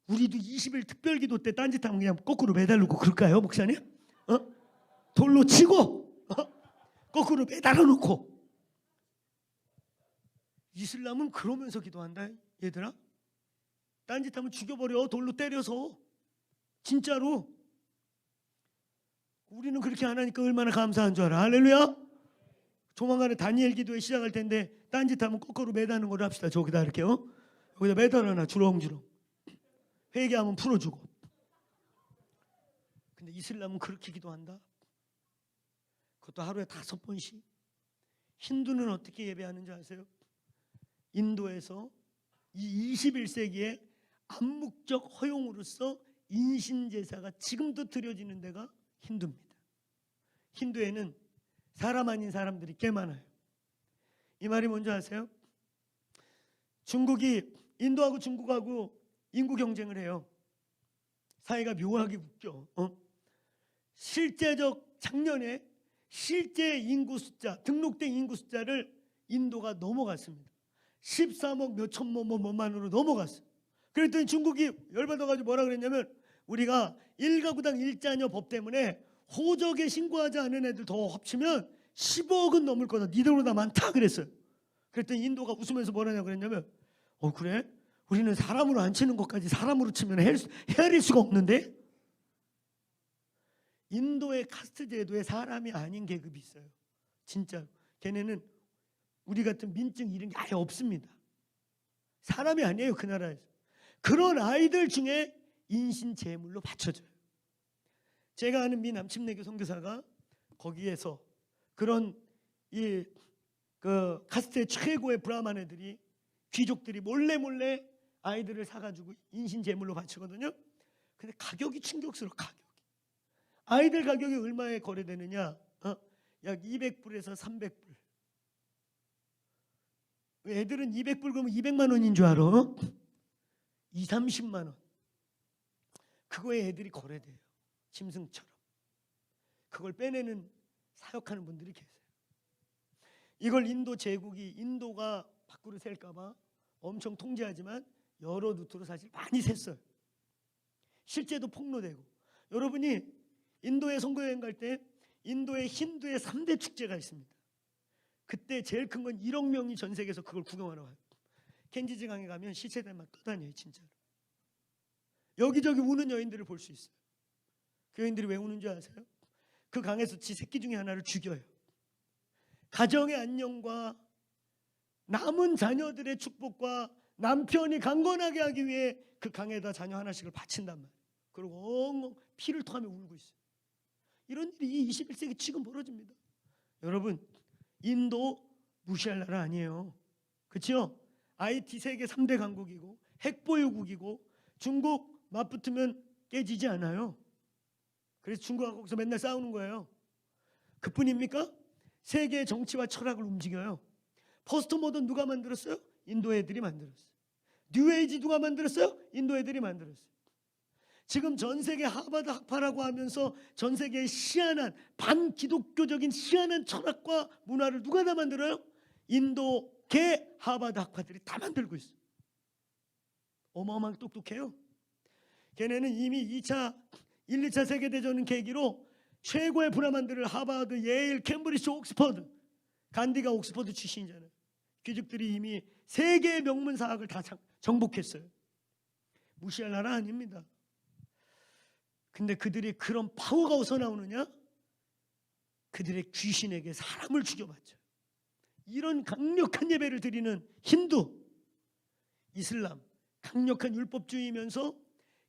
우리도 20일 특별 기도 때 딴짓하면 그냥 거꾸로 매달리고 그럴까요, 목사님? 돌로 치고 거꾸로 매달아 놓고. 이슬람은 그러면서 기도한다. 얘들아 딴짓하면 죽여버려. 돌로 때려서. 진짜로. 우리는 그렇게 안 하니까 얼마나 감사한 줄 알아. 할렐루야. 조만간에 다니엘 기도회 시작할 텐데 딴짓하면 거꾸로 매다는 걸 합시다. 저기다 이렇게요. 여기다 매달아놔. 주렁주렁. 회개하면 풀어주고. 근데 이슬람은 그렇게 기도한다. 그것도 하루에 5번씩. 힌두는 어떻게 예배하는지 아세요? 인도에서 이 21세기에 암묵적 허용으로서 인신제사가 지금도 드려지는 데가 힌두입니다. 힌두에는 사람 아닌 사람들이 꽤 많아요. 이 말이 뭔지 아세요? 중국이 인도하고 중국하고 인구 경쟁을 해요. 사이가 묘하게 웃겨. 실제적 작년에 실제 인구 숫자, 등록된 인구 숫자를 인도가 넘어갔습니다. 13억 몇 천만으로 넘어갔어요. 그랬더니 중국이 열받아가지고 뭐라 그랬냐면 우리가 1가구당 1자녀 법 때문에 호적에 신고하지 않은 애들 더 합치면 15억은 넘을 거다. 니들보다 많다 그랬어요. 그랬더니 인도가 웃으면서 뭐라냐고 그랬냐면 그래? 우리는 사람으로 안 치는 것까지 사람으로 치면 헤아릴 수가 없는데? 인도의 카스트 제도에 사람이 아닌 계급이 있어요. 진짜 걔네는 우리 같은 민증 이런 게 아예 없습니다. 사람이 아니에요, 그 나라에서. 그런 아이들 중에 인신 제물로 바쳐줘요. 제가 아는 미 남침내교 선교사가 거기에서 그런 그 카스트의 최고의 브라만 애들이, 귀족들이 몰래 아이들을 사가지고 인신 제물로 바치거든요. 근데 가격이 충격스러워. 아이들 가격이 얼마에 거래되느냐? 약 200불에서 300불. 애들은 200불 그러면 200만 원인 줄 알아? 2, 30만 원. 그거에 애들이 거래돼요. 짐승처럼. 그걸 빼내는 사역하는 분들이 계세요. 이걸 인도 제국이, 인도가 밖으로 셀까 봐 엄청 통제하지만 여러 루트로 사실 많이 샜어요. 실제도 폭로되고. 여러분이 인도에 선교여행 갈 때 인도의 힌두의 3대 축제가 있습니다. 그때 제일 큰 건 1억 명이 전 세계에서 그걸 구경하러 와요. 켄지지 강에 가면 시체들만 떠다녀요. 진짜로. 여기저기 우는 여인들을 볼 수 있어요. 그 여인들이 왜 우는 줄 아세요? 그 강에서 지 새끼 중에 하나를 죽여요. 가정의 안녕과 남은 자녀들의 축복과 남편이 강건하게 하기 위해 그 강에다 자녀 하나씩을 바친단 말이에요. 그리고 엉엉 피를 토하며 울고 있어요. 이런 일이 21세기 지금 벌어집니다. 여러분, 인도 무시할 나라 아니에요. 그렇죠? IT 세계 3대 강국이고 핵보유국이고 중국 맞붙으면 깨지지 않아요. 그래서 중국하고 거기서 맨날 싸우는 거예요. 그뿐입니까? 세계의 정치와 철학을 움직여요. 포스트 모던 누가 만들었어요? 인도 애들이 만들었어요. 뉴에이지 누가 만들었어요? 인도 애들이 만들었어요. 지금 전 세계 하버드 학파라고 하면서 전 세계의 희한한 반기독교적인 희한한 철학과 문화를 누가 다 만들어요? 인도계 하버드 학파들이 다 만들고 있어요. 어마어마하게 똑똑해요. 걔네는 이미 1, 2차 세계대전을 계기로 최고의 브라만들을 하버드, 예일, 캠브리지, 옥스퍼드, 간디가 옥스퍼드 출신이잖아요. 귀족들이 이미 세계의 명문 사학을 다 정복했어요. 무시할 나라 아닙니다. 근데 그들이 그런 파워가 어디서 나오느냐? 그들의 귀신에게 사람을 죽여봤죠. 이런 강력한 예배를 드리는 힌두, 이슬람, 강력한 율법주의이면서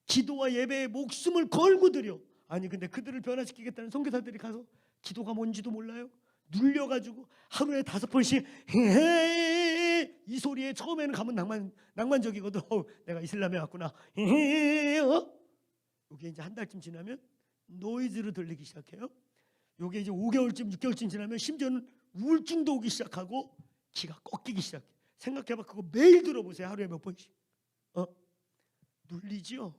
기도와 예배에 목숨을 걸고 드려. 아니 근데 그들을 변화시키겠다는 선교사들이 가서 기도가 뭔지도 몰라요. 눌려가지고 하루에 5번씩 이 소리에 처음에는 가면 낭만적이거든. 내가 이슬람에 왔구나. 이게 이제 한 달쯤 지나면 노이즈로 들리기 시작해요. 이게 이제 5개월쯤 6개월쯤 지나면 심지어는 우울증도 오기 시작하고 기가 꺾이기 시작해. 생각해봐. 그거 매일 들어보세요. 하루에 몇 번씩. 눌리죠.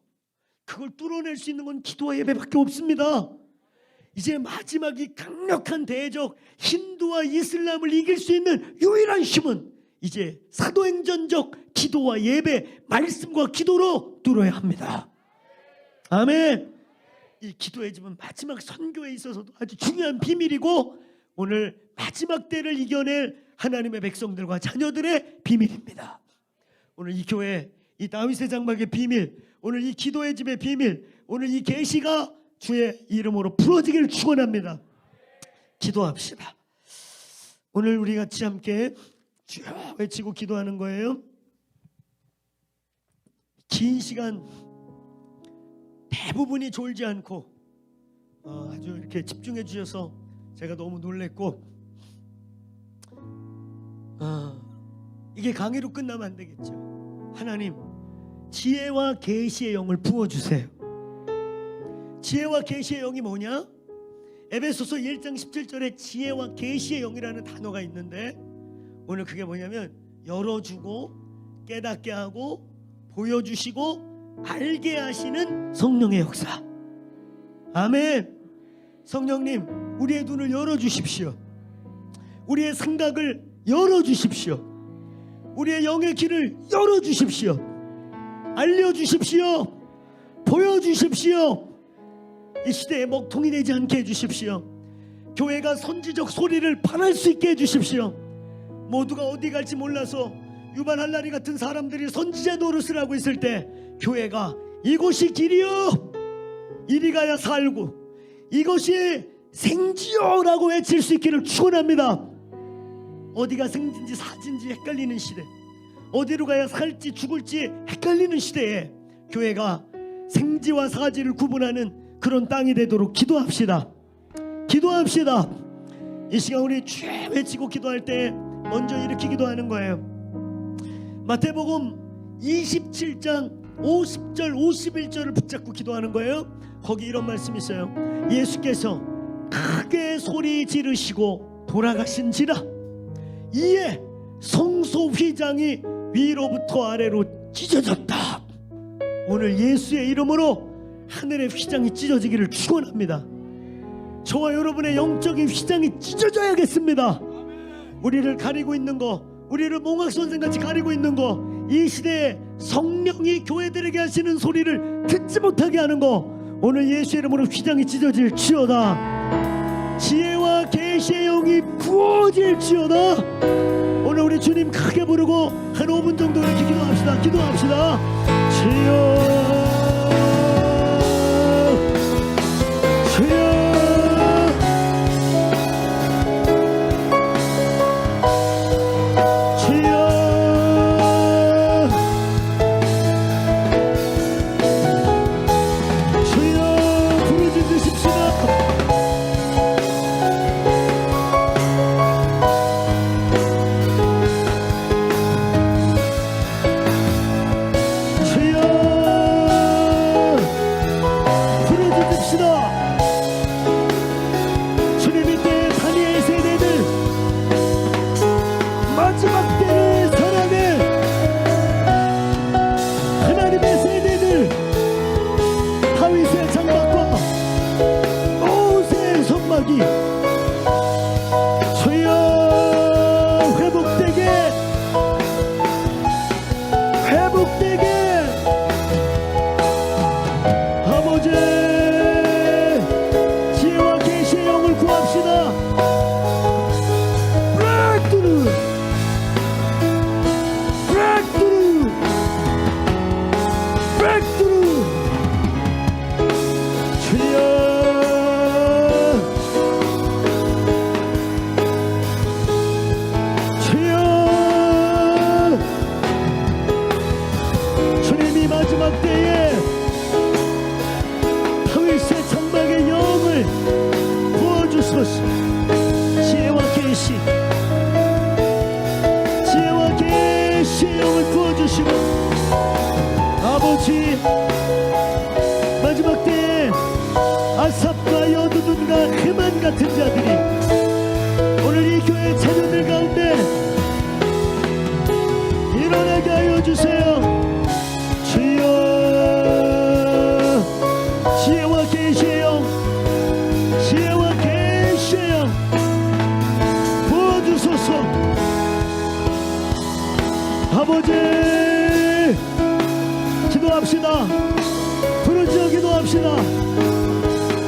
그걸 뚫어낼 수 있는 건 기도와 예배밖에 없습니다. 이제 마지막이 강력한 대적 힌두와 이슬람을 이길 수 있는 유일한 힘은 이제 사도행전적 기도와 예배, 말씀과 기도로 뚫어야 합니다. 아멘. 이 기도의 집은 마지막 선교에 있어서도 아주 중요한 비밀이고 오늘 마지막 때를 이겨낼 하나님의 백성들과 자녀들의 비밀입니다. 오늘 이 교회, 이 다윗의 장막의 비밀, 오늘 이 기도의 집의 비밀, 오늘 이 계시가 주의 이름으로 부러지기를 축원합니다. 기도합시다. 오늘 우리 같이 함께 주여 외치고 기도하는 거예요. 긴 시간 대부분이 졸지 않고 아주 이렇게 집중해 주셔서 제가 너무 놀랬고 이게 강의로 끝나면 안 되겠죠. 하나님 지혜와 계시의 영을 부어주세요. 지혜와 계시의 영이 뭐냐? 에베소서 1장 17절에 지혜와 계시의 영이라는 단어가 있는데 오늘 그게 뭐냐면 열어주고 깨닫게 하고 보여주시고 알게 하시는 성령의 역사. 아멘. 성령님 우리의 눈을 열어주십시오. 우리의 생각을 열어주십시오. 우리의 영의 길을 열어주십시오. 알려주십시오. 보여주십시오. 이 시대에 먹통이 되지 않게 해주십시오. 교회가 선지적 소리를 발할 수 있게 해주십시오. 모두가 어디 갈지 몰라서 유발 할라리 같은 사람들이 선지자 노릇을 하고 있을 때 교회가 이곳이 길이요 이리 가야 살고 이것이 생지요라고 외칠 수 있기를 축원합니다. 어디가 생진지 사진지 헷갈리는 시대, 어디로 가야 살지 죽을지 헷갈리는 시대에 교회가 생지와 사지를 구분하는 그런 땅이 되도록 기도합시다. 기도합시다. 이 시간 우리 주 외치고 기도할 때 먼저 이렇게 기도하는 거예요. 마태복음 27장 50절 51절을 붙잡고 기도하는 거예요. 거기 이런 말씀이 있어요. 예수께서 크게 소리 지르시고 돌아가신지라 이에 성소 휘장이 위로부터 아래로 찢어졌다. 오늘 예수의 이름으로 하늘의 휘장이 찢어지기를 축원합니다. 저와 여러분의 영적인 휘장이 찢어져야겠습니다. 우리를 가리고 있는 거, 우리를 몽학선생같이 가리고 있는 거, 이 시대에 성령이 교회들에게 하시는 소리를 듣지 못하게 하는 거, 오늘 예수의 이름으로 휘장이 찢어질지어다. 지혜와 계시의 영이 부어질지어다. 오늘 우리 주님 크게 부르고 한 5분 정도 이렇게 기도합시다. 기도합시다. 주여 주여 마지막 때에 아삽과 여두둔과 헤만 같은 자들이 오늘 이 교회 자녀들 가운데 일어나게 하여 주세요. 주여 지혜와 계시의 영, 지혜와 계시의 영 부어주소서. 아버지 기도합시다. 부르짖어 기도합시다.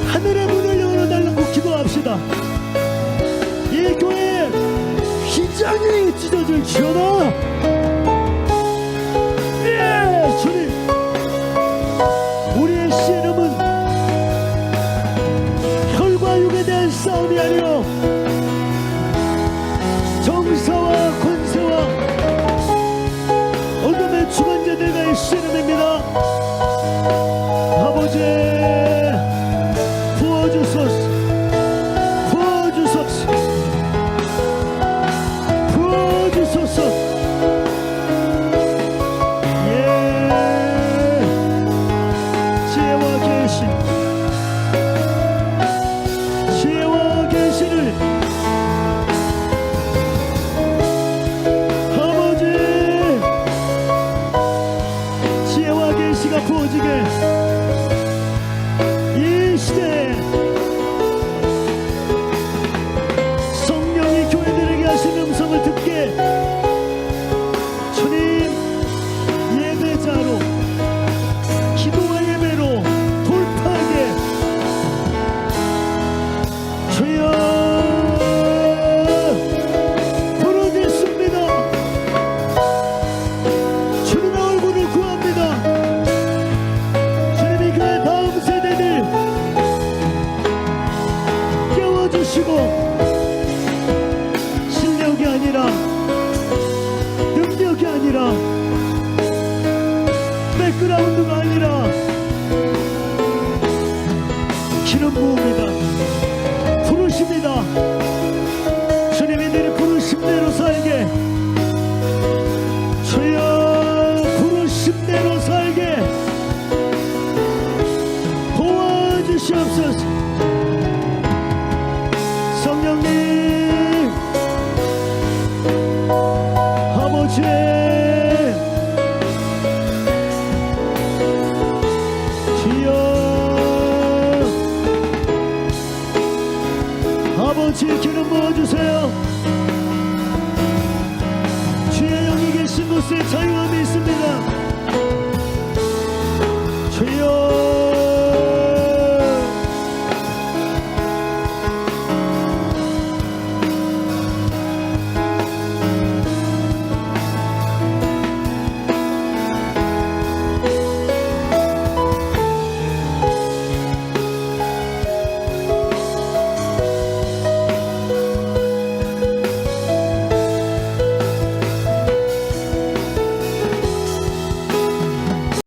하늘의 문을 열어달라고 기도합시다. 이 교회에 휘장이 찢어질지어다. 예 주님, 우리의 씨름은 혈과 육에 대한 싸움이 아니요 정사와 권세와 어둠의 주관자들과의 씨름입니다. 아버지 부어주소서, 부어주소서, 부어주소서. 예 지혜와 계시, 지혜와 계시를 아버지 지혜와 부으시고 실력이 아니라 능력이 아니라 백그라운드가 아니라 기름 부음이다. 부르십니다. 주님이 내리 부르심대로 살게, 주여 부르심대로 살게 도와주시옵소서. 성령님 아버지, 주여 아버지 기름 부어주세요. 주의 영이 계신 곳에 자유함이 있습니다.